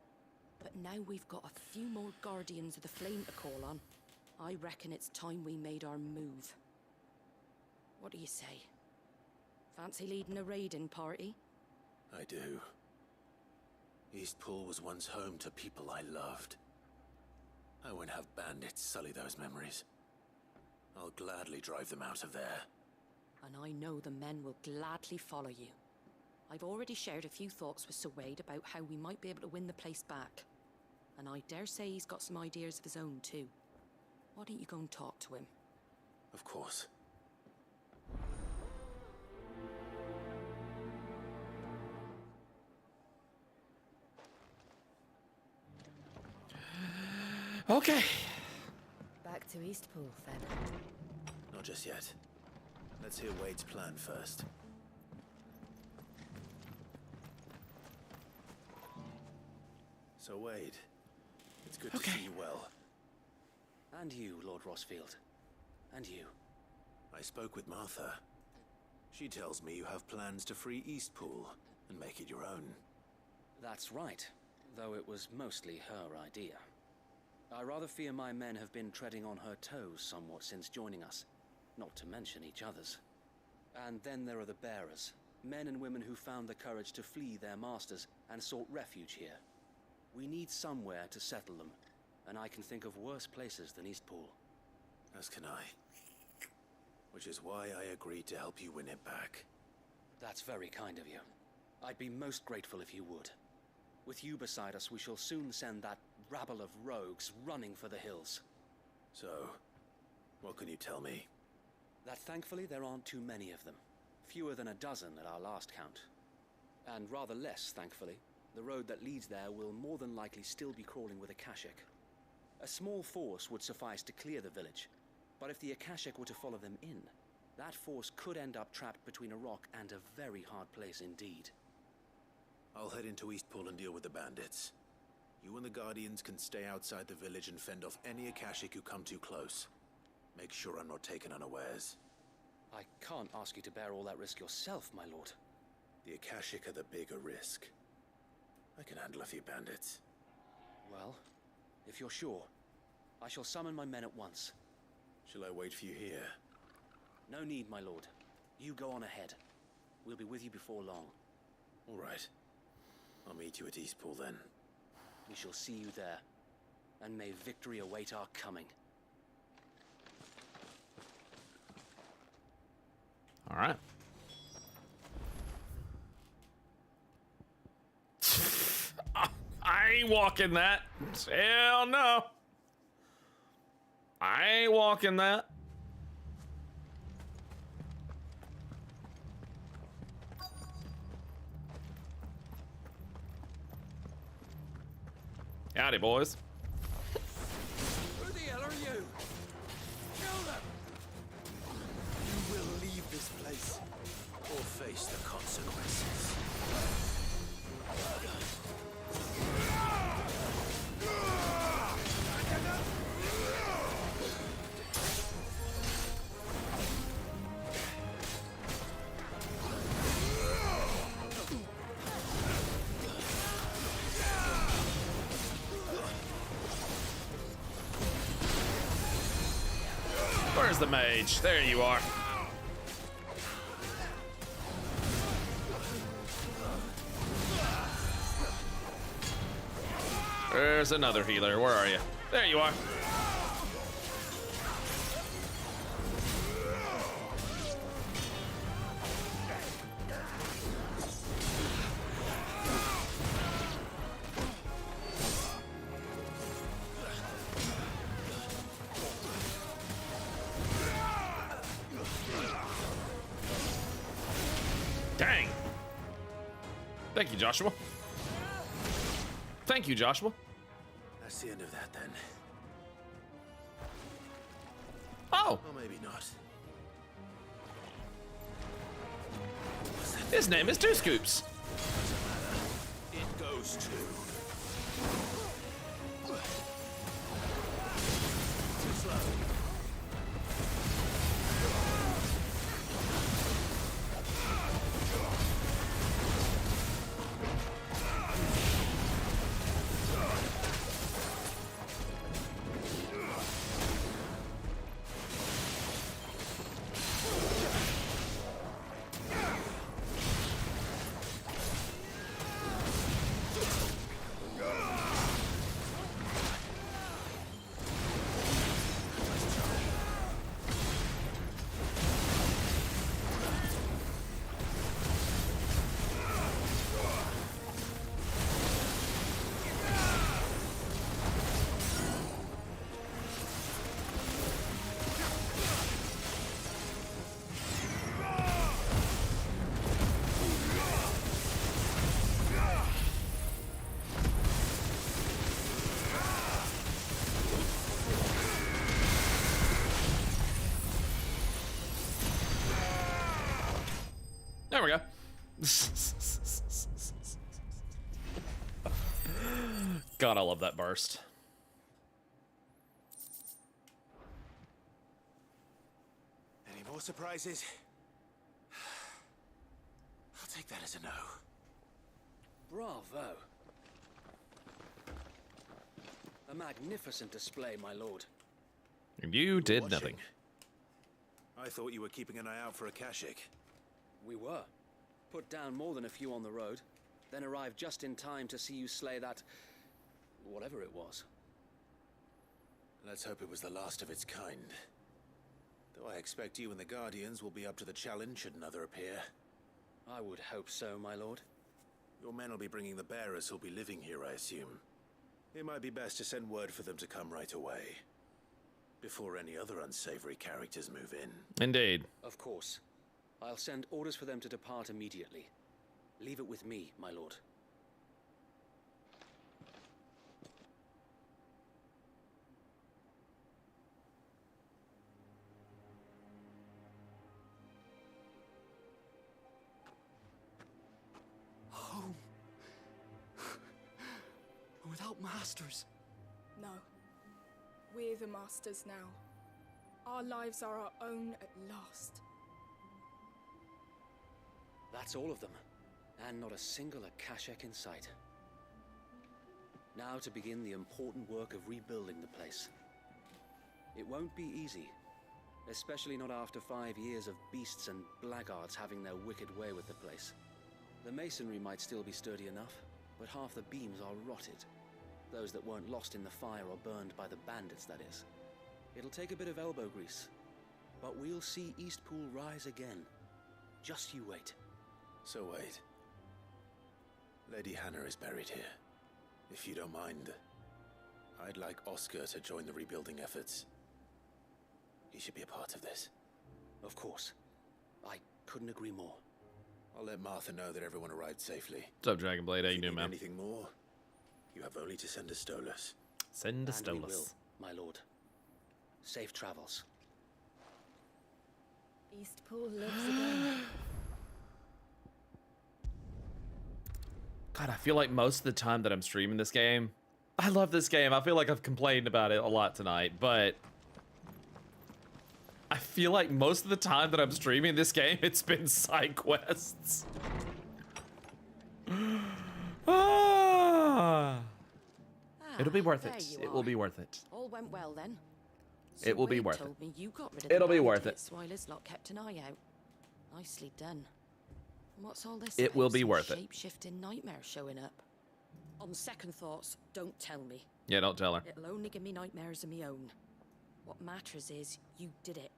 But now we've got a few more guardians of the flame to call on. I reckon it's time we made our move. What do you say? Fancy leading a raiding party? I do. Eastpool was once home to people I loved. I won't have bandits sully those memories. I'll gladly drive them out of there. And I know the men will gladly follow you. I've already shared a few thoughts with Sir Wade about how we might be able to win the place back. And I dare say he's got some ideas of his own too. Why don't you go and talk to him? Of course. Okay. Back to Eastpool, then. Not just yet. Let's hear Wade's plan first. So, Wade, it's good to see you well. And you, Lord Rosfield. And you. I spoke with Martha. She tells me you have plans to free Eastpool and make it your own. That's right, though it was mostly her idea. I rather fear my men have been treading on her toes somewhat since joining us, not to mention each other's. And then there are the bearers, men and women who found the courage to flee their masters and sought refuge here. We need somewhere to settle them, and I can think of worse places than Eastpool. As can I. Which is why I agreed to help you win it back. That's very kind of you. I'd be most grateful if you would. With you beside us, we shall soon send that rabble of rogues running for the hills. So, what can you tell me? That thankfully there aren't too many of them. Fewer than a dozen at our last count. And rather less, thankfully. The road that leads there will more than likely still be crawling with Akashic. A small force would suffice to clear the village, but if the Akashic were to follow them in, that force could end up trapped between a rock and a very hard place indeed. I'll head into Eastpool and deal with the bandits. You and the Guardians can stay outside the village and fend off any Akashic who come too close. Make sure I'm not taken unawares. I can't ask you to bear all that risk yourself, my lord. The Akashic are the bigger risk. I can handle a few bandits. Well, if you're sure, I shall summon my men at once. Shall I wait for you here? No need, my lord. You go on ahead. We'll be with you before long. All right. I'll meet you at Eastpool then. We shall see you there, and may victory await our coming. All right. I ain't walking that. Hell no. I ain't walking that. Howdy, boys. Who the hell are you? Kill them! You will leave this place, or face the consequences. Where's the mage? There you are. There's another healer. Where are you? There you are. Dang. Thank you, Joshua. Thank you, Joshua. That's the end of that then. Oh. Or maybe not. His name is Two Scoops. It goes to. Too slow. There we go. God, I love that burst. Any more surprises? I'll take that as a no. Bravo. A magnificent display, my lord. And you did nothing. I thought you were keeping an eye out for Akashic. We were. Put down more than a few on the road, then arrived just in time to see you slay that... whatever it was. Let's hope it was the last of its kind. Though I expect you and the Guardians will be up to the challenge should another appear. I would hope so, my lord. Your men will be bringing the bearers who'll be living here, I assume. It might be best to send word for them to come right away, before any other unsavory characters move in. Indeed. Of course. I'll send orders for them to depart immediately. Leave it with me, my lord. Home. Without masters. No. We're the masters now. Our lives are our own at last. That's all of them, and not a single Akashek in sight. Now to begin the important work of rebuilding the place. It won't be easy, especially not after 5 years of beasts and blackguards having their wicked way with the place. The masonry might still be sturdy enough, but half the beams are rotted. Those that weren't lost in the fire or burned by the bandits, that is. It'll take a bit of elbow grease, but we'll see Eastpool rise again. Just you wait. So wait. Lady Hannah is buried here. If you don't mind, I'd like Oscar to join the rebuilding efforts. He should be a part of this. Of course. I couldn't agree more. I'll let Martha know that everyone arrived safely. What's up, Dragonblade? How you doing, man? Anything more? You have only to send a Stolas. Send a And we will, Stolas. my lord. Safe travels. Eastpool lives again. God, I feel like most of the time that I'm streaming this game, I love this game. I feel like I've complained about it a lot tonight, but I feel like most of the time that I'm streaming this game, it's been side quests. It'll be worth it. It will be worth it. All went well then. It will be Wade worth it. told me you got rid of It'll the be worth it. bandits while his lot kept an eye out. Nicely done. And what's all this? It will about be some worth it. Shape-shifting nightmare showing up. On second thoughts, don't tell me. Yeah, don't tell her. It'll only give me nightmares of my own. What matters is you did it,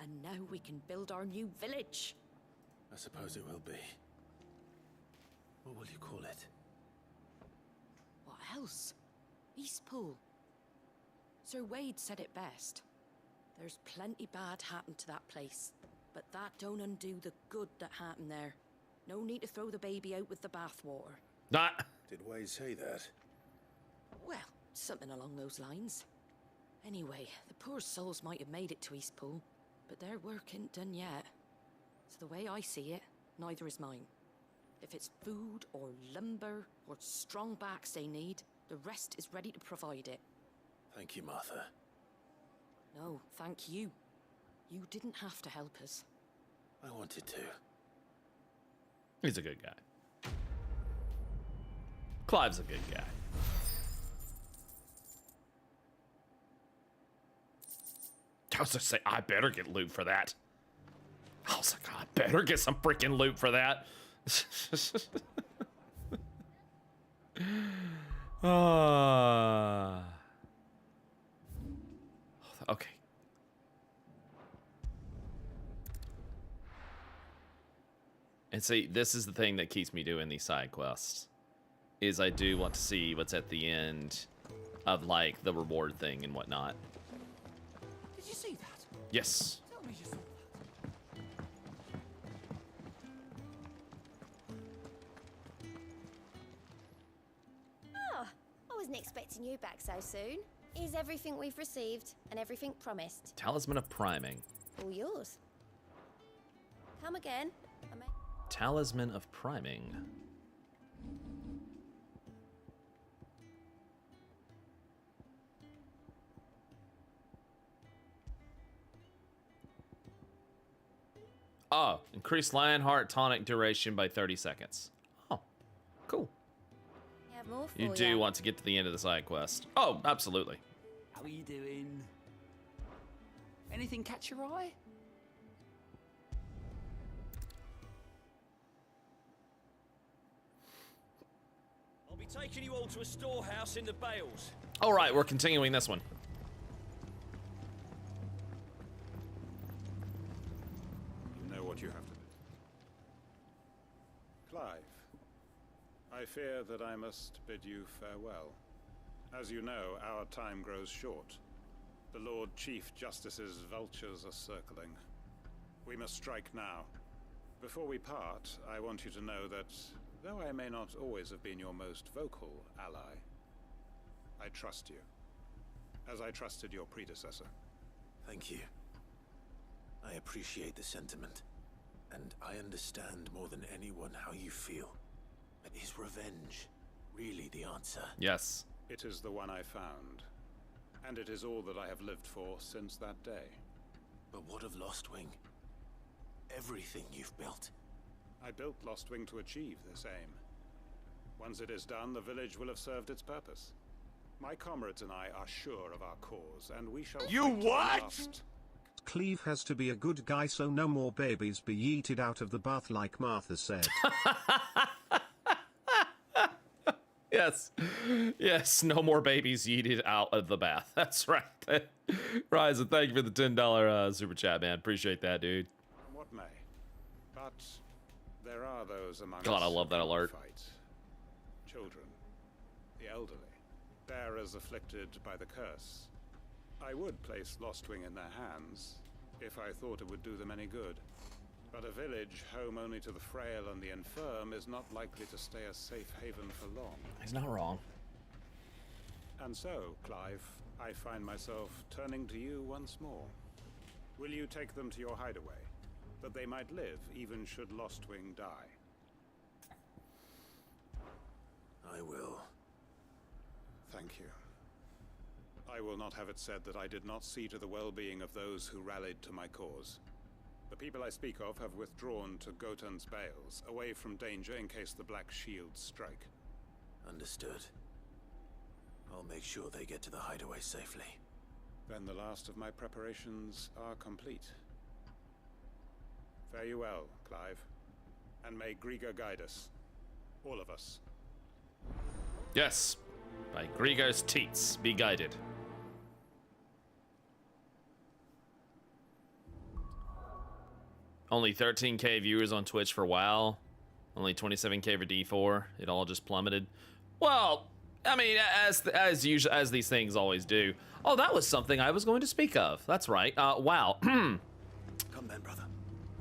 and now we can build our new village. I suppose it will be. What will you call it? What else? Eastpool. Sir Wade said it best. There's plenty bad happened to that place, but that don't undo the good that happened there. No need to throw the baby out with the bathwater. Did Wade say that? Well, something along those lines. Anyway, the poor souls might have made it to Eastpool, but their work ain't done yet. So the way I see it, neither is mine. If it's food or lumber or strong backs they need, the rest is ready to provide it. Thank you, Martha. No, thank you. You didn't have to help us. I wanted to. He's a good guy. Clive's a good guy. I was just saying, I better get loot for that. I was like, I better get some freaking loot for that. Okay. And see, this is the thing that keeps me doing these side quests. Is I do want to see what's at the end of, like, the reward thing and whatnot. Did you see that? Yes. Tell me you saw that. Oh, I wasn't expecting you back so soon. Is everything we've received and everything promised? Talisman of Priming. All yours. Come again. Talisman of Priming. Oh, increase Lionheart tonic duration by 30 seconds. Oh, cool. We have more for You do want to get to the end of the side quest. Oh, absolutely. How are you doing? Anything catch your eye? I'll be taking you all to a storehouse in the Bales. All right, we're continuing this one. You know what you have to do. Clive, I fear that I must bid you farewell. As you know, our time grows short. The Lord Chief Justice's vultures are circling. We must strike now. Before we part, I want you to know that Though I may not always have been your most vocal ally, I trust you, as I trusted your predecessor. Thank you. I appreciate the sentiment, and I understand more than anyone how you feel. But is revenge really the answer? Yes. It is the one I found, and it is all that I have lived for since that day. But what of Lostwing? Everything you've built. I built Lostwing to achieve this aim. Once it is done, the village will have served its purpose. My comrades and I are sure of our cause, and we shall... You fight to the what? last. Cleve has to be a good guy so no more babies be yeeted out of the bath like Martha said. Yes. Yes, no more babies yeeted out of the bath. That's right. Ryzen, thank you for the $10 super chat, man. Appreciate that, dude. What may. But there are those among God, us I love that who alert. fight. Children, the elderly, bearers afflicted by the curse. I would place Lostwing in their hands, if I thought it would do them any good. But a village home only to the frail and the infirm is not likely to stay a safe haven for long. He's not wrong. And so, Clive, I find myself turning to you once more. Will you take them to your hideaway, that they might live even should Lostwing die? I will. Thank you. I will not have it said that I did not see to the well-being of those who rallied to my cause. The people I speak of have withdrawn to Gotan's Bales, away from danger in case the Black Shields strike. Understood. I'll make sure they get to the hideaway safely. Then the last of my preparations are complete. Fare you well, Clive. And may Grieger guide us. All of us. Yes. By Grieger's teats, be guided. Only 13k viewers on Twitch for WoW. Only 27k for D4. It all just plummeted. Well, I mean, as usual, as these things always do. Oh, that was something I was going to speak of. That's right. WoW. Come then, brother.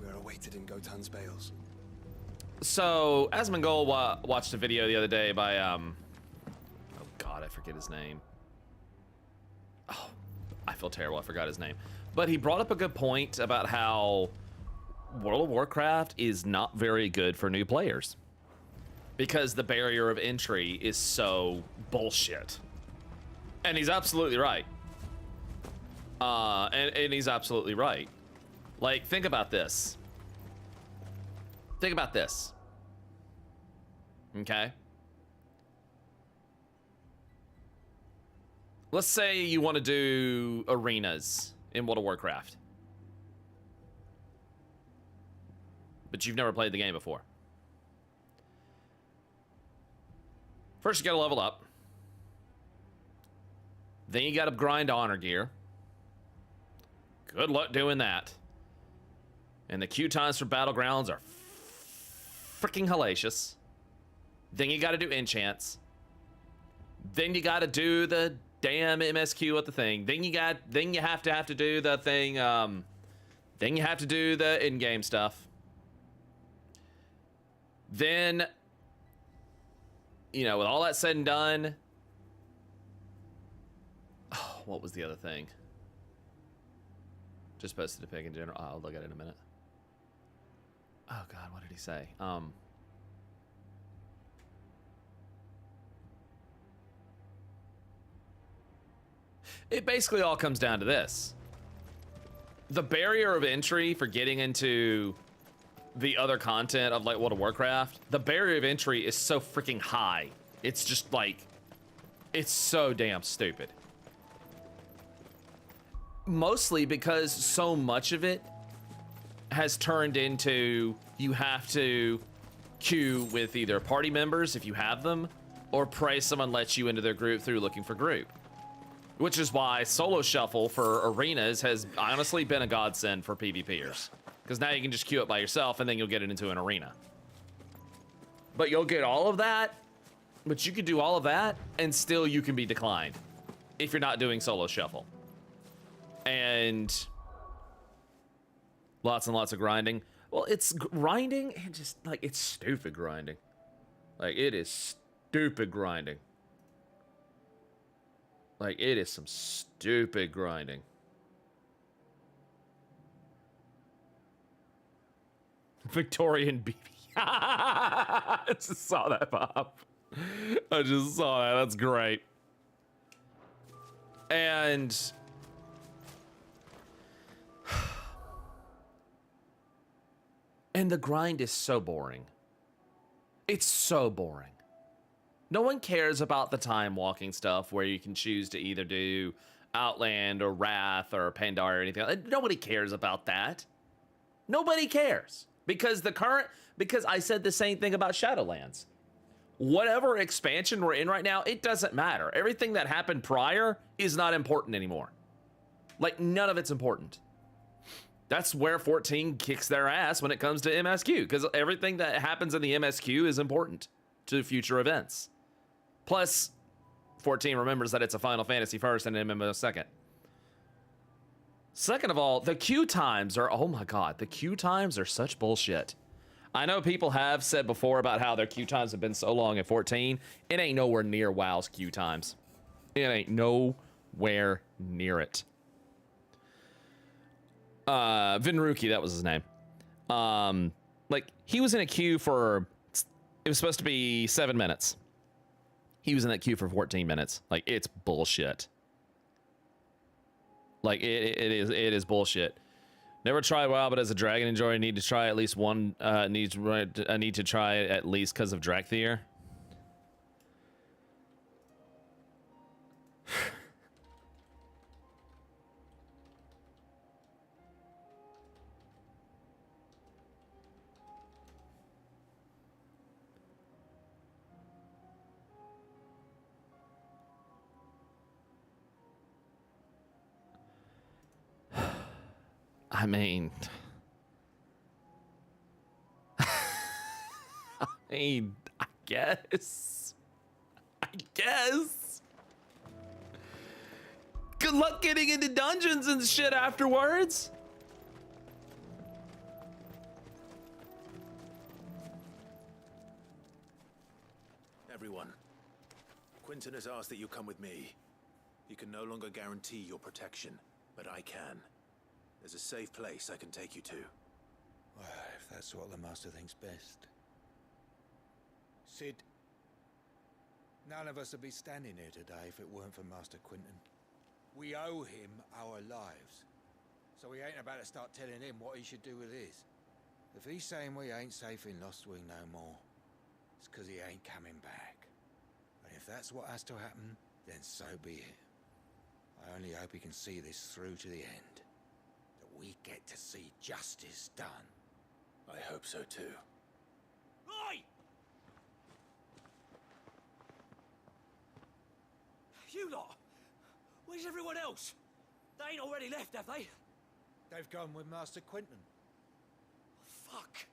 We are awaited in Gotan's Bales. So, Asmongold watched a video the other day by oh God, I forget his name. Oh, I feel terrible. I forgot his name. But he brought up a good point about how World of Warcraft is not very good for new players because the barrier of entry is so bullshit. And he's absolutely right. And he's absolutely right. Like, think about this. Think about this. Okay? Let's say you want to do arenas in World of Warcraft. But you've never played the game before. First, you gotta level up. Then you gotta grind honor gear. Good luck doing that. And the queue times for Battlegrounds are freaking hellacious. Then you gotta do enchants. Then you gotta do the damn MSQ with the thing. Then you have to do the thing, then you have to do the in-game stuff. Then, you know, with all that said and done, oh, what was the other thing? Just posted a pic in general. I'll look at it in a minute. Oh God, what did he say? It basically all comes down to this. The barrier of entry for getting into the other content of like World of Warcraft, the barrier of entry is so freaking high. It's just like, it's so damn stupid. Mostly because so much of it has turned into you have to queue with either party members if you have them, or pray someone lets you into their group through looking for group. Which is why solo shuffle for arenas has honestly been a godsend for PvPers. Because now you can just queue it by yourself and then you'll get it into an arena. But you'll get all of that, but you can do all of that and still you can be declined if you're not doing solo shuffle. And lots and lots of grinding. Well, it's grinding and just like, it's stupid grinding. Like, it is stupid grinding. Like, it is some stupid grinding. Victorian BB. I just saw that pop. I just saw that. That's great. And the grind is so boring. It's so boring. No one cares about the time walking stuff where you can choose to either do Outland or Wrath or Pandar or anything. Nobody cares about that. Nobody cares. Because I said the same thing about Shadowlands. Whatever expansion we're in right now, it doesn't matter. Everything that happened prior is not important anymore. Like, none of it's important. That's where 14 kicks their ass when it comes to MSQ, because everything that happens in the MSQ is important to future events. Plus, 14 remembers that it's a Final Fantasy first and an MMO second. Second of all, the queue times are, oh my god, the queue times are such bullshit. I know people have said before about how their queue times have been so long at 14. It ain't nowhere near WoW's queue times. It ain't nowhere near it. Vinruki, that was his name. Like, he was in a queue for, it was supposed to be 7 minutes. He was in that queue for 14 minutes. Like, it's bullshit. Like, it is bullshit. Never tried WoW, but as a dragon enjoyer, need to try at least one. Need to try it at least because of Drakthir. I mean, I guess. Good luck getting into dungeons and shit afterwards. Everyone, Quinton has asked that you come with me. He can no longer guarantee your protection, but I can. There's a safe place I can take you to. Well, if that's what the Master thinks best. Sid, none of us would be standing here today if it weren't for Master Quinton. We owe him our lives. So we ain't about to start telling him what he should do with his. If he's saying we ain't safe in Lostwing no more, it's because he ain't coming back. And if that's what has to happen, then so be it. I only hope he can see this through to the end. We get to see justice done. I hope so too. Oi! You lot! Where's everyone else? They ain't already left, have they? They've gone with Master Quinton. Fuck!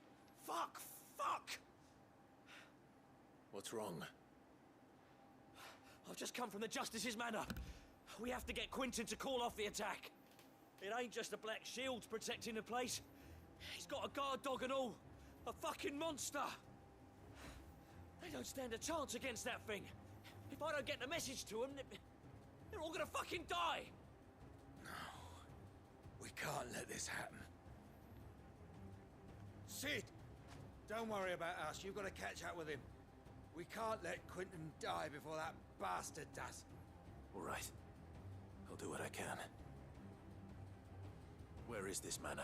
What's wrong? I've just come from the Justice's manor. We have to get Quinton to call off the attack. It ain't just the Black Shields protecting the place. He's got a guard dog and all. A fucking monster. They don't stand a chance against that thing. If I don't get the message to them, they're all gonna fucking die. No. We can't let this happen. Sid! Don't worry about us. You've got to catch up with him. We can't let Quinton die before that bastard does. All right. I'll do what I can. Where is this manor?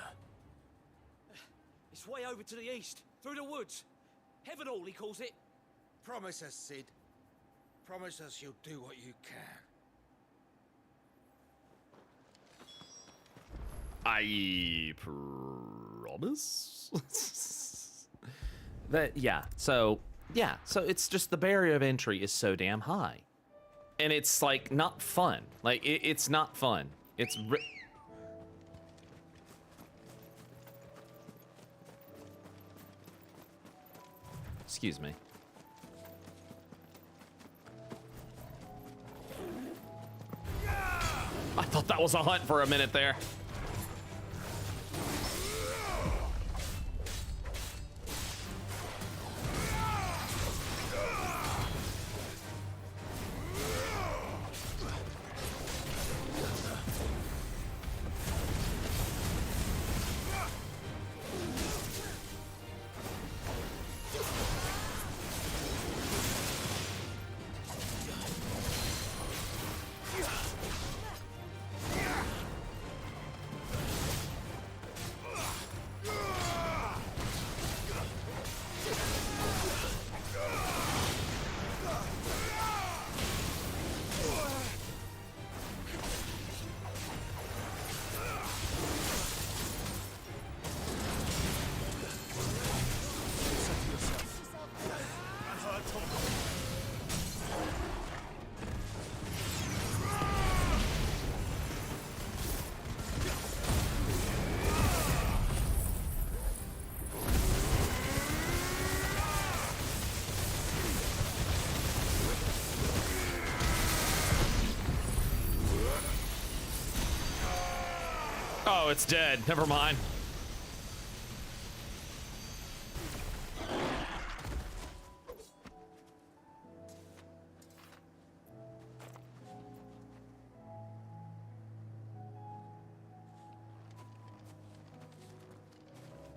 It's way over to the east, through the woods. Heavenhall, he calls it. Promise us, Sid. Promise us you'll do what you can. I promise? So it's just the barrier of entry is so damn high. And it's, like, not fun. Like, it's not fun. It's... Excuse me. I thought that was a hunt for a minute there. Oh, it's dead. Never mind.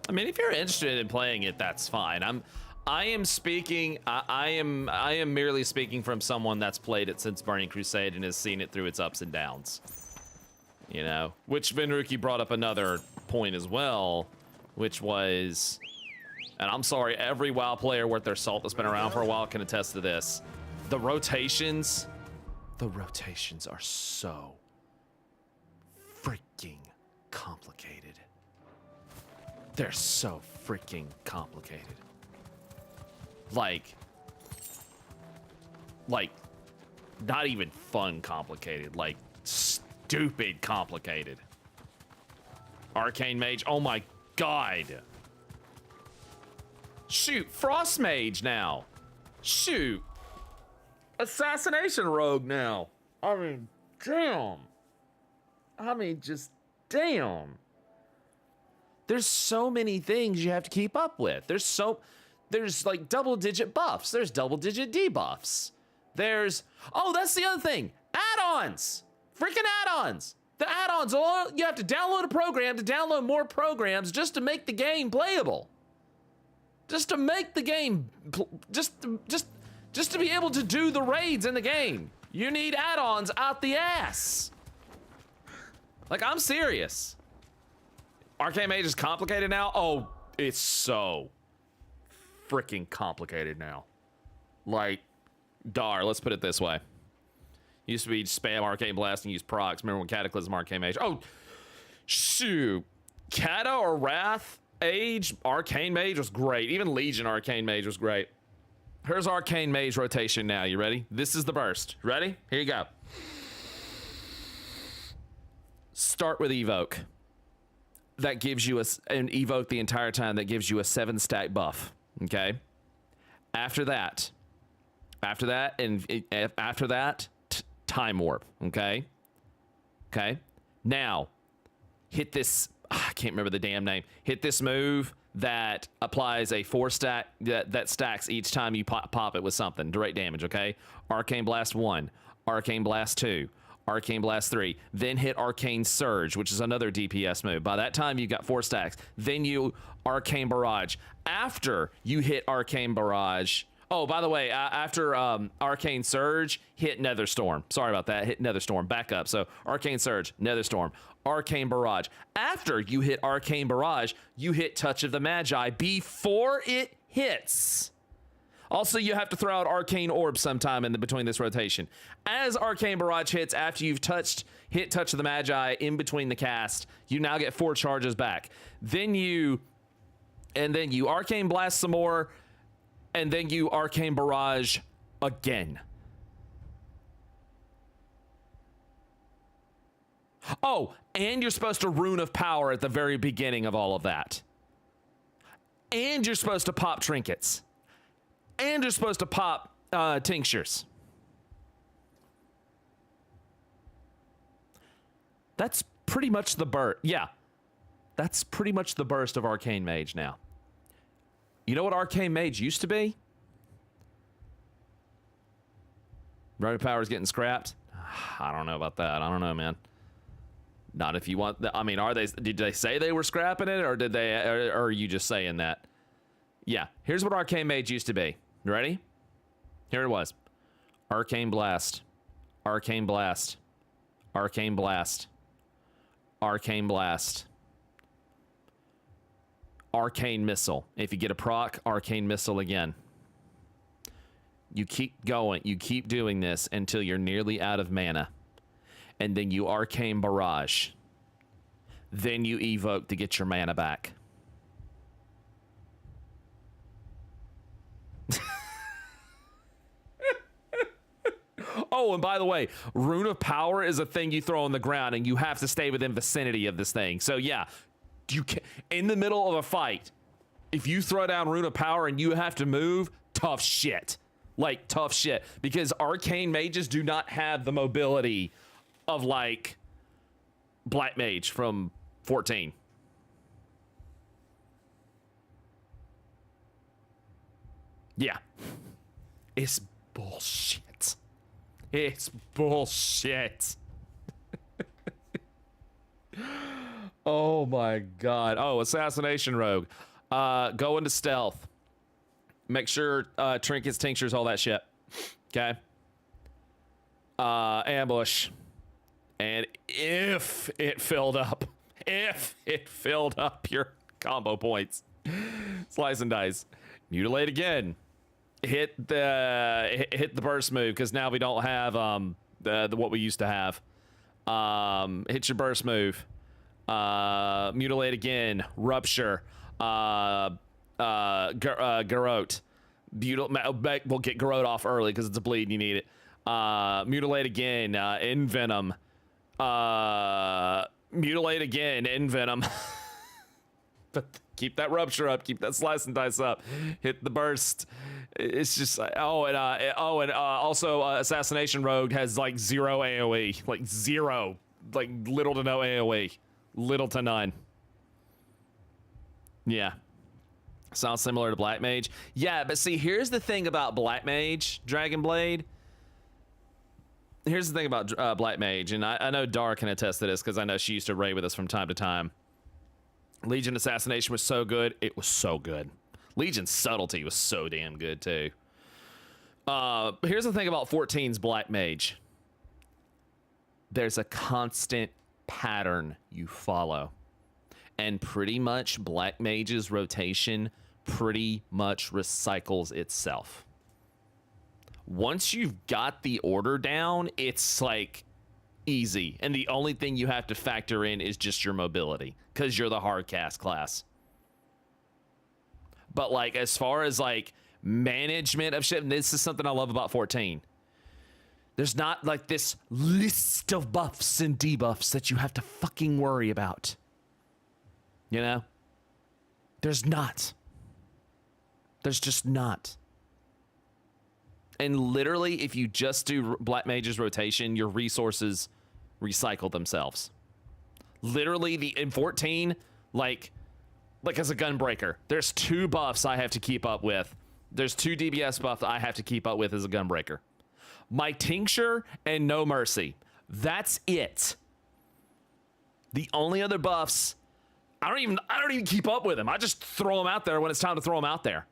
I mean, if you're interested in playing it, that's fine. I am merely speaking from someone that's played it since Burning Crusade and has seen it through its ups and downs. You know, which Venruki brought up another point as well, which was, and I'm sorry, every WoW player worth their salt that's been around for a while can attest to this. The rotations are so freaking complicated. They're so freaking complicated. Like, not even fun complicated, like stupid complicated. Arcane Mage, oh my god. Shoot, Frost Mage now. Shoot. Assassination Rogue now. I mean, damn. I mean, just damn. There's so many things you have to keep up with. There's like double-digit buffs. There's double-digit debuffs. Oh, that's the other thing. Add-ons. Freaking add-ons. The add-ons, you have to download a program to download more programs just to make the game playable. Just to make the game, just to be able to do the raids in the game. You need add-ons out the ass. Like, I'm serious. Arcane Mage is complicated now? Oh, it's so freaking complicated now. Like, let's put it this way. Used to be spam Arcane Blast and use procs. Remember when Cataclysm Arcane Mage? Oh, shoot. Kata or Wrath Age Arcane Mage was great. Even Legion Arcane Mage was great. Here's Arcane Mage rotation now. You ready? This is the burst. Ready? Here you go. Start with Evoke. That gives you an Evoke the entire time. That gives you a 7-stack buff. Okay? After that, Time Warp. Okay? Okay? Now, hit this, I can't remember the damn name. Hit this move that applies a 4-stack, that stacks each time you pop it with something. Direct damage, okay? Arcane Blast 1, Arcane Blast 2, Arcane Blast 3, then hit Arcane Surge, which is another DPS move. By that time, you got 4 stacks. Then you Arcane Barrage. After you hit Arcane Barrage, oh, by the way, after Arcane Surge, hit Nether Storm. Sorry about that, hit Nether Storm, back up. So Arcane Surge, Nether Storm, Arcane Barrage. After you hit Arcane Barrage, you hit Touch of the Magi before it hits. Also, you have to throw out Arcane Orb sometime in between this rotation. As Arcane Barrage hits, after you've hit Touch of the Magi in between the cast, you now get 4 charges back. Then you Arcane Blast some more, and then you Arcane Barrage again. Oh, and you're supposed to Rune of Power at the very beginning of all of that. And you're supposed to pop trinkets. And you're supposed to pop tinctures. That's pretty much the burst. Yeah, that's pretty much the burst of Arcane Mage now. You know what Arcane Mage used to be? Rune of Power is getting scrapped. I don't know about that. I don't know, man. Not if you want. I mean, did they say they were scrapping it, or did they? Or are you just saying that? Yeah. Here's what Arcane Mage used to be. You ready? Here it was. Arcane Blast. Arcane Blast. Arcane Blast. Arcane Blast. Arcane Missile. If you get a proc, Arcane Missile again. You keep going. You keep doing this until you're nearly out of mana. And then you Arcane Barrage. Then you Evoke to get your mana back. Oh, and by the way, Rune of Power is a thing you throw on the ground, and you have to stay within vicinity of this thing. So yeah, you can, in the middle of a fight, if you throw down Rune of Power and you have to move, tough shit. Like, tough shit. Because Arcane Mages do not have the mobility of, like, Black Mage from 14. Yeah. It's bullshit. It's bullshit. Oh my god. Oh, assassination rogue. Go into stealth. Make sure trinkets, tinctures, all that shit. Okay. Ambush. And if it filled up your combo points, slice and dice. Mutilate again. Hit the burst move, because now we don't have the what we used to have. Hit your burst move. Mutilate again. Rupture. Garrote. We'll get Garrote off early because it's a bleed and you need it. Mutilate again. Envenom. Mutilate again. Envenom. But keep that rupture up. Keep that slice and dice up. Hit the burst. It's just also assassination rogue has like 0 AOE, like 0, like little to no AOE, little to none. Yeah, sounds similar to Black Mage. Yeah, but see, here's the thing about Black Mage, Dragon Blade. Here's the thing about Black Mage, and I know Dara can attest to this because I know she used to raid with us from time to time. Legion Assassination was so good. It was so good. Legion Subtlety was so damn good too. Here's the thing about 14's Black Mage. There's a constant pattern you follow. And pretty much Black Mage's rotation pretty much recycles itself. Once you've got the order down, it's like easy. And the only thing you have to factor in is just your mobility, because you're the hard cast class. But like, as far as like management of shit, and this is something I love about 14. There's not like this list of buffs and debuffs that you have to fucking worry about. You know? There's not. There's just not. And literally, if you just do Black Mage's rotation, your resources recycle themselves. Literally, in 14, like as a gunbreaker, there's 2 buffs I have to keep up with. There's 2 DBS buffs I have to keep up with as a gunbreaker. My Tincture and No Mercy. That's it. The only other buffs, I don't even keep up with them. I just throw them out there when it's time to throw them out there.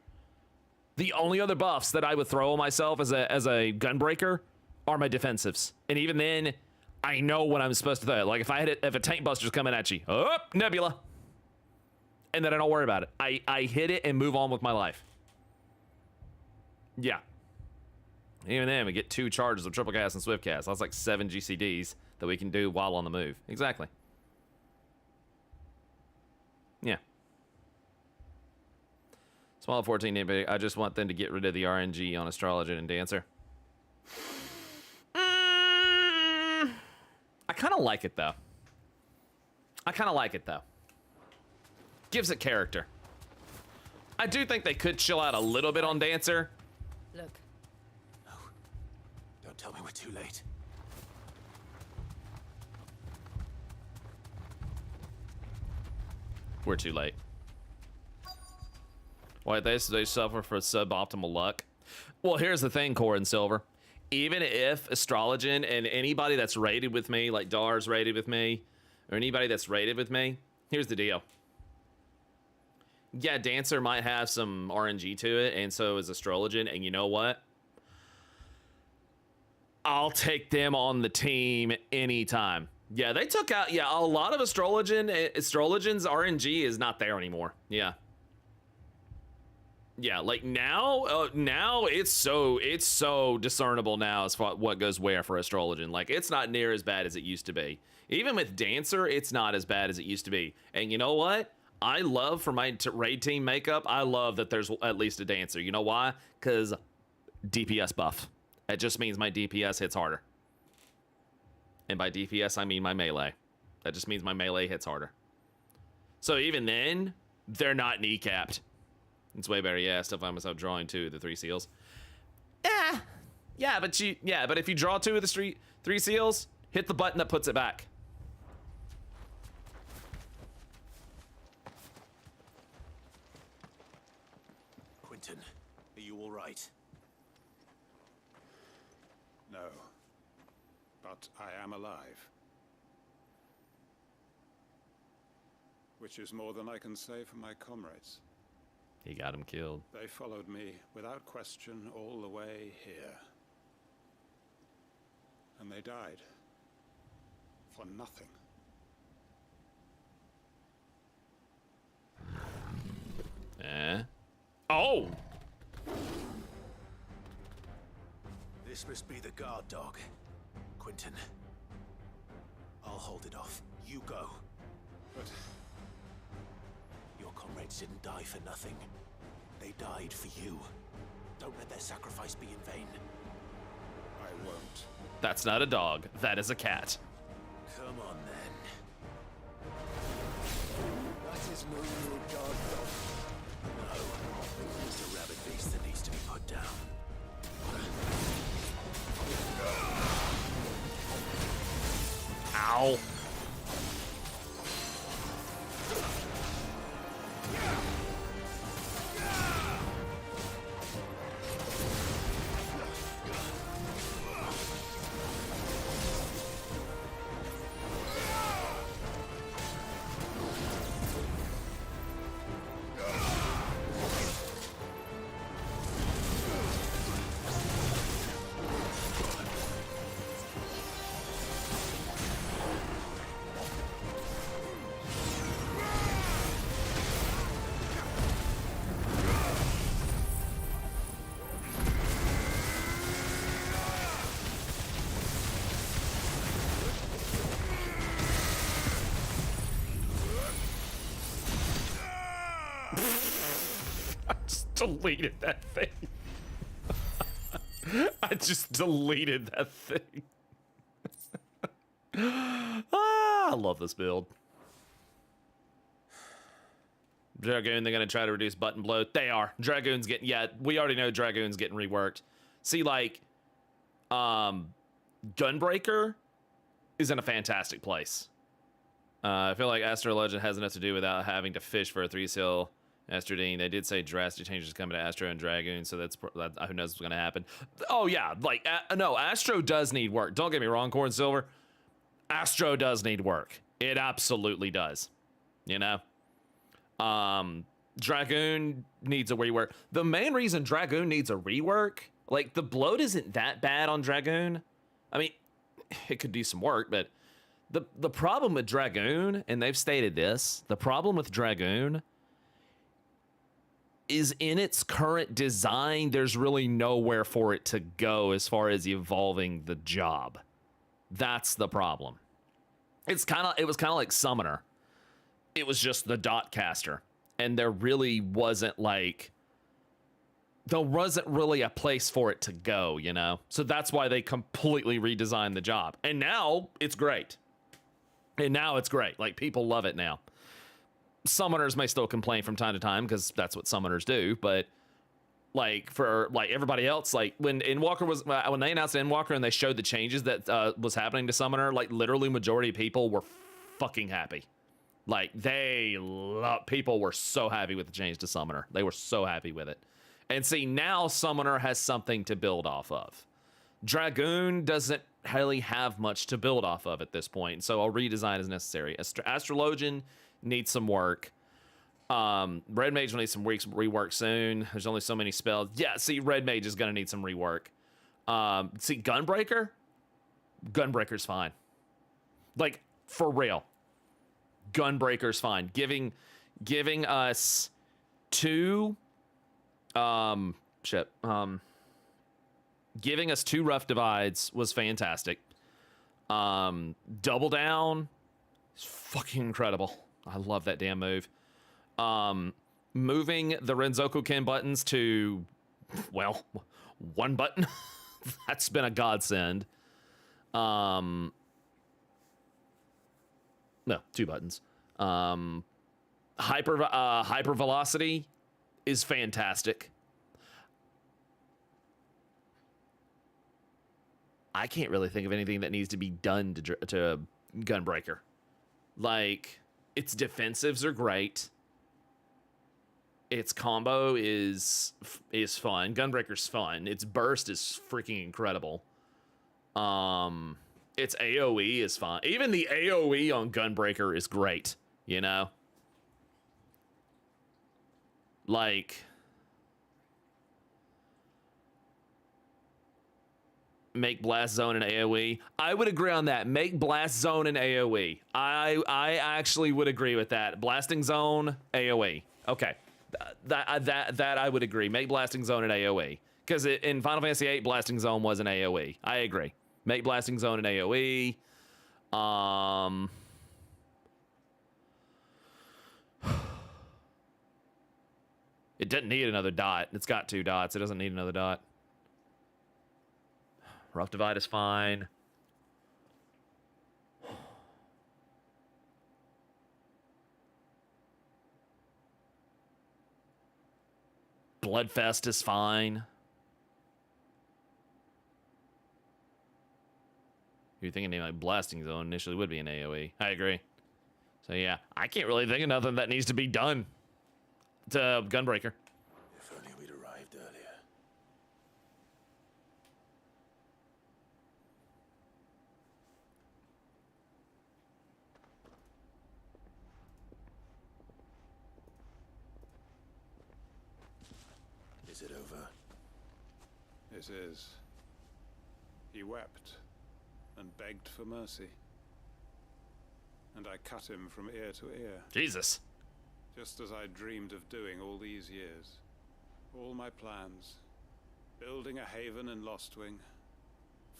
The only other buffs that I would throw myself as a gunbreaker are my defensives. And even then, I know what I'm supposed to do. Like if a tank buster's coming at you, oh, Nebula. And then I don't worry about it. I hit it and move on with my life. Yeah. Even then, we get 2 charges of triple cast and swift cast. That's like 7 GCDs that we can do while on the move. Exactly. Yeah. Small 14, I just want them to get rid of the RNG on Astrologer and Dancer. I kind of like it, though. Gives it character. I do think they could chill out a little bit on Dancer. Look. No. Don't tell me we're too late. We're too late. Why they suffer for suboptimal luck? Well, here's the thing, Core and Silver. Even if Astrologen and anybody that's raided with me, like Dar's raided with me, or anybody that's raided with me, here's the deal. Yeah, Dancer might have some RNG to it, and so is Astrologen, and you know what? I'll take them on the team anytime. Yeah, they took out, a lot of Astrologen's RNG is not there anymore. Yeah. Yeah, like now it's so discernible now as far what goes where for Astrologen. Like it's not near as bad as it used to be. Even with Dancer, it's not as bad as it used to be. And you know what? I love for my raid team makeup, I love that there's at least a Dancer. You know why? Because DPS buff. It just means my DPS hits harder. And by DPS, I mean my melee. That just means my melee hits harder. So even then, they're not kneecapped. It's way better. Yeah, still find myself drawing 2 of the 3 seals. Yeah, but if you draw 2 of the 3 seals, hit the button that puts it back. Quinton? Are you all right? No. But I am alive. Which is more than I can say for my comrades. He got him killed. They followed me without question all the way here. And they died. For nothing. Oh! This must be the guard dog. Quinton. I'll hold it off. You go. But... Your comrades didn't die for nothing. They died for you. Don't let their sacrifice be in vain. I won't. That's not a dog. That is a cat. Come on, then. That is no new guard dog. No. It's a rabid beast that needs to be put down. Ow. I just deleted that thing. I just deleted that thing. I love this build. Dragoon, they're going to try to reduce button bloat. They are. Dragoon's getting, yeah, we already know Dragoon's getting reworked. See, like, Gunbreaker is in a fantastic place. I feel like Astro Legend has enough to do without having to fish for a 3-seal Astrodine. They did say drastic changes coming to Astro and Dragoon, so that who knows what's going to happen. Oh, yeah, like, no, Astro does need work. Don't get me wrong, Corn Silver. Astro does need work. It absolutely does. You know? Dragoon needs a rework. The main reason Dragoon needs a rework, like, the bloat isn't that bad on Dragoon. I mean, it could do some work, but the problem with Dragoon, and they've stated this, the problem with Dragoon is in its current design, there's really nowhere for it to go as far as evolving the job. That's the problem. It was kind of like Summoner. It was just the dot caster, and there really wasn't really a place for it to go, you know? So that's why they completely redesigned the job. And now it's great. Like, people love it now. Summoners may still complain from time to time because that's what summoners do, but like for like everybody else, like when they announced Endwalker and they showed the changes that was happening to Summoner, like literally majority of people were fucking happy. Like people were so happy with the change to Summoner. They were so happy with it. And see, now Summoner has something to build off of. Dragoon doesn't really have much to build off of at this point, so a redesign is necessary. Astrologian needs some work. Red Mage will need some rework soon. There's only so many spells. Yeah, see, Red Mage is gonna need some rework. See, Gunbreaker's fine. Like, for real. Gunbreaker's fine. Giving us two giving us 2 rough divides was fantastic. Double down is fucking incredible. I love that damn move. Moving the Renzoku-ken buttons to, well, 1 button. That's been a godsend. No, 2 buttons. Hyper velocity is fantastic. I can't really think of anything that needs to be done to Gunbreaker. Like, its defensives are great. its combo is fun. Gunbreaker's fun. Its burst is freaking incredible. Its AoE is fun. Even the AoE on Gunbreaker is great, you know? Like, make Blast Zone an AoE. I would agree on that. Make Blast Zone an AoE. I actually would agree with that. Blasting Zone, AoE. Okay. That I would agree. Make Blasting Zone an AoE. Because in Final Fantasy VIII, Blasting Zone was an AoE. I agree. Make Blasting Zone an AoE. It doesn't need another dot. It's got 2 dots. It doesn't need another dot. Rough Divide is fine. Bloodfest is fine. You're thinking like Blasting Zone initially would be an AoE. I agree. So yeah, I can't really think of nothing that needs to be done to Gunbreaker. If only we'd arrived earlier. Is it over? It is. He wept and begged for mercy. And I cut him from ear to ear. Jesus. Just as I dreamed of doing all these years. All my plans. Building a haven in Lostwing.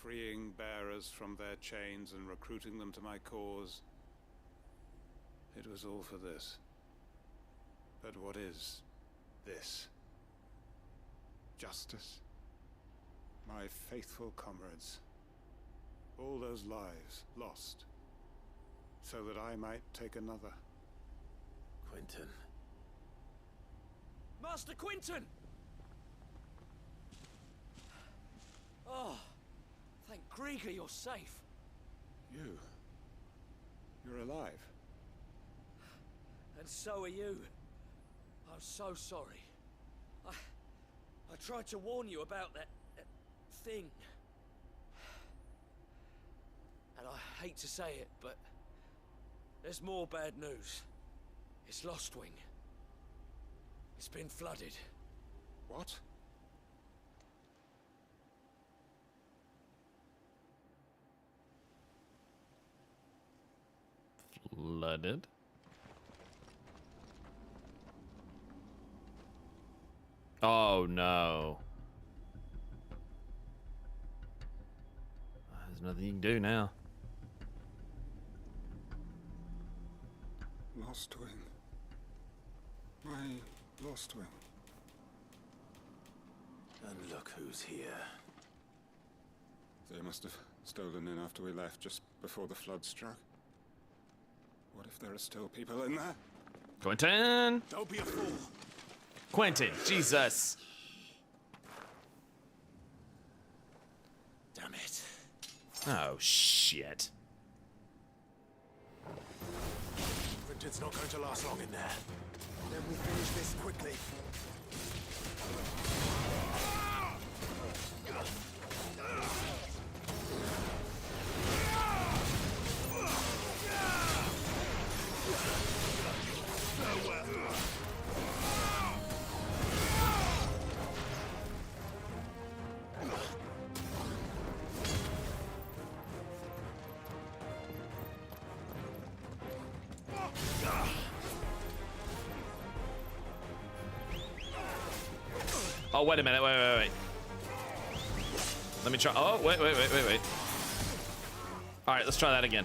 Freeing bearers from their chains and recruiting them to my cause. It was all for this. But what is this? Justice. My faithful comrades. All those lives lost. So that I might take another. Quentin. Master Quentin! Oh, thank Grieger you're safe. You're alive. And so are you. I'm so sorry. I tried to warn you about that thing. And I hate to say it, but there's more bad news. It's Lostwing. It's been flooded. What? Flooded? Oh no. There's nothing you can do now. Lostwing. My Lostwing. And look who's here. They must have stolen in after we left, just before the flood struck. What if there are still people in there? Quentin! Don't be a fool. Quentin, Jesus. Damn it. Oh, shit. Quentin's not going to last long in there. Then we finish this quickly. Oh, wait a minute, wait. Let me try, oh, wait. All right, let's try that again.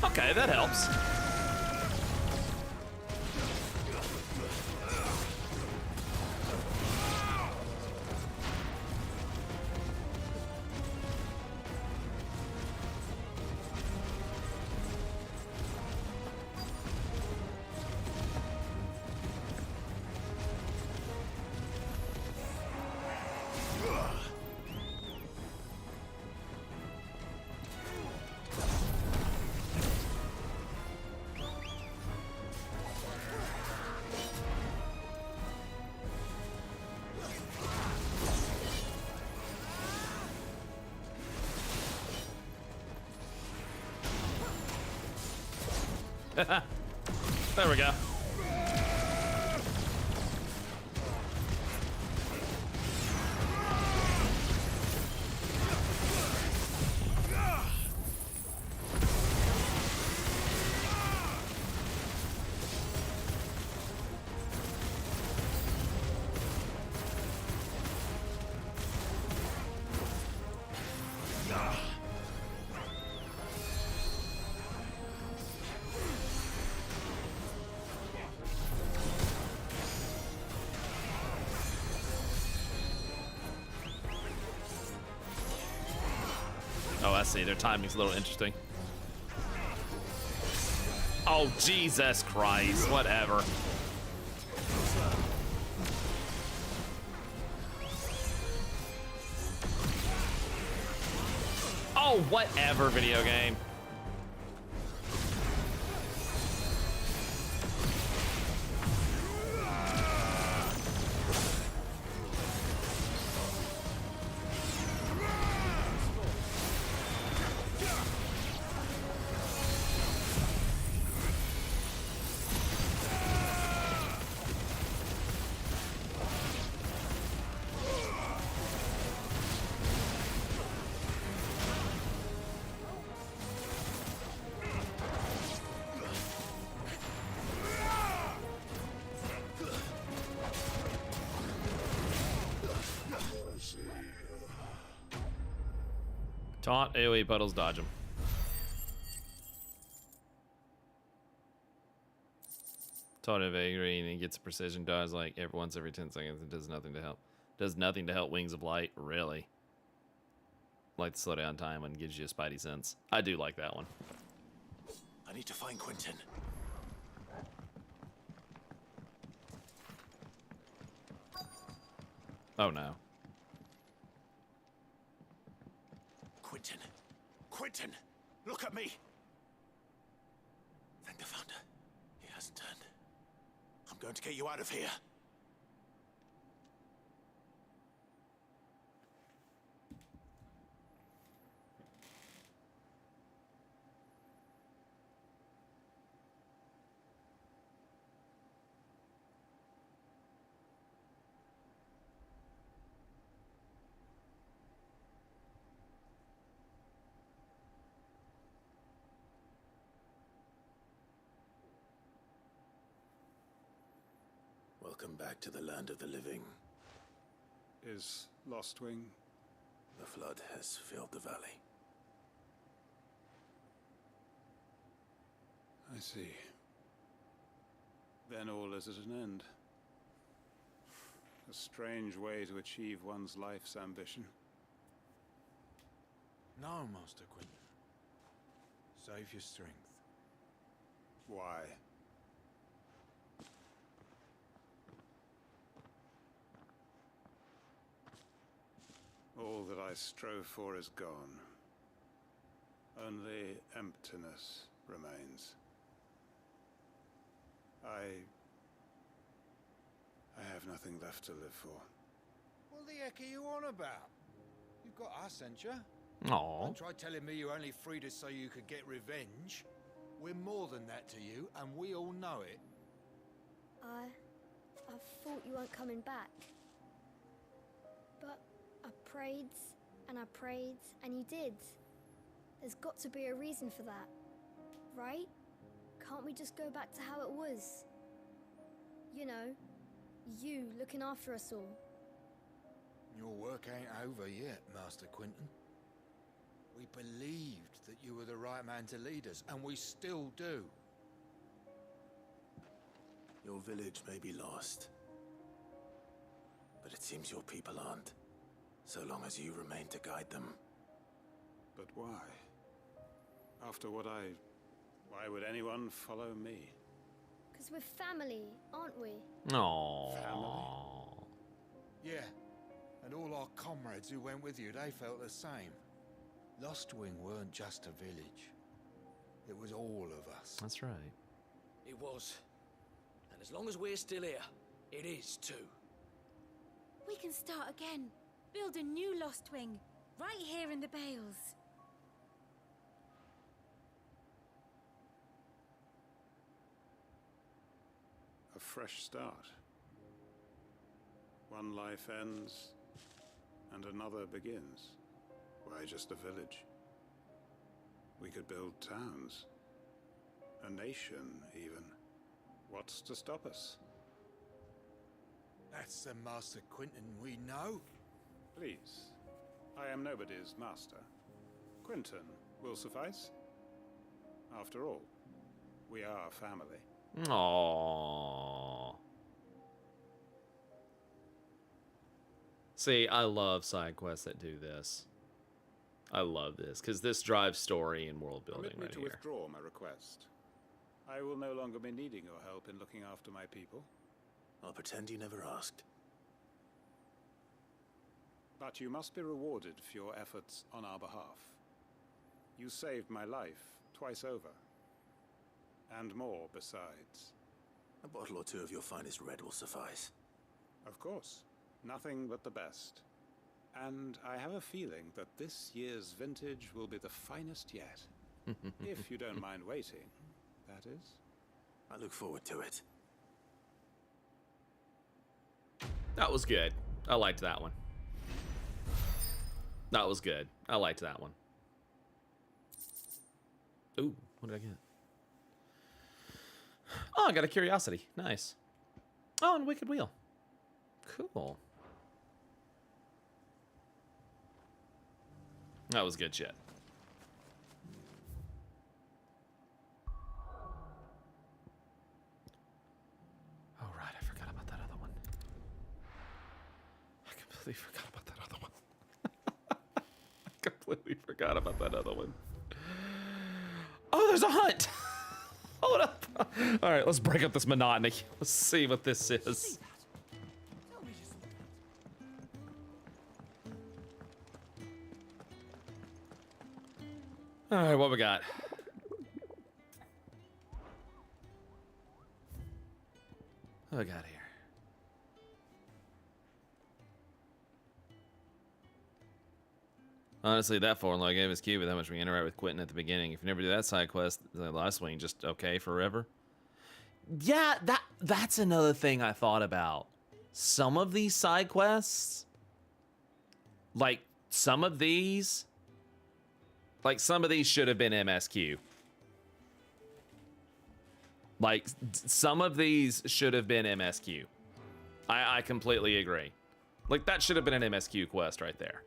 Okay, that helps. There we go. Oh, I see. Their timing's a little interesting. Oh, Jesus Christ. Whatever. Oh, whatever, video game. Taunt, AoE puddles, dodge him. Taunt Evade, and he gets a precision dodge like once every 10 seconds. It does nothing to help. Does nothing to help Wings of Light, really. Like the slow down time and gives you a spidey sense. I do like that one. I need to find Quentin. Oh no. Quentin! Quentin! Look at me! Thank the Founder. He hasn't turned. I'm going to get you out of here. Welcome back to the land of the living. Is Lostwing? The flood has filled the valley. I see. Then all is at an end. A strange way to achieve one's life's ambition. No, Master Quentin. Save your strength. Why? All that I strove for is gone. Only emptiness remains. I have nothing left to live for. What the heck are you on about? You've got us, ain't you? Aww. Don't try telling me you only freed us so you could get revenge. We're more than that to you, and we all know it. I thought you weren't coming back. But I prayed, and you did. There's got to be a reason for that, right? Can't we just go back to how it was? You know, you looking after us all. Your work ain't over yet, Master Quentin. We believed that you were the right man to lead us, and we still do. Your village may be lost, but it seems your people aren't, so long as you remain to guide them. But why? After what why would anyone follow me? Because we're family, aren't we? Aww. Family? Yeah, and all our comrades who went with you, they felt the same. Lostwing weren't just a village. It was all of us. That's right. It was. And as long as we're still here, it is too. We can start again. Build a new Lostwing. Right here in the Bales. fresh start. One life ends, and another begins. Why just a village? We could build towns. A nation, even. What's to stop us? That's the Master Quentin we know. Please. I am nobody's master. Quentin will suffice. After all, we are family. Aww. See, I love side quests that do this. I love this, because this drives story and world building Permit me right to here. withdraw my request. I will no longer be needing your help in looking after my people. I'll pretend you never asked. But you must be rewarded for your efforts on our behalf. You saved my life twice over. And more besides. A bottle or two of your finest red will suffice. Of course. Nothing but the best. And I have a feeling that this year's vintage will be the finest yet. If you don't mind waiting, that is. I look forward to it. That was good. I liked that one. That was good. I liked that one. Ooh, what did I get? Oh, I got a curiosity. Nice. Oh, and Wicked Wheel. Cool. That was good shit. Oh, right. I forgot about that other one. I completely forgot about that other one. I completely forgot about that other one. Oh, there's a hunt. Hold up. All right, let's break up this monotony. Let's see what this is. All right, what we got? What we got here? Honestly, that formula I gave us Q with how much we interact with Quentin at the beginning. If you never do that side quest, the last one, just okay forever. Yeah, that's another thing I thought about. Some of these side quests, like some of these should have been MSQ. Like some of these should have been MSQ. I completely agree. Like that should have been an MSQ quest right there.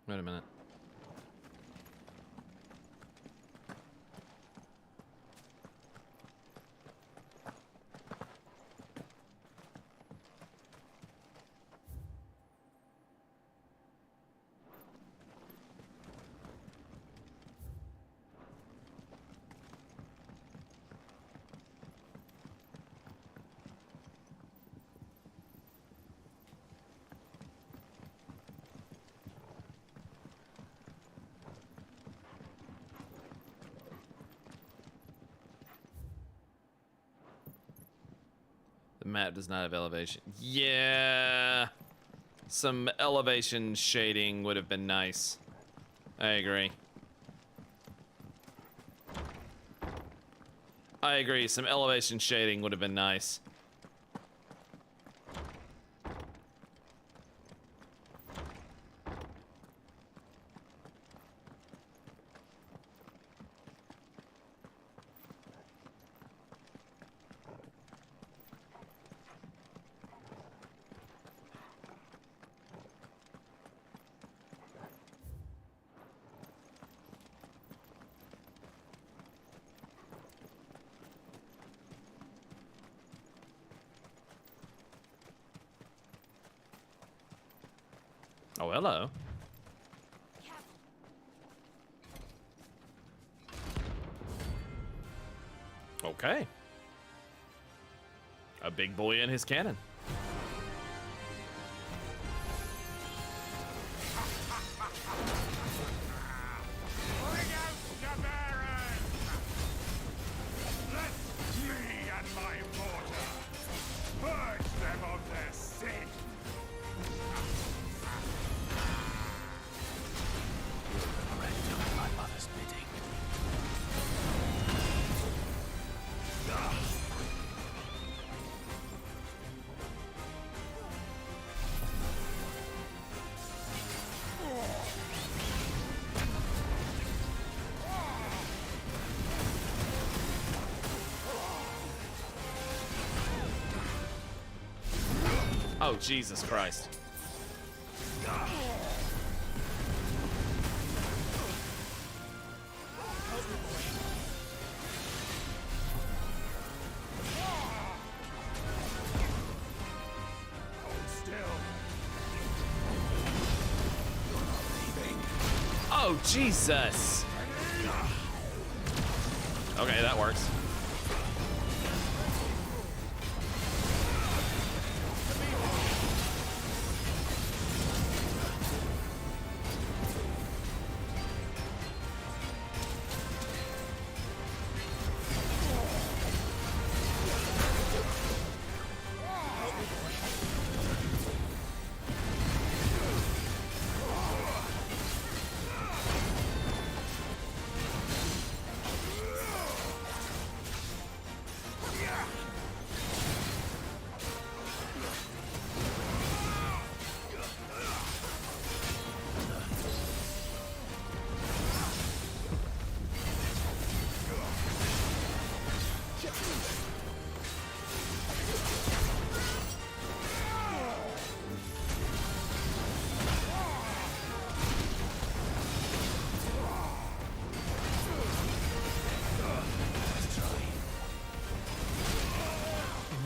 Wait a minute. The map does not have elevation. Yeah. Some elevation shading would have been nice. I agree. I agree. Some elevation shading would have been nice. Oh, hello. Okay. A big boy in his cannon. Oh, Jesus Christ. Oh, Jesus. Okay, that works.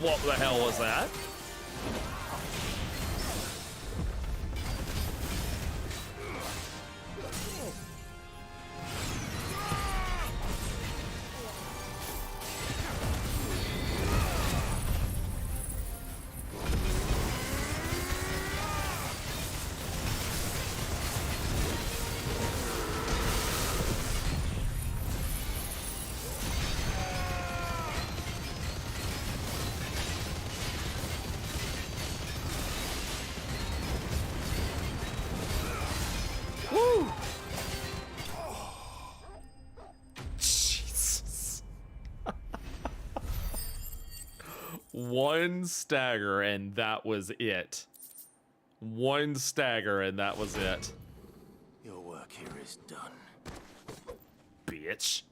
What the hell was that? One stagger and that was it. One stagger and that was it. Your work here is done. Bitch.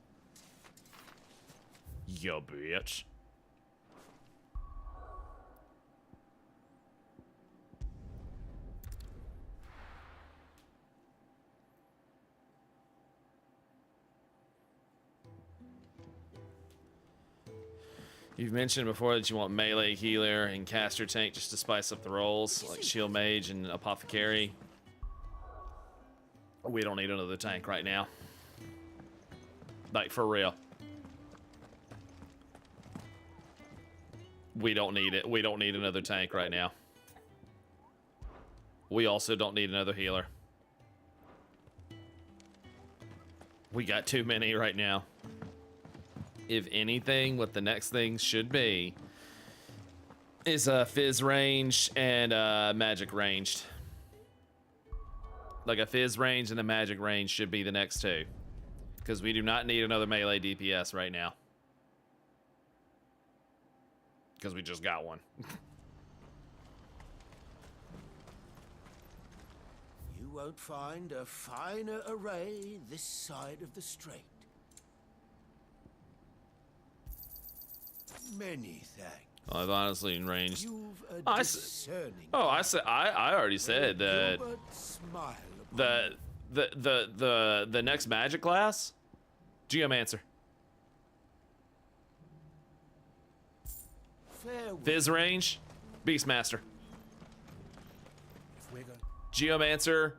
Ya bitch. You've mentioned before that you want melee healer and caster tank just to spice up the roles, like shield mage and apothecary. We don't need another tank right now. Like, for real. We don't need it. We don't need another tank right now. We also don't need another healer. We got too many right now. If anything, what the next thing should be is a fizz ranged and a magic ranged. Like a fizz range and a magic range should be the next two. Because we do not need another melee DPS right now. Because we just got one. You won't find a finer array this side of the strait. Many thanks. I've honestly in range. You've a I said I already said that the next magic class, Geomancer. Fizz range, Beastmaster. If we're going, Geomancer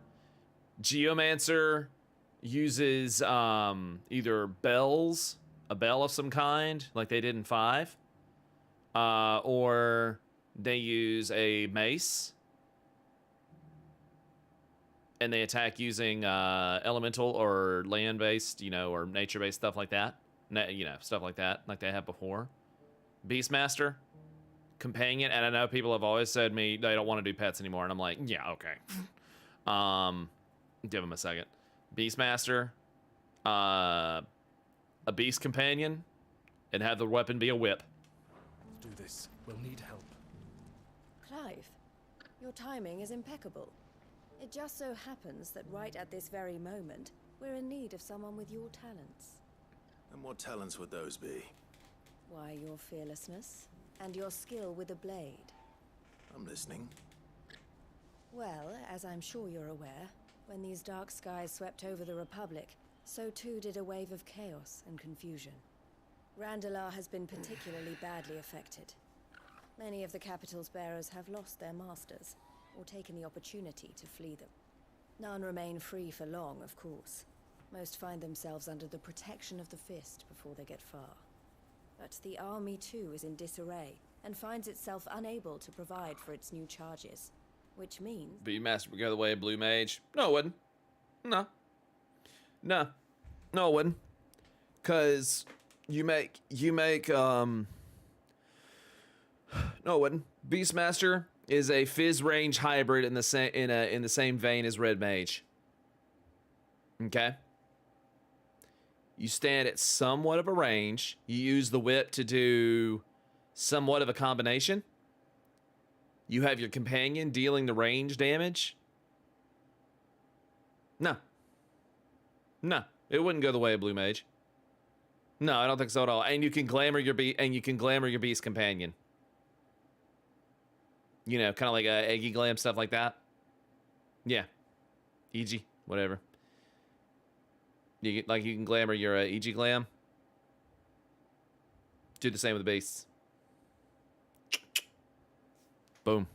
uses either bells, a bell of some kind, like they did in 5, or they use a mace, and they attack using elemental or land-based, you know, or nature-based stuff like that. You know, stuff like that, like they have before. Beastmaster, companion, and I know people have always said to me they don't want to do pets anymore, and I'm like, yeah, okay. Give them a second. Beastmaster, a beast companion, and have the weapon be a whip. Do this. We'll need help. Clive, your timing is impeccable. It just so happens that right at this very moment, we're in need of someone with your talents. And what talents would those be? Why, your fearlessness and your skill with a blade. I'm listening. Well, as I'm sure you're aware, when these dark skies swept over the Republic, so too did a wave of chaos and confusion. Randalar has been particularly badly affected. Many of the capital's bearers have lost their masters, or taken the opportunity to flee them. None remain free for long, of course. Most find themselves under the protection of the Fist before they get far. But the army too is in disarray, and finds itself unable to provide for its new charges. Which means... Beastmaster would go the way of Blue Mage. No, it wouldn't. No, it wouldn't. Cause you make no, it wouldn't. Beastmaster is a Fizz range hybrid in the same vein as Red Mage. Okay. You stand at somewhat of a range. You use the whip to do somewhat of a combination. You have your companion dealing the range damage. No, it wouldn't go the way of Blue Mage. No, I don't think so at all. And you can glamour your beast companion. You know, kind of like a Eggy Glam, stuff like that. Yeah, EG, whatever. You can glamour your EG Glam. Do the same with the beasts. Boom.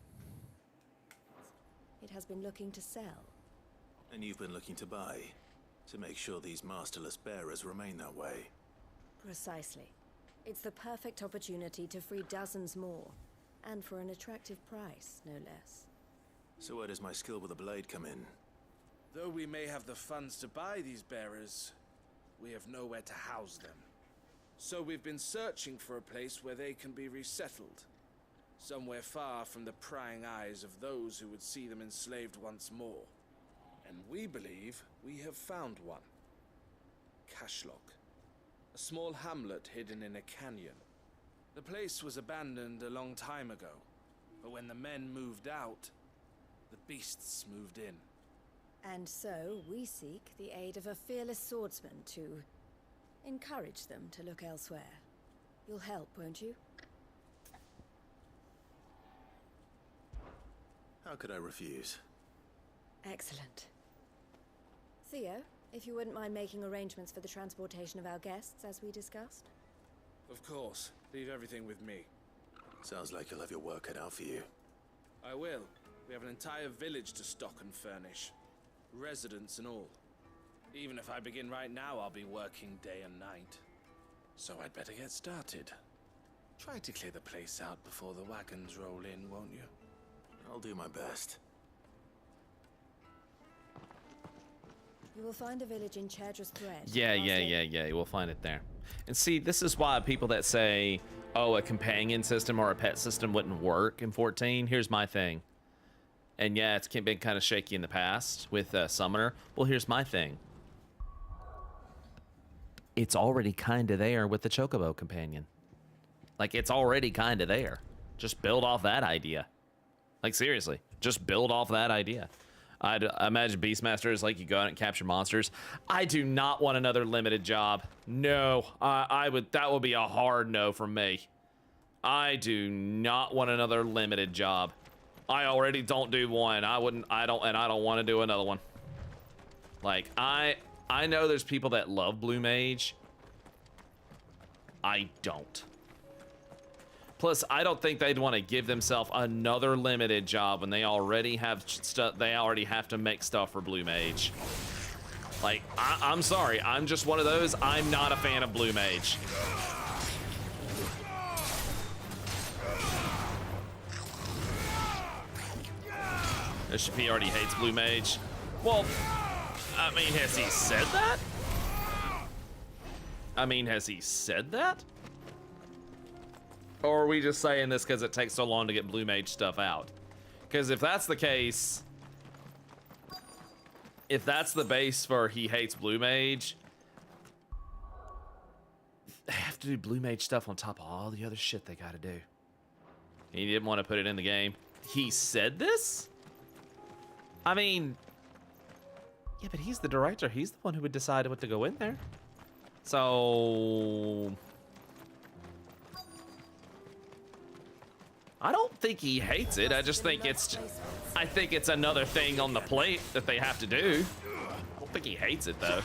It has been looking to sell. And you've been looking to buy, to make sure these masterless bearers remain that way. Precisely. It's the perfect opportunity to free dozens more, and for an attractive price, no less. So where does my skill with a blade come in? Though we may have the funds to buy these bearers, we have nowhere to house them. So we've been searching for a place where they can be resettled. Somewhere far from the prying eyes of those who would see them enslaved once more. And we believe we have found one. Cashlock. A small hamlet hidden in a canyon. The place was abandoned a long time ago, but when the men moved out, the beasts moved in. And so we seek the aid of a fearless swordsman to encourage them to look elsewhere. You'll help, won't you? How could I refuse? Excellent. Theo, if you wouldn't mind making arrangements for the transportation of our guests, as we discussed. Of course. Leave everything with me. Sounds like you'll have your work cut out for you. I will. We have an entire village to stock and furnish. Residents and all. Even if I begin right now, I'll be working day and night. So I'd better get started. Try to clear the place out before the wagons roll in, won't you? I'll do my best. You will find a village in Chadra's Thread. Yeah. We'll find it there. And see, this is why people that say, oh, a companion system or a pet system wouldn't work in 14. Here's my thing. And yeah, it's been kind of shaky in the past with Summoner. Well, here's my thing. It's already kind of there with the Chocobo companion. Like, it's already kind of there. Just build off that idea. Like, seriously, just build off that idea. I imagine Beastmaster is like you go out and capture monsters. I do not want another limited job. No, that would be a hard no from me. I do not want another limited job. I already don't do one. I don't want to do another one. Like, I know there's people that love Blue Mage. I don't. Plus, I don't think they'd want to give themselves another limited job when they already have stuff. They already have to make stuff for Blue Mage. Like, I'm sorry, I'm just one of those. I'm not a fan of Blue Mage. HP already hates Blue Mage. Well, I mean, has he said that? Or are we just saying this because it takes so long to get Blue Mage stuff out? Because if that's the case, if that's the base for he hates Blue Mage, they have to do Blue Mage stuff on top of all the other shit they gotta do. He didn't want to put it in the game. He said this? I mean, yeah, but he's the director. He's the one who would decide what to go in there. So I don't think he hates it. I just think it's another thing on the plate that they have to do. I don't think he hates it though.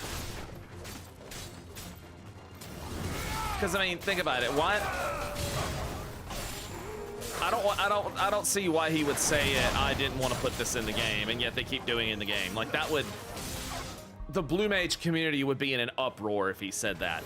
Because I mean, think about it. Why? I don't see why he would say it. I didn't want to put this in the game, and yet they keep doing it in the game. Like that would, the Blue Mage community would be in an uproar if he said that.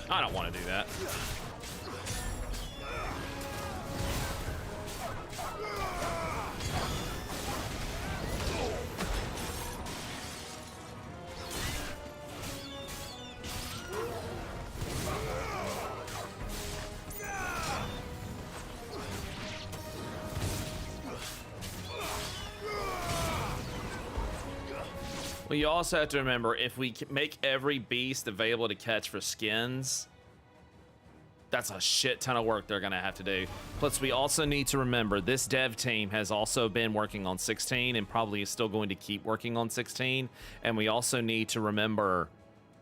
I don't want to do that. Well, you also have to remember, if we make every beast available to catch for skins, that's a shit ton of work they're gonna have to do. Plus, we also need to remember this dev team has also been working on 16 and probably is still going to keep working on 16. And we also need to remember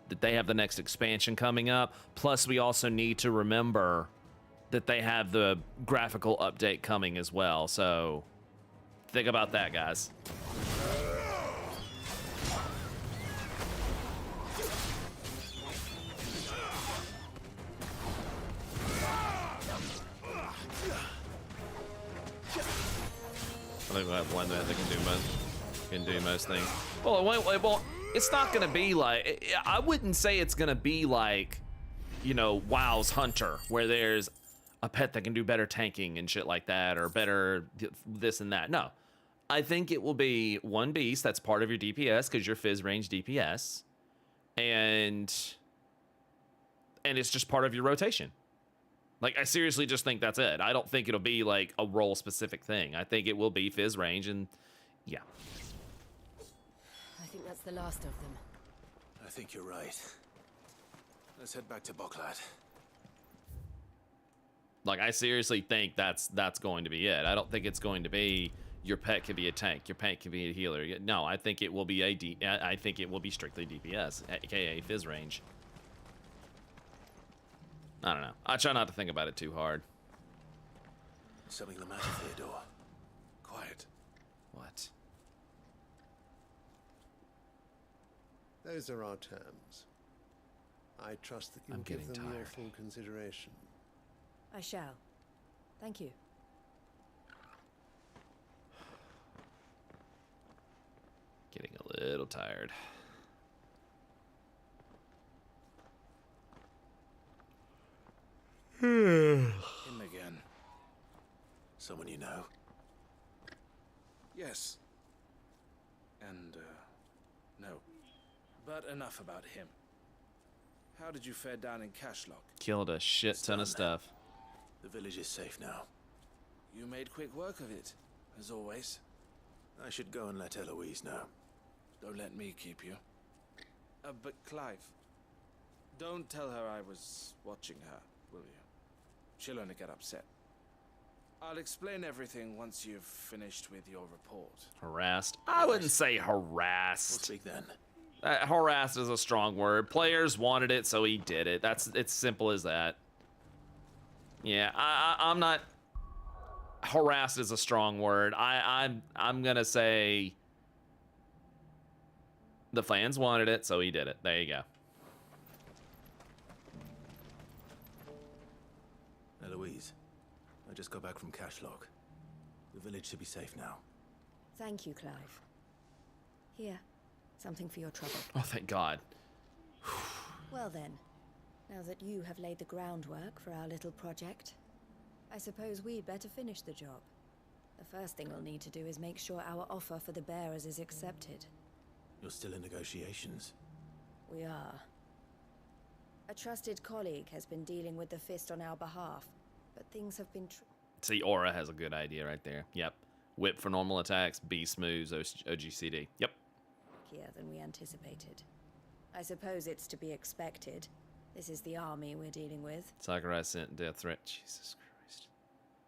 that they have the next expansion coming up. Plus, we also need to remember that they have the graphical update coming as well. So think about that, guys. I think we have one that can do most things. Well, it's not gonna be like, I wouldn't say it's gonna be like, you know, WoW's Hunter, where there's a pet that can do better tanking and shit like that, or better this and that. No, I think it will be one beast that's part of your DPS because you're Fizz range DPS, and it's just part of your rotation. Like, I seriously just think that's it. I don't think it'll be like a role specific thing. I think it will be Fizz range, and yeah. I think that's the last of them. I think you're right. Let's head back to Boklat. Like, I seriously think that's going to be it. I don't think it's going to be your pet can be a tank, your pet can be a healer. No, I think it will be I think it will be strictly DPS, aka Fizz range. I don't know. I try not to think about it too hard. Something the matter, Theodore? Quiet. What? Those are our terms. I trust that you'll give them your full consideration. I shall. Thank you. Getting a little tired. Him again. Someone you know? Yes. And, no. But enough about him. How did you fare down in Cashlock? Killed a shit ton of stuff. The village is safe now. You made quick work of it, as always. I should go and let Eloise know. Don't let me keep you. But Clive, don't tell her I was watching her, will you? She'll only get upset. I'll explain everything once you've finished with your report. Harassed? I wouldn't say harassed. We'll speak then. Harassed is a strong word. Players wanted it, so he did it. It's simple as that. Yeah, I'm not. Harassed is a strong word. I'm gonna say the fans wanted it, so he did it. There you go. Eloise, I just got back from Cashlock. The village should be safe now. Thank you, Clive. Here, something for your trouble. Oh, thank God. Well then, now that you have laid the groundwork for our little project, I suppose we'd better finish the job. The first thing we'll need to do is make sure our offer for the bearers is accepted. You're still in negotiations? We are. A trusted colleague has been dealing with the Fist on our behalf, but things have been See, Aura has a good idea right there. Yep. Whip for normal attacks, Beast moves, OGCD. Yep. trickier than we anticipated. I suppose it's to be expected. This is the army we're dealing with. Sakurai sent death threat. Jesus Christ.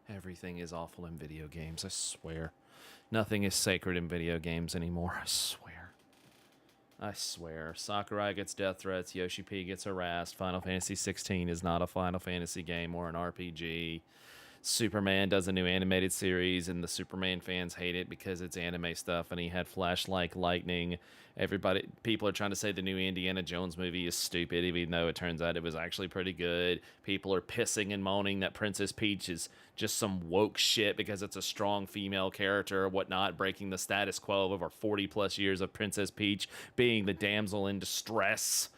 Everything is awful in video games, I swear. Nothing is sacred in video games anymore, I swear. I swear. Sakurai gets death threats, Yoshi P gets harassed, Final Fantasy 16 is not a Final Fantasy game or an RPG. Superman does a new animated series, and the Superman fans hate it because it's anime stuff, and he had flash-like lightning. People are trying to say the new Indiana Jones movie is stupid, even though it turns out it was actually pretty good. People are pissing and moaning that Princess Peach is just some woke shit because it's a strong female character or whatnot, breaking the status quo of over 40-plus years of Princess Peach being the damsel in distress.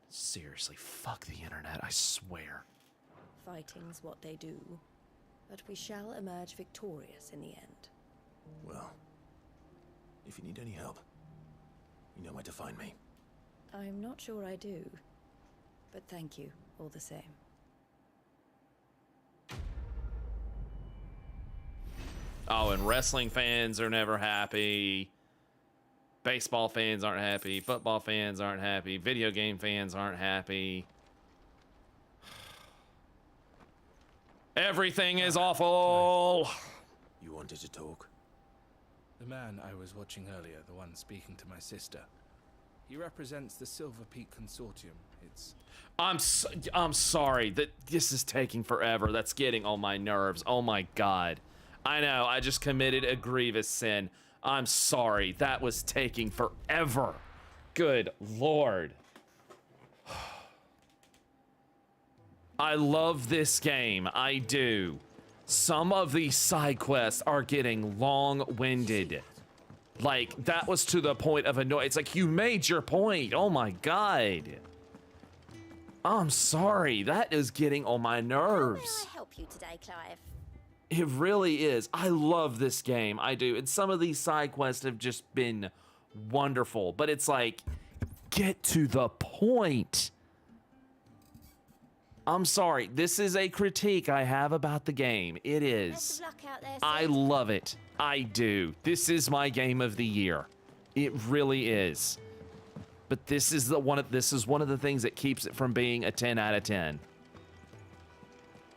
Seriously, fuck the internet, I swear. Fighting's what they do, but we shall emerge victorious in the end. Well, if you need any help, you know where to find me. I'm not sure I do, but thank you all the same. Oh, and wrestling fans are never happy. Baseball fans aren't happy. Football fans aren't happy. Video game fans aren't happy. Everything is awful. You wanted to talk? The man I was watching earlier, the one speaking to my sister, he represents the Silver Peak Consortium. It's... I'm sorry that this is taking forever. That's getting on my nerves. Oh my God. I know, I just committed a grievous sin. I'm sorry, that was taking forever. Good Lord. I love this game, I do. Some of these side quests are getting long-winded. Like, that was to the point of annoyance. It's like, you made your point, oh my God. I'm sorry, that is getting on my nerves. How may I help you today, Clive? It really is. I love this game. I do. And some of these side quests have just been wonderful. But it's like, get to the point. I'm sorry. This is a critique I have about the game. It is. Best of luck out there, I love it. I do. This is my game of the year. It really is. But this is one of the things that keeps it from being a 10 out of 10.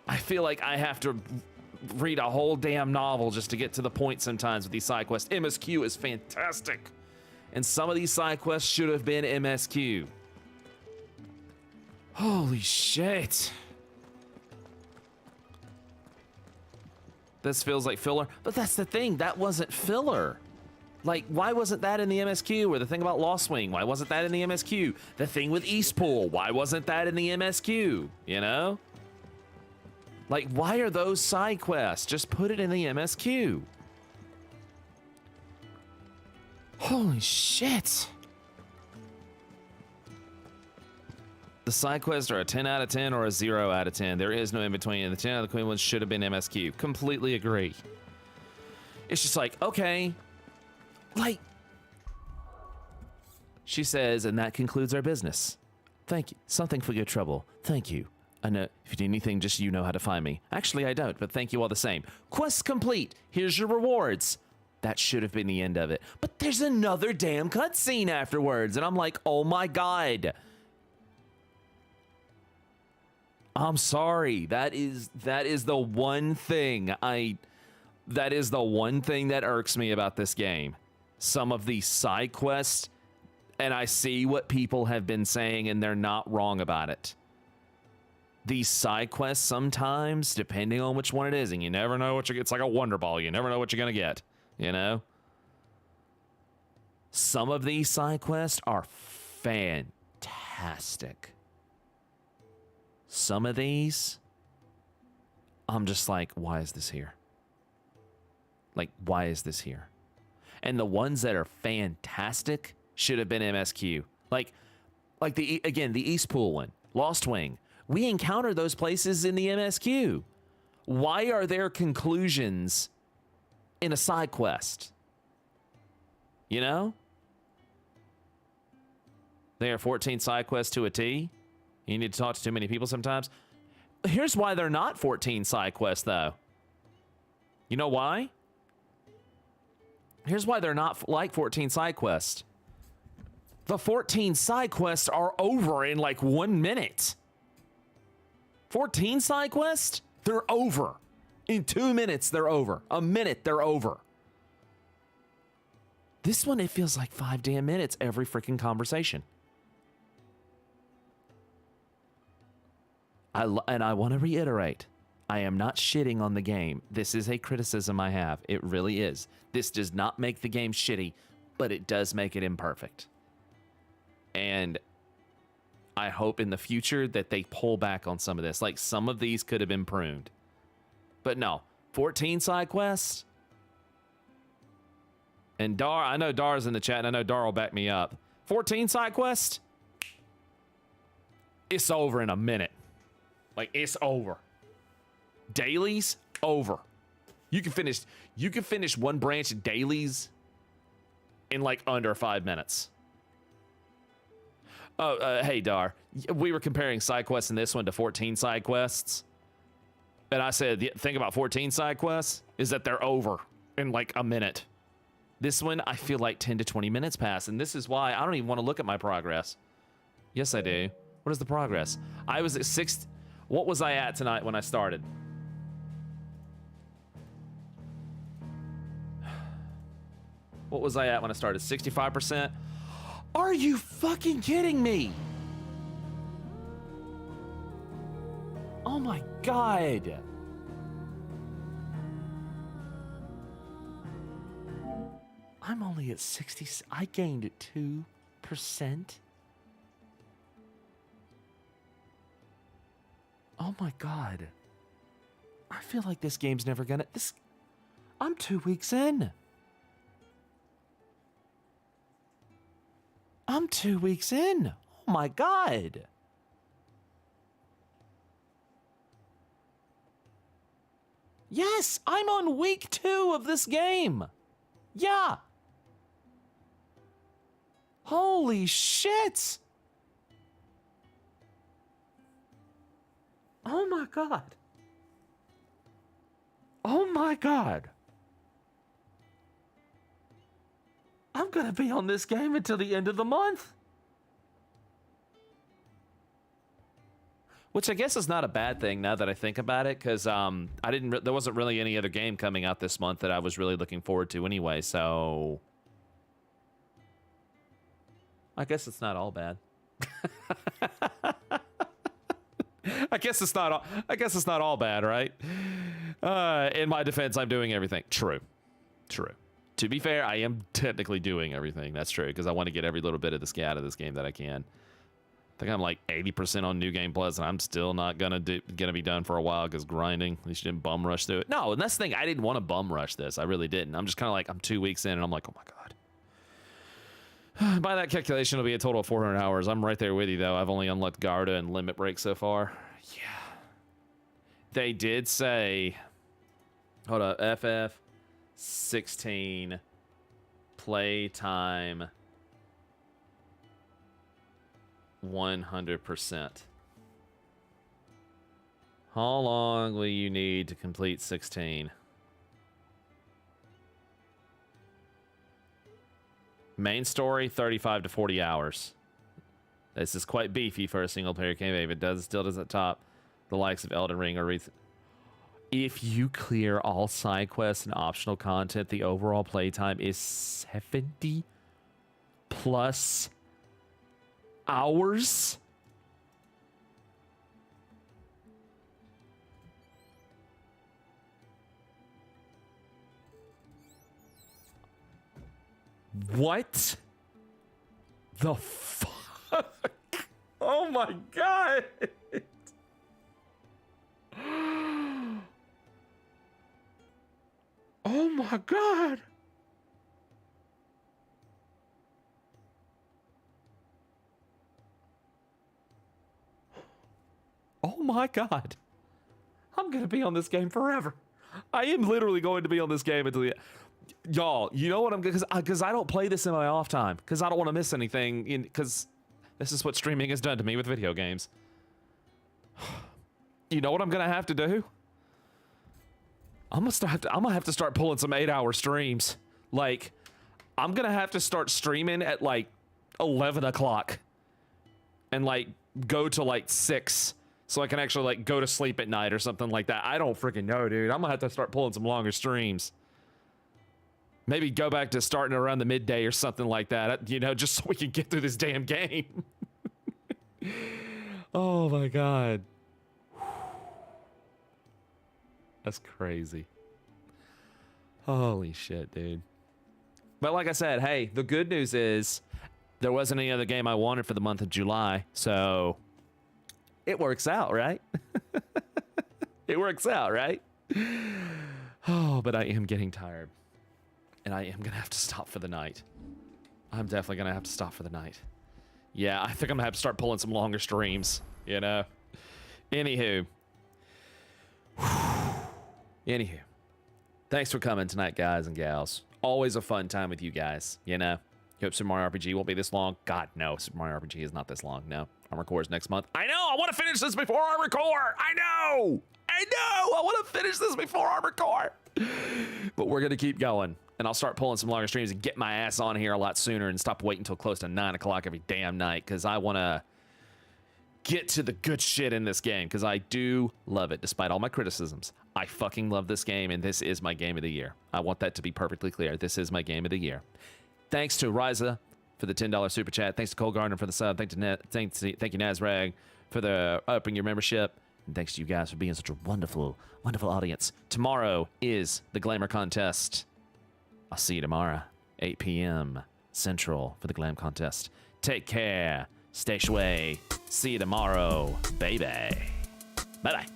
I feel like I have to read a whole damn novel just to get to the point sometimes with these side quests. MSQ is fantastic. And some of these side quests should have been MSQ. Holy shit. This feels like filler, but that's the thing, that wasn't filler. Like, why wasn't that in the MSQ? Or the thing about Lost Wing, why wasn't that in the MSQ? The thing with Eastpool, why wasn't that in the MSQ? You know? Like, why are those side quests? Just put it in the MSQ. Holy shit. The side quests are a 10 out of 10 or a 0 out of 10. There is no in between, and the 10 out of the Queen ones should have been MSQ. Completely agree. It's just like, okay. Like, she says, and that concludes our business. Thank you. Something for your trouble. Thank you. I know if you need anything, just you know how to find me. Actually, I don't, but thank you all the same. Quest complete. Here's your rewards. That should have been the end of it. But there's another damn cutscene afterwards, and I'm like, oh my god. I'm sorry. That is the one thing that is the one thing that irks me about this game. Some of these side quests, and I see what people have been saying, and they're not wrong about it. These side quests sometimes, depending on which one it is, and you never know what it's like a Wonder Ball. You never know what you're gonna get, you know? Some of these side quests are fantastic. Some of these, I'm just like, why is this here? Like, why is this here? And the ones that are fantastic should have been MSQ. Like the East Pool one, Lost Wing. We encounter those places in the MSQ. Why are there conclusions in a side quest? You know? They are 14 side quests to a T. You need to talk to too many people sometimes. Here's why they're not 14 side quests, though. You know why? Here's why they're not like 14 side quests. The 14 side quests are over in like 1 minute. 14 side quests? They're over. In 2 minutes, they're over. A minute, they're over. This one, it feels like 5 damn minutes every freaking conversation. And I want to reiterate, I am not shitting on the game. This is a criticism I have. It really is. This does not make the game shitty, but it does make it imperfect. And I hope in the future that they pull back on some of this. Like, some of these could have been pruned. But no, 14 side quests. And Dar, I know Dar's in the chat, and I know Dar will back me up. 14 side quests? It's over in a minute. Like, it's over. Dailies? Over. You can finish one branch of dailies in like under 5 minutes. Oh, hey, Dar. We were comparing side quests in this one to 14 side quests. And I said, the thing about 14 side quests is that they're over in like a minute. This one, I feel like 10 to 20 minutes pass. And this is why I don't even want to look at my progress. Yes, I do. What is the progress? I was at 6. What was I at tonight when I started? What was I at when I started? 65%? Are you fucking kidding me? Oh my god. I'm only at 60. I gained 2%. Oh my god. I feel like this game's never gonna... I'm 2 weeks in. I'm 2 weeks in. Oh my god. Yes, I'm on week 2 of this game. Yeah. Holy shit. Oh my god. Oh my god. I'm gonna be on this game until the end of the month. Which I guess is not a bad thing now that I think about it, because there wasn't really any other game coming out this month that I was really looking forward to anyway, so I guess it's not all bad. I guess it's not all bad, right? In my defense, I'm doing everything. True. To be fair, I am technically doing everything. That's true, because I want to get every little bit of this out of this game that I can. I think I'm like 80% on New Game Plus, and I'm still not gonna be done for a while because grinding. At least you didn't bum rush through it. No, and that's the thing. I didn't want to bum rush this. I really didn't. I'm just kind of like, I'm 2 weeks in, and I'm like, oh my god. By that calculation, it'll be a total of 400 hours. I'm right there with you, though. I've only unlocked Garda and Limit Break so far. Yeah. They did say... Hold up. FF16 playtime 100%. How long will you need to complete 16? Main story, 35 to 40 hours. This is quite beefy for a single-player campaign, but still doesn't top the likes of Elden Ring or recent. If you clear all side quests and optional content, the overall playtime is 70 plus hours. What the fuck? Oh my god. Oh my god. Oh my god. I'm gonna be on this game forever. I am literally going to be on this game until the... Y'all, you know what I'm... Because I don't play this in my off time. Because I don't want to miss anything. Because this is what streaming has done to me with video games. You know what I'm going to have to do? I'm gonna have to start pulling some 8-hour streams. Like, I'm gonna have to start streaming at like 11 o'clock and like go to like 6 so I can actually like go to sleep at night or something like that. I don't freaking know, dude. I'm gonna have to start pulling some longer streams. Maybe go back to starting around the midday or something like that, you know, just so we can get through this damn game. Oh my god. That's crazy. Holy shit, dude. But like I said, hey, the good news is there wasn't any other game I wanted for the month of July, so it works out, right? It works out, right? Oh, but I am getting tired. And I am going to have to stop for the night. I'm definitely going to have to stop for the night. Yeah, I think I'm going to have to start pulling some longer streams, you know? Anywho. Anywho, thanks for coming tonight, guys and gals. Always a fun time with you guys, you know? Hope Super Mario RPG won't be this long. God, no, Super Mario RPG is not this long, no. Armor Core is next month. I know, I want to finish this before Armor Core. I know, I want to finish this before Armor Core. But we're going to keep going, and I'll start pulling some longer streams and get my ass on here a lot sooner and stop waiting until close to 9 o'clock every damn night, because I want to get to the good shit in this game, because I do love it, despite all my criticisms. I fucking love this game, and this is my game of the year. I want that to be perfectly clear. This is my game of the year. Thanks to Ryza for the $10 super chat. Thanks to Cole Gardner for the sub. Thank you, Nazrag, for the upping your membership. And thanks to you guys for being such a wonderful, wonderful audience. Tomorrow is the Glamour Contest. I'll see you tomorrow, 8 p.m. Central for the Glam Contest. Take care. Stay shway. See you tomorrow, baby. Bye-bye.